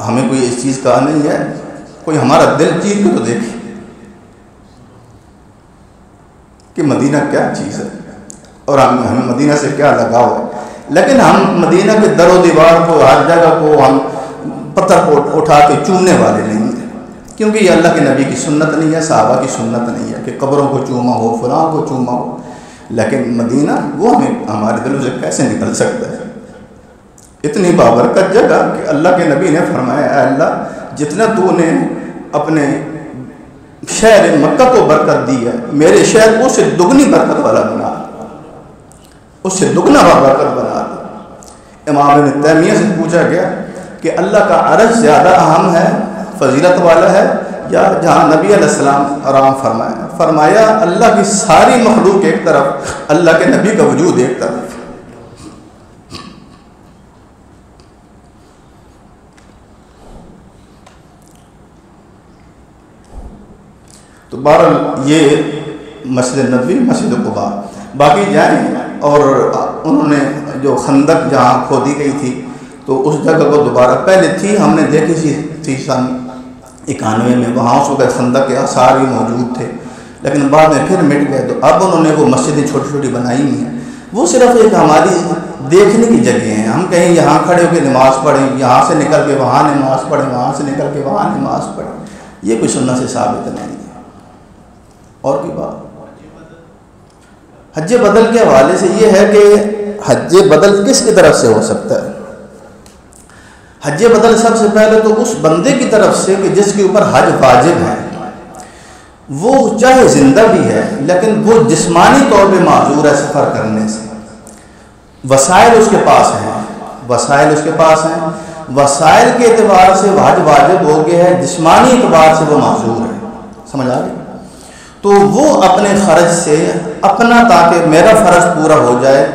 ہمیں کوئی اس چیز کا نہیں ہے، کوئی ہمارا دل چیز کو تو دیکھے کہ مدینہ کیا چیز ہے اور ہمیں مدینہ سے کیا لگاؤ ہے، لیکن ہم مدینہ کے در و دیوار کو، ہر جگہ کو ہم پتھر کو اٹھا کے چومنے والے نہیں ہیں، کیونکہ یہ اللہ کے نبی کی سنت نہیں ہے، صحابہ کی سنت نہیں ہے کہ قبروں کو چوما ہو، فلاں کو چوما ہو، لیکن مدینہ وہ ہمارے دلوں سے کیسے نکل سکتا ہے؟ اتنی بابرکت جگہ کہ اللہ کے نبی نے فرمایا اے اللہ جتنا تو نے اپنے شہر مکہ کو برکت دی ہے، میرے شہر کو اس سے دگنی برکت والا بنا، اس سے دگنا برکت بنا دے۔ امام ابن تیمیہ سے پوچھا گیا کہ اللہ کا عرش زیادہ اہم ہے، فضیلت والا ہے، یا جہاں نبی علیہ السلام آرام فرمایا؟ فرمایا اللہ کی ساری مخلوق ایک طرف، اللہ کے نبی کا وجود ایک طرف۔ تو بہرحال یہ مسجد نبوی، مسجد قباء، باقی جائیں اور انہوں نے جو خندق جہاں کھودی گئی تھی تو اس جگہ کو دوبارہ، پہلے تھی ہم نے دیکھی تھی سن 91 میں، وہاں اس وقت خندق کے آثار بھی موجود تھے، لیکن بعد میں پھر مٹ گئے، تو اب انہوں نے وہ مسجدیں چھوٹی چھوٹی بنائی ہوئی ہیں، وہ صرف ایک ہماری دیکھنے کی جگہ ہیں، ہم کہیں یہاں کھڑے ہو کے نماز پڑھیں، یہاں سے نکل کے وہاں نماز پڑھیں، وہاں سے نکل کے وہاں نماز پڑھیں، یہ کوئی سنت سے ثابت نہیں ہے۔ اور کوئی بات؟ حج بدل کے حوالے سے یہ ہے کہ حج بدل کس کی طرف سے ہو سکتا ہے؟ حج بدل سب سے پہلے تو اس بندے کی طرف سے کہ جس کے اوپر حج واجب ہے، وہ چاہے زندہ بھی ہے لیکن وہ جسمانی طور پہ معذور ہے سفر کرنے سے، وسائل اس کے پاس ہیں، وسائل کے اعتبار سے حج واجب ہو گیا ہے، جسمانی اعتبار سے وہ معذور ہے، سمجھ آ گئی؟ تو وہ اپنے خرچ سے اپنا، تاکہ میرا فرض پورا ہو جائے،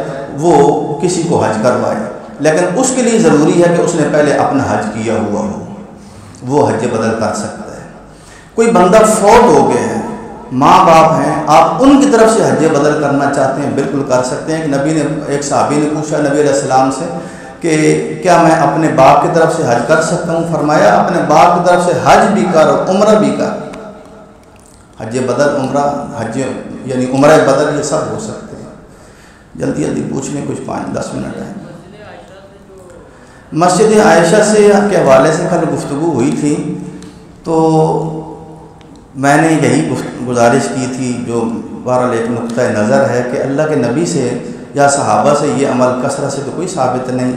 وہ کسی کو حج کروائے، لیکن اس کے لیے ضروری ہے کہ اس نے پہلے اپنا حج کیا ہوا ہو، وہ حج بدل کر سکتا ہے۔ کوئی بندہ فوت ہو گیا ہے، ماں باپ ہیں، آپ ان کی طرف سے حج بدل کرنا چاہتے ہیں، بالکل کر سکتے ہیں۔ کہ نبی نے، ایک صحابی نے پوچھا نبی علیہ السلام سے کہ کیا میں اپنے باپ کی طرف سے حج کر سکتا ہوں؟ فرمایا اپنے باپ کی طرف سے حج بھی کر اور عمرہ بھی کر، حج بدل، عمرہ، حج یعنی عمرہ بدل، یہ سب ہو سکتے ہیں۔ جلدی جلدی پوچھ لیں، کچھ 5-10 منٹ ہیں۔ مسجد عائشہ سے کے حوالے سے کل گفتگو ہوئی تھی، تو میں نے یہی گزارش کی تھی، جو بہرحال ایک نقطہ نظر ہے کہ اللہ کے نبی سے یا صحابہ سے یہ عمل کثرت سے تو کوئی ثابت نہیں۔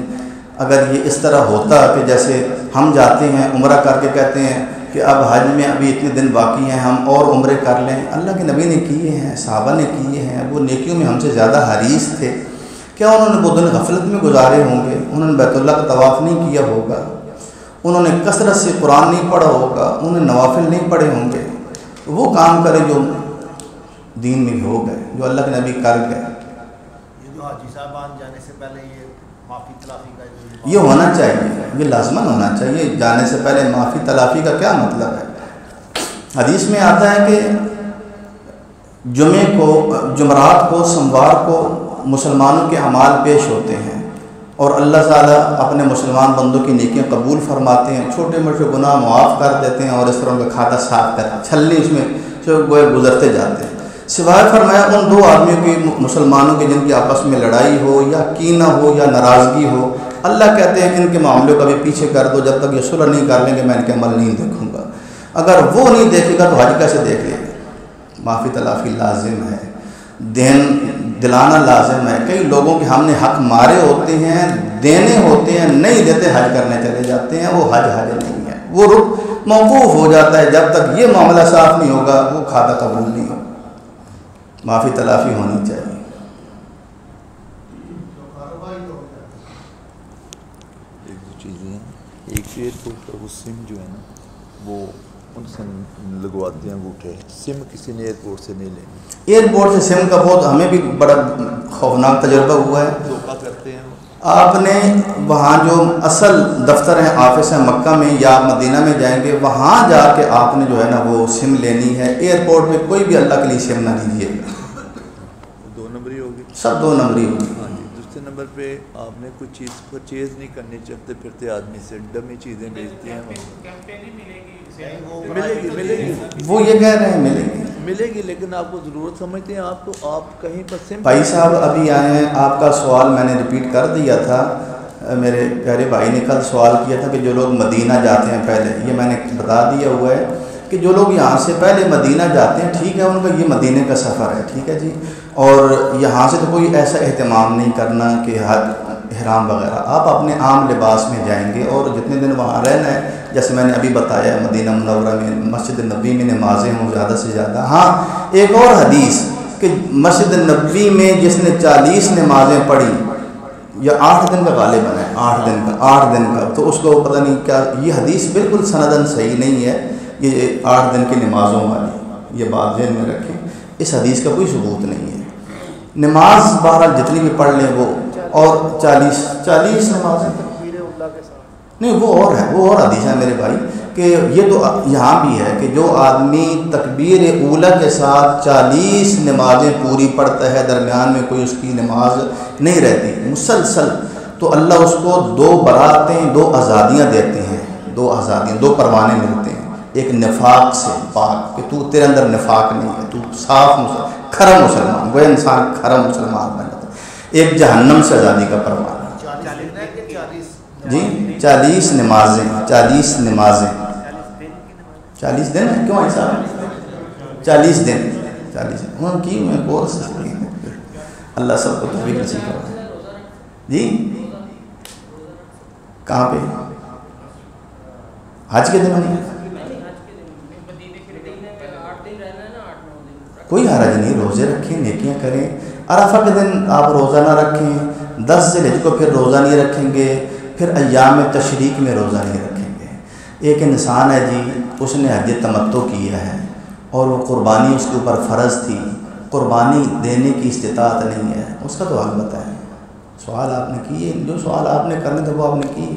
اگر یہ اس طرح ہوتا کہ جیسے ہم جاتے ہیں عمرہ کر کے کہتے ہیں کہ اب حج میں ابھی اتنے دن باقی ہیں، ہم اور عمرے کر لیں، اللہ کے نبی نے کیے ہیں، صحابہ نے کیے ہیں، وہ نیکیوں میں ہم سے زیادہ حریص تھے، کیا انہوں نے وہ دن غفلت میں گزارے ہوں گے؟ انہوں نے بیت اللہ کا طواف نہیں کیا ہوگا، انہوں نے کثرت سے قرآن نہیں پڑھا ہوگا، انہوں نے نوافل نہیں پڑھے ہوں گے، وہ کام کرے جو دین میں ہو گئے، جو اللہ کے نبی کر گئے۔ یہ جو حاجی صاحبان جانے سے پہلے یہ معافی تلافی کا یہ ہونا چاہیے، یہ لازماً ہونا چاہیے، جانے سے پہلے معافی تلافی کا کیا مطلب ہے؟ حدیث میں آتا ہے کہ جمعرات کو، سموار کو مسلمانوں کے اعمال پیش ہوتے ہیں اور اللہ تعالیٰ اپنے مسلمان بندوں کی نیکیاں قبول فرماتے ہیں، چھوٹے موٹے گناہ معاف کر دیتے ہیں اور اس طرح ان کا کھاتا صاف کر چھلنی اس میں جو گوئے گزرتے جاتے ہیں، سوائے فرمایا ان دو آدمیوں کی مسلمانوں کی جن کی آپس میں لڑائی ہو یا کینہ ہو یا ناراضگی ہو، اللہ کہتے ہیں ان کے معاملوں کا بھی پیچھے کر دو، جب تک یہ صلح نہیں کر لیں گے میں ان کے عمل نہیں دیکھوں گا۔ اگر وہ نہیں دیکھے گا تو حج کیسے دیکھ لے گا؟ معافی تلافی لازم ہے، دلانا لازم ہے۔ کئی لوگوں کے ہم نے حق مارے ہوتے ہیں، دینے ہوتے ہیں، نہیں دیتے، حج کرنے چلے جاتے ہیں، وہ حج نہیں ہے، وہ رخ موقوف ہو جاتا ہے۔ جب تک یہ معاملہ صاف نہیں ہوگا وہ کھاتا قبول نہیں ہوگا۔ معافی تلافی ہونی چاہیے۔ ایک دو چیزیں ہیں، ایک ایئرپورٹ کا وہ سم جو ہے نا وہ ان سے لگواتے ہیں انگوٹھے، سم کسی نے ایئرپورٹ سے نہیں لینی۔ ایئرپورٹ سے سم کا بہت ہمیں بھی بڑا خوفناک تجربہ ہوا ہے۔ دھوکہ کرتے ہیں آپ نے وہاں جو اصل دفتر ہیں، آفس ہیں مکہ میں یا مدینہ میں جائیں گے، وہاں جا کے آپ نے جو ہے نا وہ سم لینی ہے۔ ایئرپورٹ میں کوئی بھی اللہ کے لیے سم نہ لیجیے گا، دو نمبری ہوگی، سب دو نمبری ہوگی۔ ہاں جی۔ دوسرے نمبر پہ آپ نے کوئی چیز پرچیز نہیں کرنی، چلتے پھرتے آدمی سے ڈمی چیزیں بیچتے ہیں، ملے گی وہ یہ کہہ رہے ہیں ملے گی، لیکن آپ کو ضرورت سمجھتے ہیں آپ، تو آپ کہیں پر سم۔ بھائی صاحب ابھی آئے ہیں، آپ کا سوال میں نے ریپیٹ کر دیا تھا، میرے پیارے بھائی نے کل سوال کیا تھا کہ جو لوگ مدینہ جاتے ہیں پہلے، یہ میں نے بتا دیا ہوا ہے کہ جو لوگ یہاں سے پہلے مدینہ جاتے ہیں، ٹھیک ہے، ان کا یہ مدینہ کا سفر ہے، ٹھیک ہے جی، اور یہاں سے تو کوئی ایسا اہتمام نہیں کرنا کہ احرام وغیرہ، آپ اپنے عام لباس میں جائیں گے اور جتنے دن وہاں رہنا ہے، جیسے میں نے ابھی بتایا مدینہ منورہ میں مسجد نبوی میں نمازیں ہوں زیادہ سے زیادہ۔ ہاں ایک اور حدیث کہ مسجد نبوی میں جس نے 40 نمازیں پڑھی، یا 8 دن کا غالباً ہے، 8 دن کا، تو اس کو پتہ نہیں کیا، یہ حدیث بالکل سندن صحیح نہیں ہے، یہ 8 دن کی نمازوں والی، یہ بات ذہن میں رکھیں، اس حدیث کا کوئی ثبوت نہیں ہے۔ نماز بہرحال جتنی بھی پڑھ لیں وہ، اور 40 نمازیں نہیں، وہ اور ہے، وہ اور حدیث ہے میرے بھائی، کہ یہ تو یہاں بھی ہے کہ جو آدمی تکبیر اولیٰ کے ساتھ 40 نمازیں پوری پڑھتا ہے، درمیان میں کوئی اس کی نماز نہیں رہتی مسلسل، تو اللہ اس کو 2 براتیں، 2 آزادیاں دیتے ہیں، 2 آزادیاں، 2 پروانے ملتے ہیں، ایک نفاق سے پاک کہ تو تیرے اندر نفاق نہیں ہے، تو صاف کھرا مسلمان، وہ انسان کھرا مسلمان بن جاتا ہے، ایک جہنم سے آزادی کا پروانہ۔ جی 40 نمازیں، 40 نمازیں، 40 دن کیوں ایسا؟ 40 دن، 40 دن کی میں بول سکتی ہوں، اللہ سب کو توفیق نصیب کرے۔ جی کہاں پہ؟ حج کے دن میں کوئی حرج نہیں، روزے رکھیں، نیکیاں کریں۔ عرفہ کے دن آپ روزہ نہ رکھیں، 10 ذی الحجہ کو پھر روزہ نہیں رکھیں گے، پھر ایام تشریق میں روزہ نہیں رکھیں گے۔ ایک انسان ہے جی، اس نے حج تمتع کیا ہے اور وہ قربانی اس کے اوپر فرض تھی، قربانی دینے کی استطاعت نہیں ہے، اس کا تو حال بتائیں۔ سوال آپ نے کیے، جو سوال آپ نے کرنے تھے وہ آپ نے کیے۔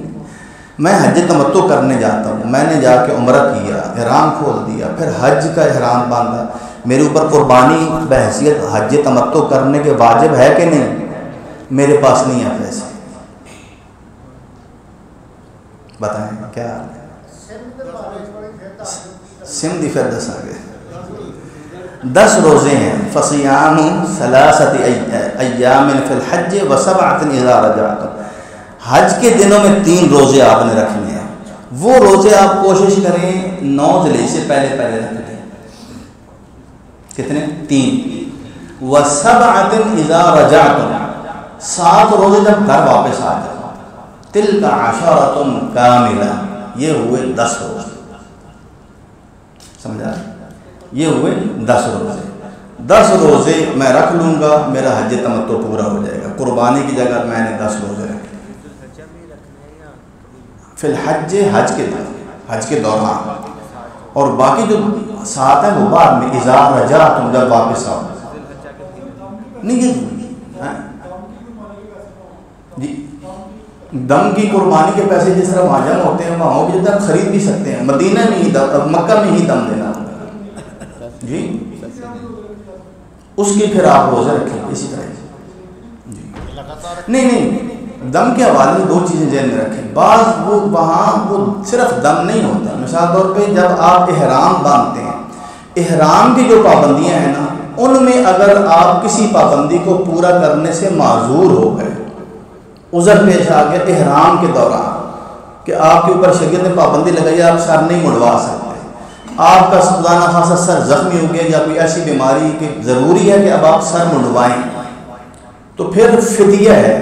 میں حج تمتع کرنے جاتا ہوں، میں نے جا کے عمرہ کیا، احرام کھول دیا، پھر حج کا احرام باندھا، میرے اوپر قربانی بحیثیت حج تمتع کرنے کے واجب ہے کہ نہیں؟ میرے پاس نہیں ہے پیسے، بتائیں کیا حال ہے؟ سمدی پھر 10 آگے 10 روزے ہیں، فصیام 3 ایام فی الحج و7 اذا رجعتم، حج کے دنوں میں 3 روزے آپ نے رکھنے ہیں، وہ روزے آپ کوشش کریں 9 ذی الحجہ سے پہلے رکھ لیں۔ کتنے؟ 3۔ و7 اذا رجعتم، 7 روزے جب گھر واپس آ جائیں، تلک عشرۃ کاملہ، یہ ہوئے 10 روزے، سمجھا؟ یہ ہوئے 10 روزے، 10 روزے میں رکھ لوں گا، میرا حج تمتع پورا ہو جائے گا، قربانی کی جگہ میں نے 10 روزے رکھے فی الحج، حج کے دوران، اور باقی جو 7 ہیں وہ بعد میں، اذا رجعتم، جب واپس آؤ۔ نہیں جی، دم کی قربانی کے پیسے جس طرح وہاں جمع ہوتے ہیں، وہاں بھی جب خرید بھی سکتے ہیں، مدینہ میں ہی مکہ میں ہی دم دینا ہوگا جی، اس کی پھر آپ روزہ رکھیں اسی طرح جی۔ نہیں دم کے حوالے سے 2 چیزیں ذہن میں رکھیں. بعض وہ وہاں وہ صرف دم نہیں ہوتا. مثال طور پہ جب آپ احرام باندھتے ہیں, احرام کی جو پابندیاں ہیں نا, ان میں اگر آپ کسی پابندی کو پورا کرنے سے معذور ہو گئے, عذر پیش آ گیا احرام کے دوران کہ آپ کے اوپر شریعت نے پابندی لگائی آپ سر نہیں منڈوا سکتے, آپ کا خدا نخواستہ سر زخمی ہو گیا یا کوئی ایسی بیماری کہ ضروری ہے کہ اب آپ سر منڈوائیں, تو پھر فدیہ ہے,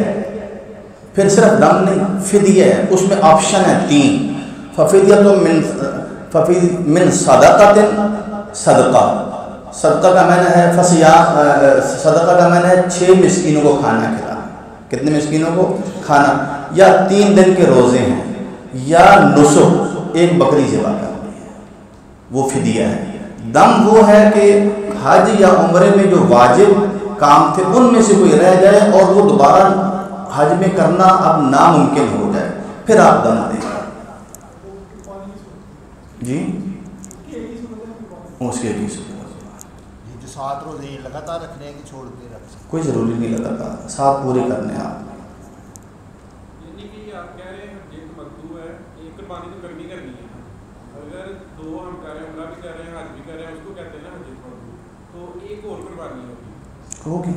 پھر صرف دم نہیں فدیہ ہے. اس میں آپشن ہے 3. ففدیۃ من صدقۃ, صدقہ, صدقہ کا معنی ہے صدقہ کا معنی ہے 6 مسکینوں کو کھانا کھلانا. کتنے مسکینوں کو کھانا, یا 3 دن کے روزے ہیں, یا نسک 1 بکری ذبح کرنی ہے, وہ فدیہ ہے. دم وہ ہے کہ حج یا عمرے میں جو واجب کام تھے ان میں سے کوئی رہ جائے اور وہ دوبارہ حج میں کرنا اب ناممکن ہو جائے, پھر آپ دم دیں. جی اس کے بھی جو 7 روزے ہیں لگاتار رکھنے ہیں کہ چھوڑ کے رکھ سکتے, کوئی ضروری نہیں لگاتا, 7 پورے کرنے آپ. یعنی کہ آپ کہہ رہے ہیں ایک مکتوب ہے, ایک قربانی تو کرنی ہے, اگر 2 ہم کر رہے ہیں, عمرہ بھی کر رہے ہیں, حج بھی کر رہے ہیں, اس کو کہتے ہیں نا حج فرض, تو ایک اور قربانی ہوگی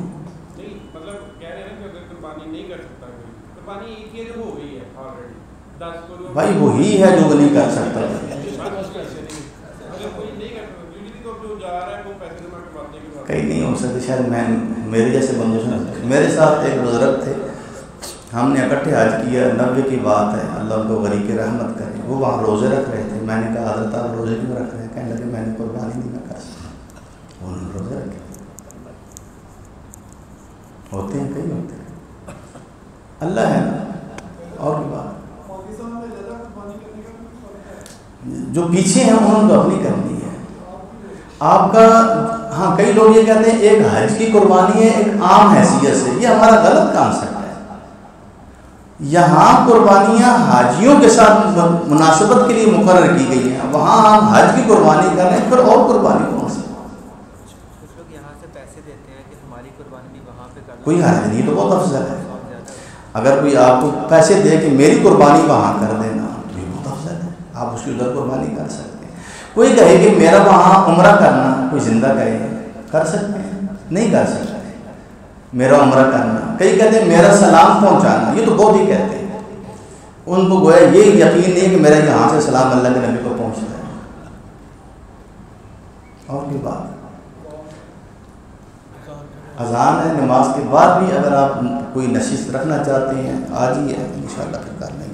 نہیں, مطلب کہہ رہے ہیں کہ اگر قربانی نہیں کر سکتا کوئی, قربانی ایک ہی جو ہو گئی ہے آلریڈی 10 کرو بھائی وہی ہے جو نہیں کر سکتا. اگر کوئی نہیں کر سکتا تو جو جا رہا ہے وہ پیسے جمع کرواتے ہیں, کہیں نہیں ہو سکتی. شاید میں میرے جیسے بندوں سے, میرے ساتھ ایک بزرگ تھے, ہم نے اکٹھے حج کیا, 90 کی بات ہے, اللہ ان کو غریق رحمت کرے. وہ وہاں روزے رکھ رہے تھے, میں نے کہا حضرت آپ روزے کیوں رکھ رہے ہیں؟ کہنے لگے میں نے قربانی نہیں کر سکتا. انہوں نے روزے رکھے. ہوتے ہیں کئی ہوتے ہیں, اللہ ہے نا. اور کی بات جو پیچھے ہیں انہوں نے تو اپنی کرنی ہے. آپ کا ہاں کئی لوگ یہ کہتے ہیں ایک حج کی قربانی ہے ایک عام حیثیت سے, یہ ہمارا غلط کانسیپٹ ہے. یہاں قربانیاں حاجیوں کے ساتھ مناسبت کے لیے مقرر کی گئی ہیں, وہاں آپ حج کی قربانی کر رہے ہیں, پھر اور قربانی کون سی؟ کچھ لوگ یہاں سے پیسے دیتے ہیں کہ ہماری قربانی بھی وہاں پہ کرنا, کوئی حرج نہیں, تو بہت افضل ہے. اگر کوئی آپ کو پیسے دے کہ میری قربانی وہاں کر دینا, تو یہ بہت افضل ہے, آپ اس کی ادھر قربانی کر سکتے ہیں. کوئی کہے کہ میرا وہاں عمرہ کرنا, کوئی زندہ کہے کر سکتے ہیں, نہیں کر سکتے میرا عمرہ کرنا. کئی کہتے ہیں میرا سلام پہنچانا, یہ تو بہت ہی کہتے ہیں, ان کو گویا یہ یقین نہیں کہ میرا یہاں سے سلام اللہ کے نبی کو پہنچتا ہے. اور کی بات اذان ہے, نماز کے بعد بھی اگر آپ کوئی نشست رکھنا چاہتے ہیں آج ہی ہے, انشاءاللہ پھر کر لیں گے.